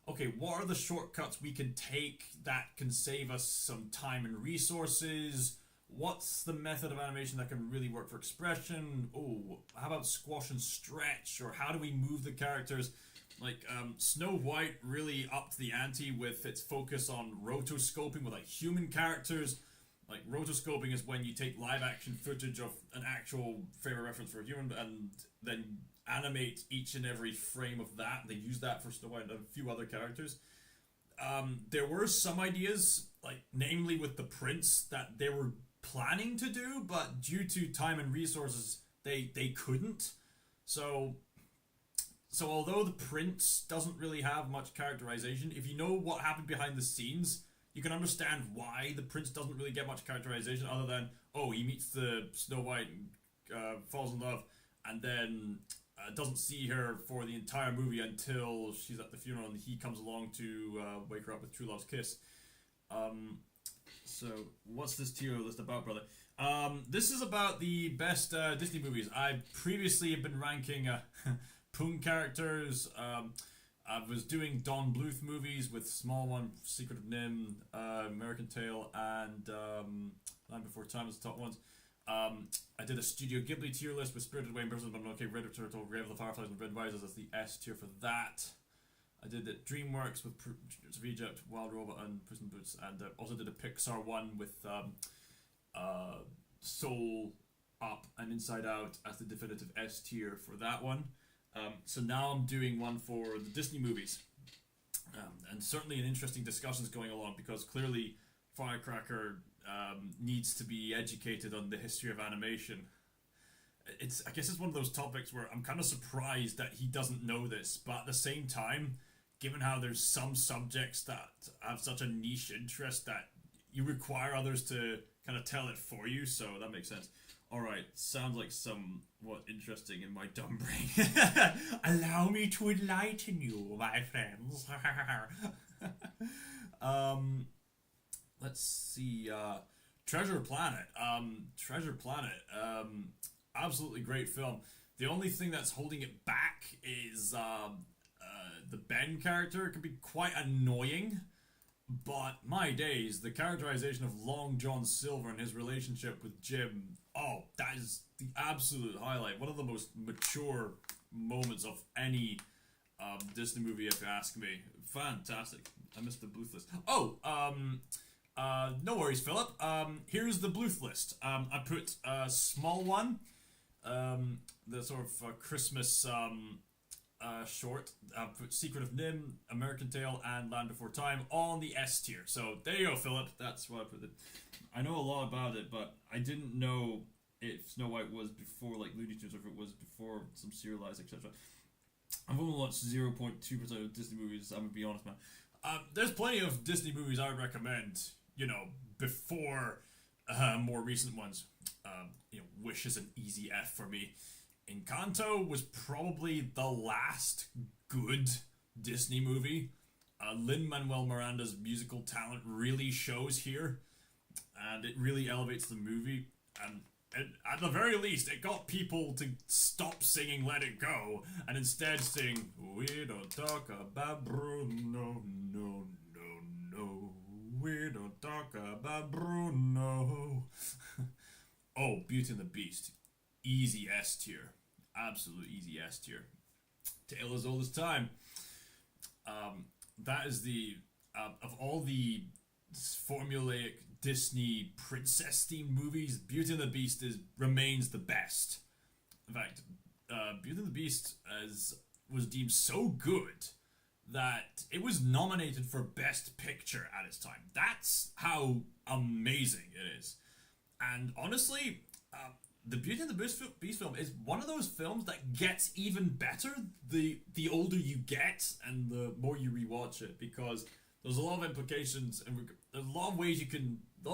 okay, what are the shortcuts we can take that can save us some time and resources? What's the method of animation that can really work for expression? Oh, how about squash and stretch? Or how do we move the characters? Like, Snow White really upped the ante with its focus on rotoscoping with, like, human characters. Like, rotoscoping is when you take live-action footage of an actual frame of reference for a human and then animate each and every frame of that. They use that for Snow White and a few other characters. There were some ideas, like, namely with the prince, that they were planning to do, but due to time and resources, they couldn't. So although the prince doesn't really have much characterization, if you know what happened behind the scenes, you can understand why the prince doesn't really get much characterization other than, oh, he meets the Snow White and falls in love, and then doesn't see her for the entire movie until she's at the funeral and he comes along to wake her up with true love's kiss. So, what's this tier list about, brother? This is about the best Disney movies. I previously have been ranking Puuung characters. I was doing Don Bluth movies with Small One, Secret of Nim, American Tail, and Land Before Time as the top ones. I did a Studio Ghibli tier list with Spirited Away, Person of Mononoke, Red Turtle, Grave of the Fireflies, and Red Risers as the S tier for that. I did the Dreamworks with Prince of Egypt, Wild Robot, and Puss in Boots, and also did a PIXAR one with Soul, Up, and Inside Out as the definitive S tier for that one. So now I'm doing one for the Disney movies. And certainly an interesting discussions going along because clearly Firecracker needs to be educated on the history of animation. I guess it's one of those topics where I'm kind of surprised that he doesn't know this, but at the same time, given how there's some subjects that have such a niche interest that you require others to kind of tell it for you, so that makes sense. Alright, sounds like somewhat interesting in my dumb brain. Allow me to enlighten you, my friends. Let's see. Treasure Planet. Treasure Planet. Absolutely great film. The only thing that's holding it back is the Ben character. It can be quite annoying, but my days, the characterization of Long John Silver and his relationship with Jim. Oh, that is the absolute highlight. One of the most mature moments of any Disney movie, if you ask me. Fantastic. I missed the Bluth list. Oh, no worries, Philip. Here's the Bluth list. I put a small one, the sort of Christmas short. I put Secret of Nim, American Tail, and Land Before Time on the S tier. So there you go, Philip. That's what I put it. I know a lot about it, but I didn't know if Snow White was before like Looney Tunes or if it was before some serialized, etc. I've only watched 0.2% of Disney movies. I'm gonna be honest, man. There's plenty of Disney movies I would recommend. You know, before more recent ones. Wish is an easy F for me. Encanto was probably the last good Disney movie. Lin-Manuel Miranda's musical talent really shows here, and it really elevates the movie. And at the very least, it got people to stop singing Let It Go and instead sing We Don't Talk About Bruno, no, no, no. We don't talk about Bruno. Oh, Beauty and the Beast. Easy S tier. Absolute easy S tier. Tale as Old as Time. That is the... of all the formulaic Disney princess-themed movies, Beauty and the Beast remains the best. In fact, Beauty and the Beast was deemed so good that it was nominated for Best Picture at its time. That's how amazing it is. And honestly, the Beauty and the Beast film is one of those films that gets even better the older you get and the more you rewatch it, because there's a lot of implications and there's a lot of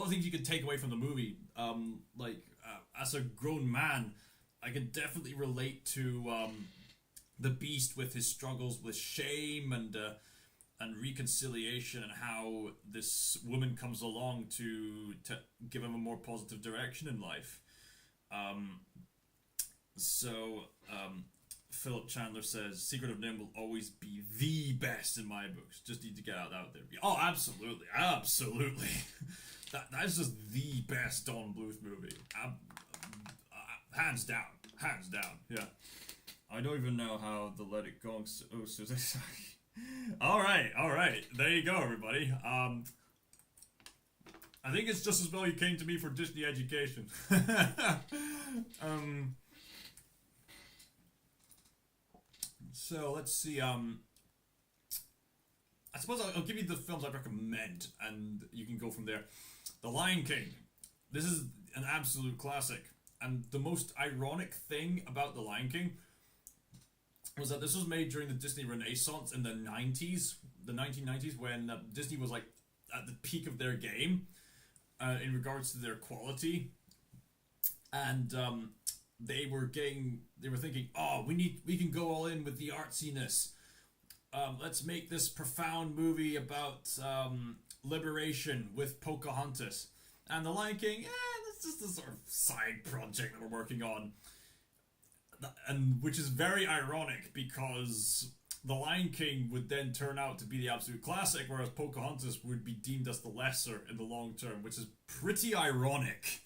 things you can take away from the movie. As a grown man, I can definitely relate to the Beast with his struggles with shame and reconciliation, and how this woman comes along to give him a more positive direction in life. Philip Chandler says Secret of Nim will always be the best in my books. Just need to get out there. Oh, absolutely, absolutely. That's just the best Don Bluth movie. Hands down, yeah. I don't even know how the Let It Go. Oh, so all right. There you go, everybody. I think it's just as well you came to me for Disney education. So let's see. I suppose I'll give you the films I recommend, and you can go from there. The Lion King. This is an absolute classic, and the most ironic thing about The Lion King was that this was made during the Disney Renaissance in the 1990s, when Disney was like at the peak of their game in regards to their quality, and they were thinking, oh, we can go all in with the artsiness. Let's make this profound movie about liberation with Pocahontas. And The Lion King, that's just a sort of side project that we're working on. And which is very ironic, because The Lion King would then turn out to be the absolute classic, whereas Pocahontas would be deemed as the lesser in the long term, which is pretty ironic.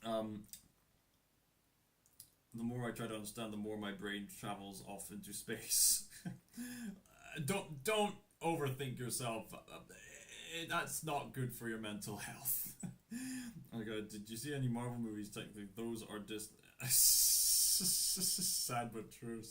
The more I try to understand, the more my brain travels off into space. Don't overthink yourself. That's not good for your mental health. Did you see any Marvel movies? Technically, those are just sad but true.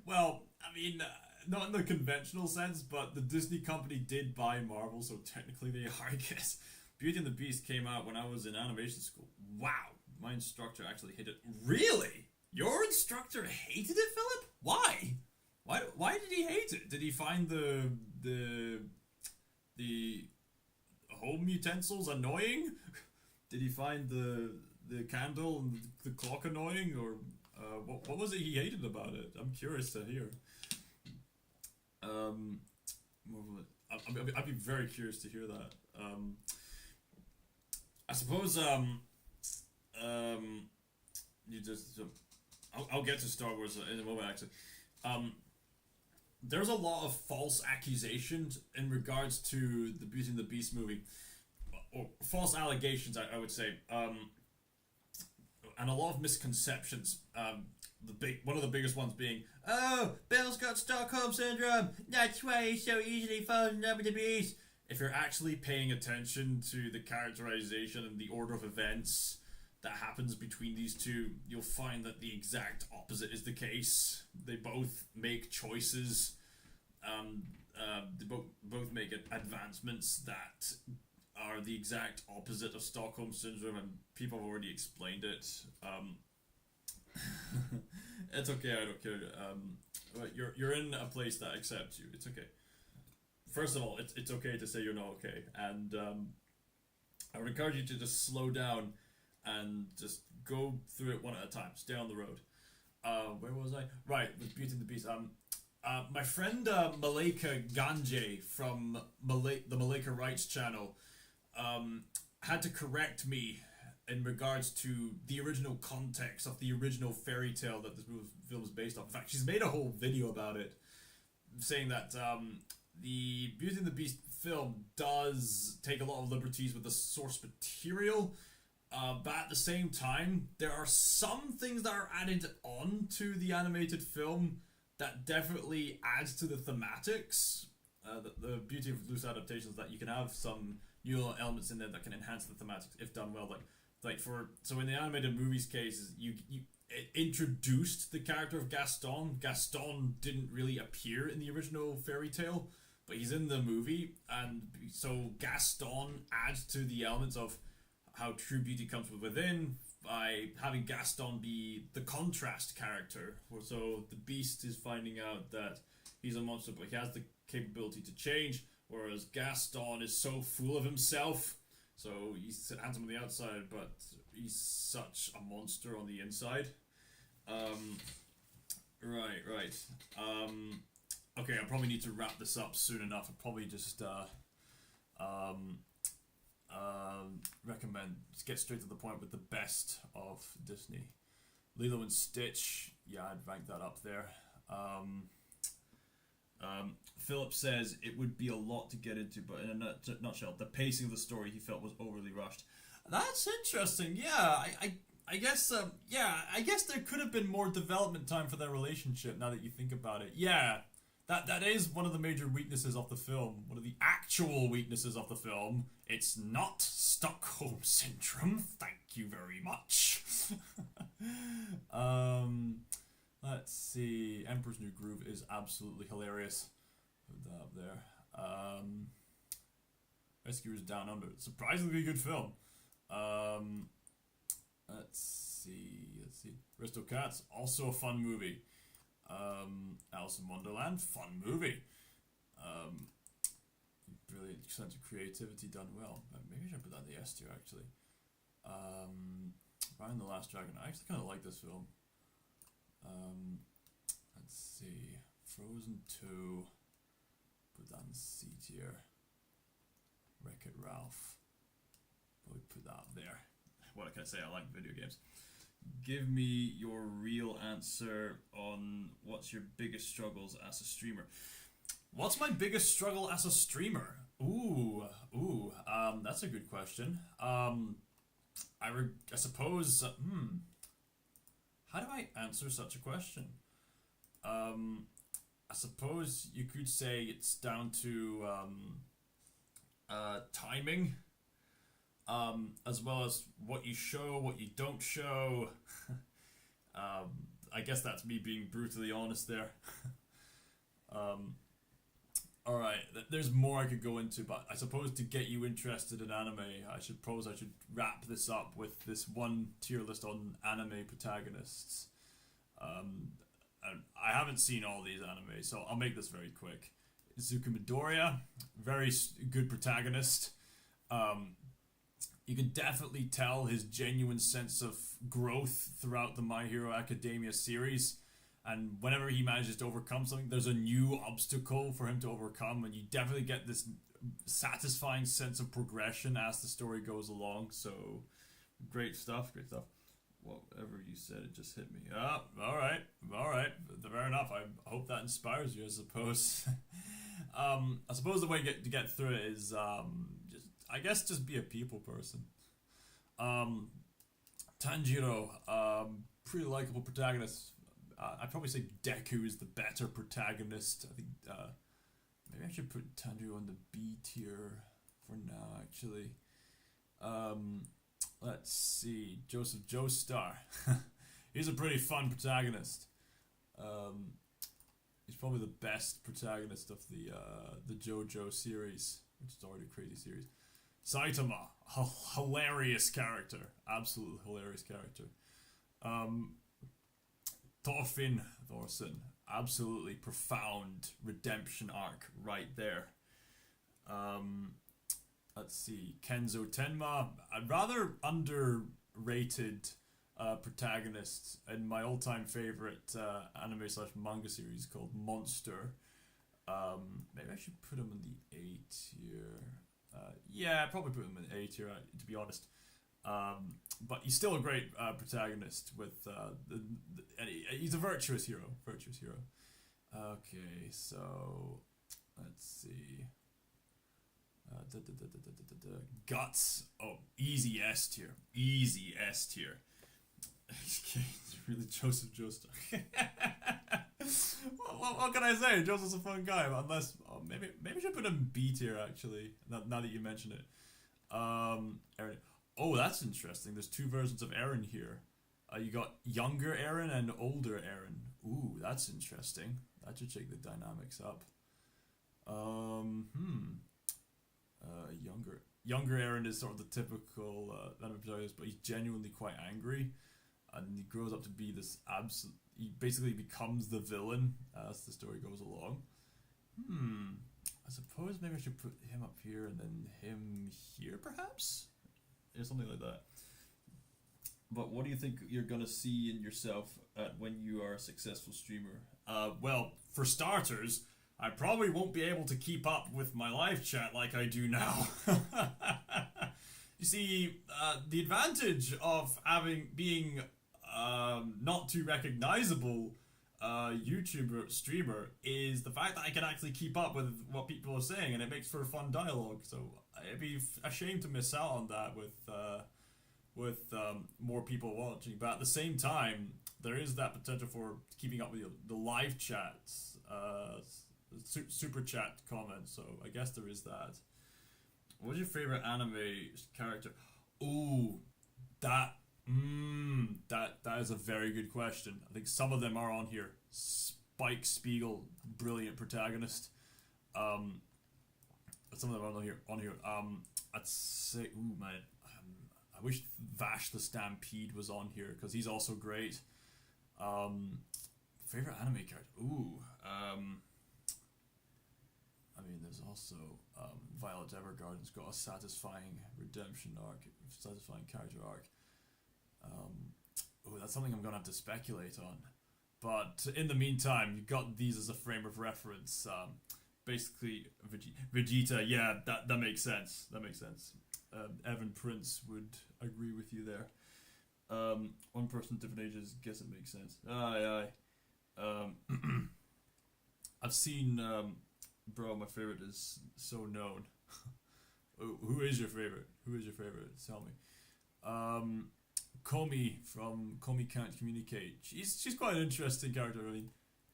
Well, I mean, not in the conventional sense, but the Disney company did buy Marvel, so technically they are, I guess. Beauty and the Beast came out when I was in animation school. Wow, my instructor actually hated it. Really? Your instructor hated it, Philip? Why? Why did he hate it? Did he find the home utensils annoying? Did he find the candle and the clock annoying, or what was it he hated about it? I'm curious to hear. Um, I'd be very curious to hear that. I suppose you just I'll get to Star Wars in a moment actually. Um, there's a lot of false accusations in regards to the Beauty and the Beast movie, or false allegations, I would say, and a lot of misconceptions. One of the biggest ones being, oh, Bill's got Stockholm syndrome. That's why he so easily falls in love with the Beast. If you're actually paying attention to the characterization and the order of events that happens between these two, you'll find that the exact opposite is the case. They both make choices. They both make advancements that are the exact opposite of Stockholm syndrome, and people have already explained it. It's okay. I don't care. But you're in a place that accepts you. It's okay. First of all, it's okay to say you're not okay, and I would encourage you to just slow down and just go through it one at a time. Stay on the road. Where was I? Right, with Beauty and the Beast. My friend Malika Ganje from the Malika Rights channel had to correct me in regards to the original context of the original fairy tale that this film is based on. In fact, she's made a whole video about it, saying that the Beauty and the Beast film does take a lot of liberties with the source material, but at the same time, there are some things that are added on to the animated film that definitely adds to the thematics. The beauty of loose adaptations is that you can have some new elements in there that can enhance the thematics if done well. So in the animated movies case, it introduced the character of Gaston. Gaston didn't really appear in the original fairy tale, but he's in the movie, and so Gaston adds to the elements of how true beauty comes from within by having Gaston be the contrast character. So the Beast is finding out that he's a monster, but he has the capability to change, whereas Gaston is so full of himself. So he's handsome on the outside, but he's such a monster on the inside. Right. Okay, I probably need to wrap this up soon enough. I'll probably just recommend just get straight to the point with the best of Disney. Lilo and Stitch, yeah, I'd rank that up there. Philip says it would be a lot to get into, but in a nutshell, the pacing of the story he felt was overly rushed. That's interesting. Yeah, I guess I guess there could have been more development time for their relationship. Now that you think about it, yeah, that is one of the major weaknesses of the film. One of the actual weaknesses of the film. It's not Stockholm syndrome. Thank you very much. Let's see. Emperor's New Groove is absolutely hilarious. Put that up there. Rescuers Down Under. Surprisingly good film. Let's see. Aristocats, also a fun movie. Alice in Wonderland, fun movie. Brilliant sense of creativity done well. Maybe I should put that in the S tier actually. Raya and the Last Dragon. I actually kind of like this film. Let's see. Frozen 2. Put that in C tier. Wreck-It Ralph. Probably put that up there. What can I say? I like video games. Give me your real answer on what's your biggest struggles as a streamer. What's my biggest struggle as a streamer? That's a good question. I suppose. How do I answer such a question? I suppose you could say it's down to timing, as well as what you show, what you don't show. I guess that's me being brutally honest there. Alright, there's more I could go into, but I suppose to get you interested in anime, I should wrap this up with this one tier list on anime protagonists. And I haven't seen all these anime, so I'll make this very quick. Izuku Midoriya, very good protagonist. You can definitely tell his genuine sense of growth throughout the My Hero Academia series, and whenever he manages to overcome something, there's a new obstacle for him to overcome, and you definitely get this satisfying sense of progression as the story goes along. So great stuff, great stuff. Whatever you said, it just hit me. All right, fair enough. I hope that inspires you, I suppose. I suppose the way to get through it is just be a people person. Tanjiro, pretty likable protagonist. I'd probably say Deku is the better protagonist. I think maybe I should put Tanjiro on the B tier for now, actually. Let's see. Joseph Joestar. He's a pretty fun protagonist. He's probably the best protagonist of the JoJo series, which is already a crazy series. Saitama, hilarious character, absolutely hilarious character. Thorfinn, absolutely profound redemption arc right there. Let's see, Kenzo Tenma, a rather underrated protagonist in my all-time favorite anime/manga series called Monster. Maybe I should put him in the A tier. Yeah, probably put him in A tier, to be honest. But he's still a great protagonist with he's a virtuous hero. Okay, so let's see. Guts. Oh, easy S tier. It's really Joseph Joestar. what can I say? Joseph's a fun guy, unless maybe I should put him B tier actually. Now that you mention it. Eren. Oh, that's interesting. There's two versions of Eren here. You got younger Eren and older Eren. Ooh, that's interesting. That should shake the dynamics up. Younger Eren is sort of the typical anime protagonist, but he's genuinely quite angry, and he grows up to be this he basically becomes the villain as the story goes along. I suppose maybe I should put him up here and then him here, perhaps? Or something like that. But what do you think you're gonna see in yourself when you are a successful streamer? Well, for starters, I probably won't be able to keep up with my live chat like I do now. You see, the advantage of being not too recognizable YouTuber streamer is the fact that I can actually keep up with what people are saying, and it makes for a fun dialogue. So it'd be a shame to miss out on that with more people watching. But at the same time, there is that potential for keeping up with the live chats, super chat comments. So I guess there is that. What's your favorite anime character? Ooh, that is a very good question. I think some of them are on here. Spike Spiegel, brilliant protagonist. Some of them are on here. I'd say, ooh man, I wish Vash the Stampede was on here because he's also great. Favorite anime character? Ooh. I mean, there's also Violet Evergarden's got a satisfying redemption arc, satisfying character arc. That's something I'm gonna have to speculate on. But in the meantime, you've got these as a frame of reference. Basically, Vegeta. Yeah, that makes sense. Evan Prince would agree with you there. One person, different ages. Guess it makes sense. Aye. I've seen. Bro, my favorite is So Known. Who is your favorite? Tell me. Komi from Komi Can't Communicate. She's quite an interesting character. I mean,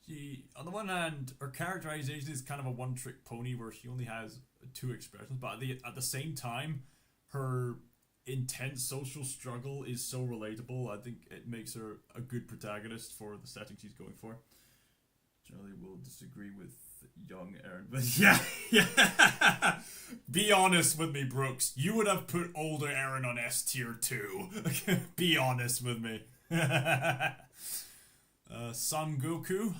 she, on the one hand, her characterization is kind of a one-trick pony where she only has two expressions, but at the same time, her intense social struggle is so relatable. I think it makes her a good protagonist for the setting she's going for. Charlie will disagree with young Eren, but yeah. Be honest with me, Brooks. You would have put older Eren on S tier too. Be honest with me. Son Goku,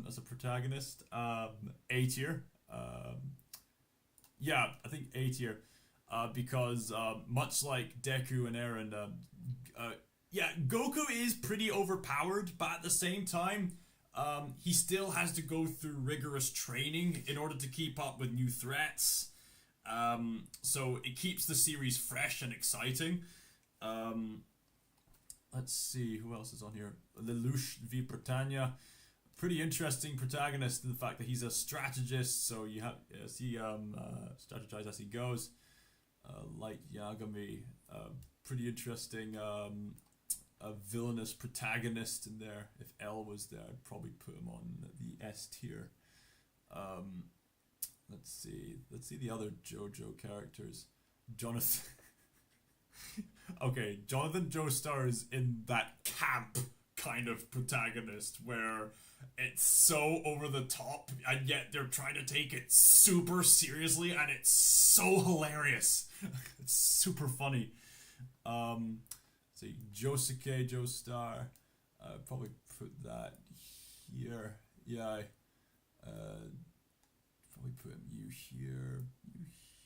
as a protagonist, A tier. Yeah, I think A tier, because much like Deku and Eren, yeah, Goku is pretty overpowered, but at the same time, He still has to go through rigorous training in order to keep up with new threats. So it keeps the series fresh and exciting. Let's see, who else is on here? Lelouch v. Britannia. Pretty interesting protagonist in the fact that he's a strategist, so you have strategize as he goes. Light Yagami, pretty interesting a villainous protagonist in there. If L was there, I'd probably put him on the S tier. Let's see the other JoJo characters. Jonathan. Okay, Jonathan Joestar is in that camp kind of protagonist where it's so over the top and yet they're trying to take it super seriously and it's so hilarious. It's super funny. See, Josuke Joestar, probably put that here. Yeah, probably put you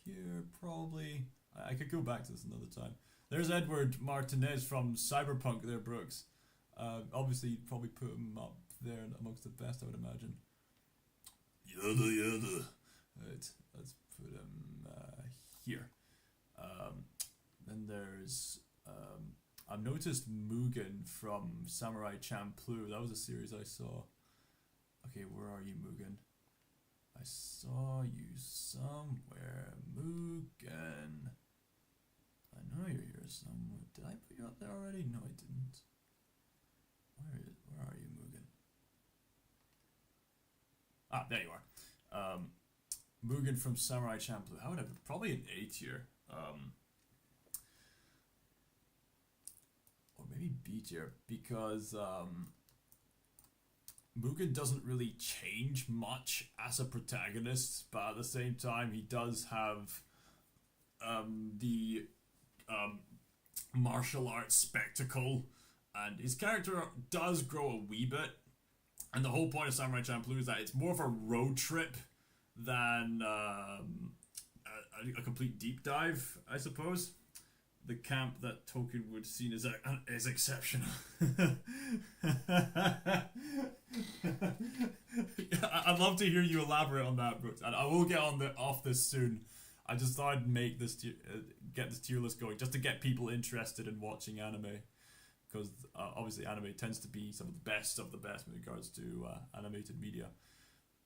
here, probably. I could go back to this another time. There's Edward Martinez from Cyberpunk there, Brooks. Obviously, you'd probably put him up there amongst the best, I would imagine. Yada. Right, let's put him here. Then there's... I've noticed Mugen from Samurai Champloo. That was a series I saw. Okay, where are you, Mugen? I saw you somewhere, Mugen. I know you're here somewhere. Did I put you up there already? No, I didn't. Where are you, Mugen? Ah, there you are. Mugen from Samurai Champloo. How would I put? Probably an A tier. Or maybe B tier, because Mugen doesn't really change much as a protagonist, but at the same time he does have the martial arts spectacle, and his character does grow a wee bit, and the whole point of Samurai Champloo is that it's more of a road trip than a complete deep dive, I suppose. The camp that Token would seen is exceptional. I'd love to hear you elaborate on that, Brooks, and I will get off this soon. I just thought I'd make this get this tier list going just to get people interested in watching anime, because obviously anime tends to be some of the best in regards to animated media.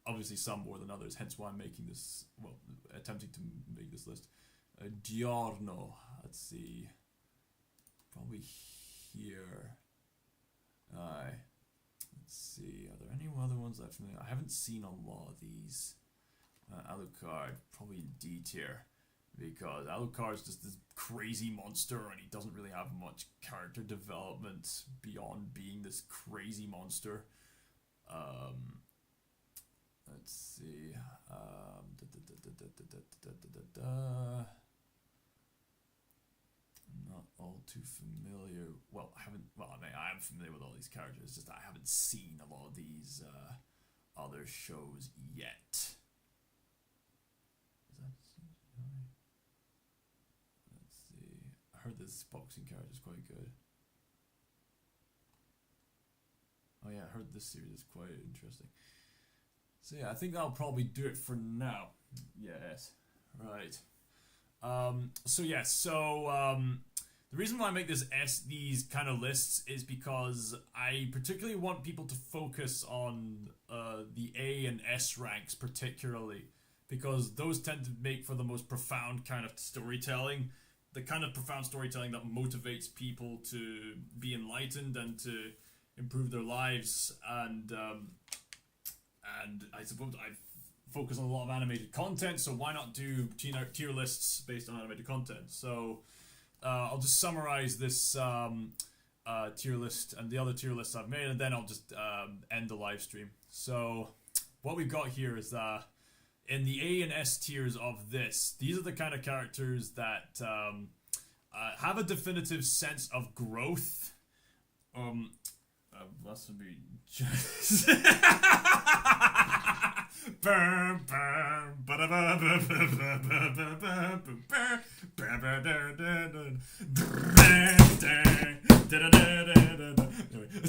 Obviously some more than others, hence why I'm making this, well, attempting to make this list. Giorno, let's see, probably here. Let's see, are there any other ones that I'm familiar? I haven't seen a lot of these. Alucard, probably D tier, because Alucard is just this crazy monster and he doesn't really have much character development beyond being this crazy monster. Let's see, not all too familiar. Well, I am familiar with all these characters. It's just that I haven't seen a lot of these other shows yet. Let's see. I heard this boxing character is quite good. Oh yeah, I heard this series is quite interesting. So yeah, I think that'll probably do it for now. Yes. Right. The reason why I make these kind of lists is because I particularly want people to focus on the A and S ranks particularly, because those tend to make for the most profound kind of storytelling, the kind of profound storytelling that motivates people to be enlightened and to improve their lives, and I suppose I focus on a lot of animated content, so why not do tier lists based on animated content? So I'll just summarize this tier list and the other tier lists I've made, and then I'll just end the live stream. So what we've got here is in the A and S tiers of this, these are the kind of characters that have a definitive sense of growth. That would be just anyway.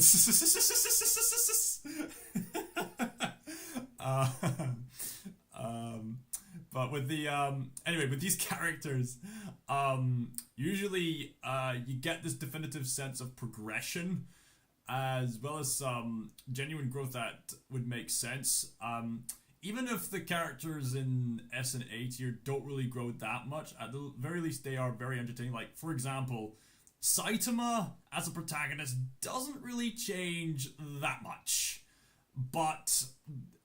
the anyway, with these characters, usually you get this definitive sense of progression, as well as some genuine growth that would make sense. Even if the characters in S and A tier don't really grow that much, at the very least they are very entertaining. Like, for example, Saitama as a protagonist doesn't really change that much, but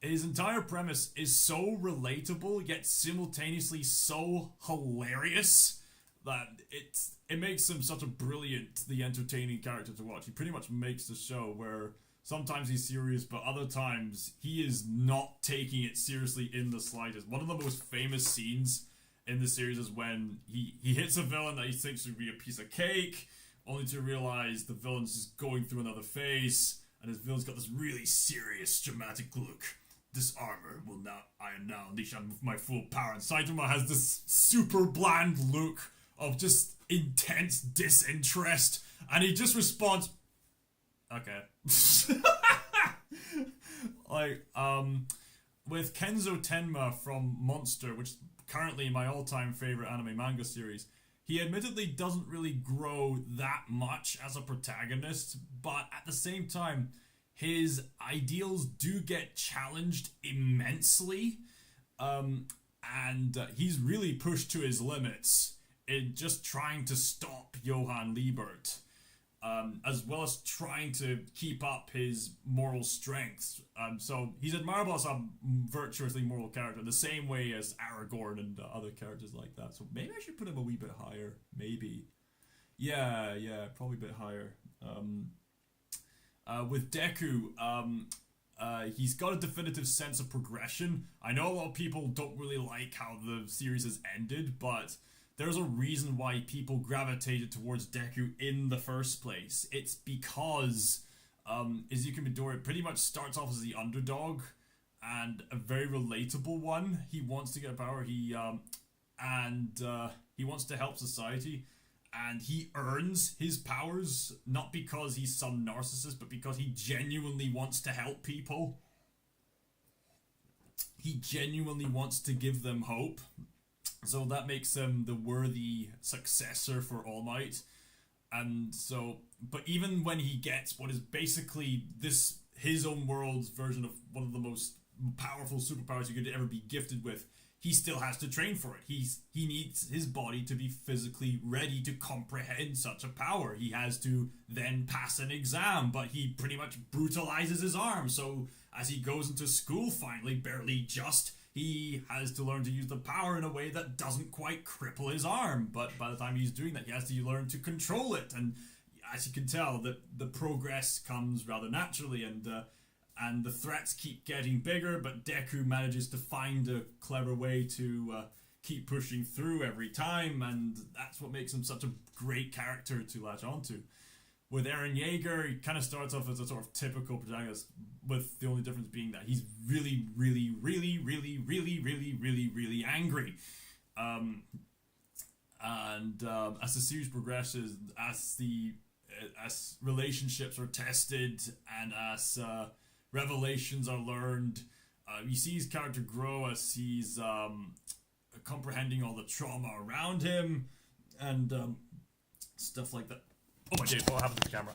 his entire premise is so relatable yet simultaneously so hilarious that it makes him such a brilliantly entertaining character to watch. He pretty much makes the show where sometimes he's serious, but other times he is not taking it seriously in the slightest. One of the most famous scenes in the series is when he hits a villain that he thinks would be a piece of cake, only to realize the villain's just going through another phase, and his villain's got this really serious, dramatic look. This armor I am now unleashed on my full power. And Saitama has this super bland look of just intense disinterest, and he just responds, okay. Like, with Kenzo Tenma from Monster, which is currently my all-time favorite anime manga series, he admittedly doesn't really grow that much as a protagonist, but at the same time, his ideals do get challenged immensely, and he's really pushed to his limits in just trying to stop Johann Liebert, as well as trying to keep up his moral strengths. So he's admirable as a virtuously moral character, the same way as Aragorn and other characters like that. So maybe I should put him a wee bit higher. Maybe. Yeah, probably a bit higher. With Deku, he's got a definitive sense of progression. I know a lot of people don't really like how the series has ended, but there's a reason why people gravitated towards Deku in the first place. It's because Izuku Midori pretty much starts off as the underdog and a very relatable one. He wants to get power. He wants to help society, and he earns his powers not because he's some narcissist, but because he genuinely wants to help people. He genuinely wants to give them hope. So that makes him the worthy successor for All Might. And so, but even when he gets what is basically his own world's version of one of the most powerful superpowers you could ever be gifted with, he still has to train for it. He needs his body to be physically ready to comprehend such a power. He has to then pass an exam, but he pretty much brutalizes his arm. So as he goes into school finally, barely just, he has to learn to use the power in a way that doesn't quite cripple his arm. But by the time he's doing that, he has to learn to control it. And as you can tell, the progress comes rather naturally, and the threats keep getting bigger, but Deku manages to find a clever way to keep pushing through every time, and that's what makes him such a great character to latch onto. With Eren Yeager, he kind of starts off as a sort of typical protagonist, with the only difference being that he's really, really, really, really, really, really, really, really angry. As the series progresses, as relationships are tested, and as revelations are learned, you see his character grow as he's comprehending all the trauma around him, and stuff like that. Oh my days, what happened to the camera?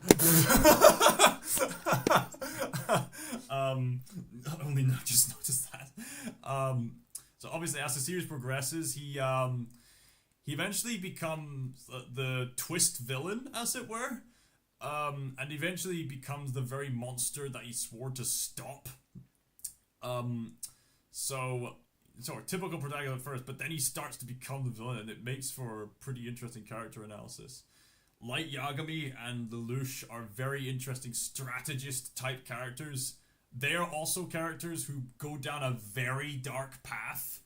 Only not just noticed that. So obviously, as the series progresses, he eventually becomes the twist villain, as it were, and eventually becomes the very monster that he swore to stop. So typical protagonist at first, but then he starts to become the villain, and it makes for pretty interesting character analysis. Light Yagami and Lelouch are very interesting strategist-type characters. They are also characters who go down a very dark path.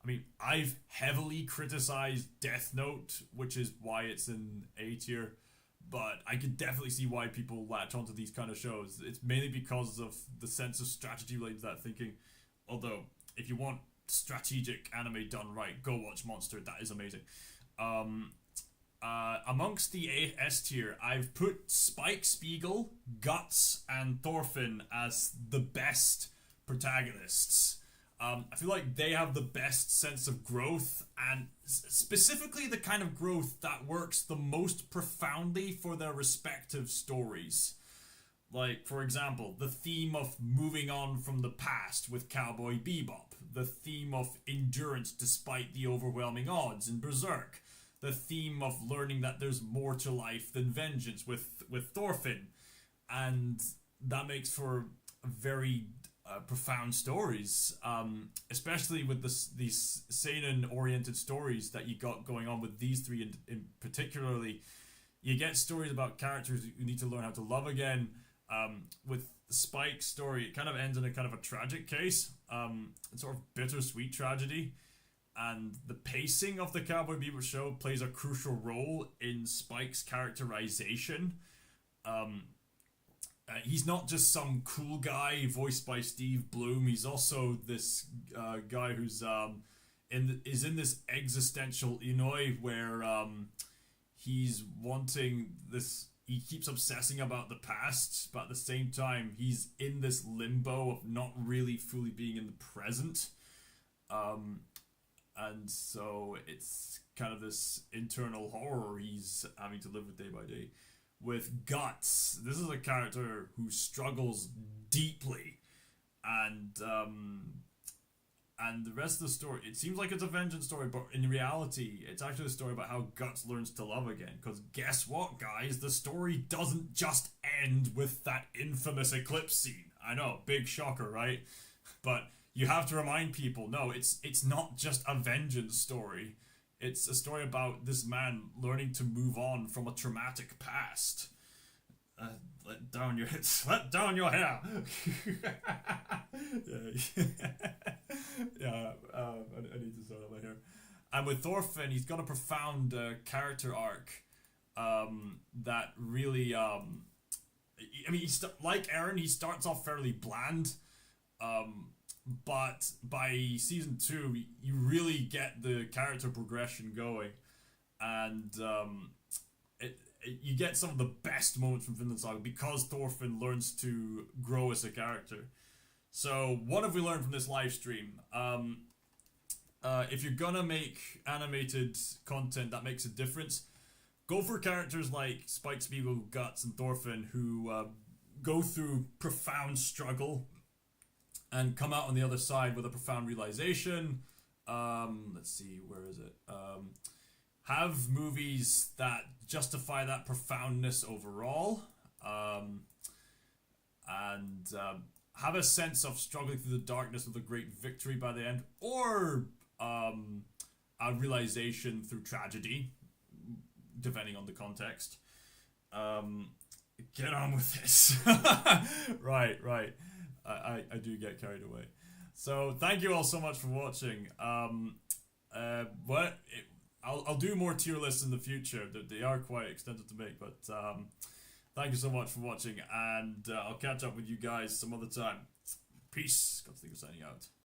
I mean, I've heavily criticized Death Note, which is why it's in A tier, but I could definitely see why people latch onto these kind of shows. It's mainly because of the sense of strategy related to that thinking. Although, if you want strategic anime done right, go watch Monster. That is amazing. Amongst the S tier, I've put Spike Spiegel, Guts, and Thorfinn as the best protagonists. I feel like they have the best sense of growth, and specifically the kind of growth that works the most profoundly for their respective stories. Like, for example, the theme of moving on from the past with Cowboy Bebop, the theme of endurance despite the overwhelming odds in Berserk, the theme of learning that there's more to life than vengeance with Thorfinn, and that makes for very profound stories, especially with these seinen-oriented stories that you got going on with these three in particularly. You get stories about characters who need to learn how to love again. With Spike's story, it kind of ends in a kind of a tragic case, sort of bittersweet tragedy, and the pacing of the Cowboy Bebop show plays a crucial role in Spike's characterization. He's not just some cool guy voiced by Steve Bloom. He's also this guy who's is in this existential Inoi where he's wanting this. He keeps obsessing about the past, but at the same time, he's in this limbo of not really fully being in the present. And so it's kind of this internal horror he's having to live with day by day. With Guts, this is a character who struggles deeply, and the rest of the story, it seems like it's a vengeance story, but in reality, it's actually a story about how Guts learns to love again. Because guess what, guys? The story doesn't just end with that infamous eclipse scene. I know, big shocker, right? But you have to remind people, no, it's not just a vengeance story. It's a story about this man learning to move on from a traumatic past. Let down your hair. I need to sort out my hair. And with Thorfinn, he's got a profound character arc that really, like Eren, he starts off fairly bland. But by season 2, you really get the character progression going, and you get some of the best moments from Vinland Saga because Thorfinn learns to grow as a character. So what have we learned from this live stream? If you're gonna make animated content that makes a difference, go for characters like Spike Spiegel, Guts, and Thorfinn who go through profound struggle and come out on the other side with a profound realization. Let's see, where is it? Have movies that justify that profoundness overall. And have a sense of struggling through the darkness with a great victory by the end. Or a realization through tragedy, depending on the context. Get on with this. Right. I do get carried away. So thank you all so much for watching. I'll do more tier lists in the future. They are quite extensive to make, but thank you so much for watching, and I'll catch up with you guys some other time. Peace. Got to think of signing out.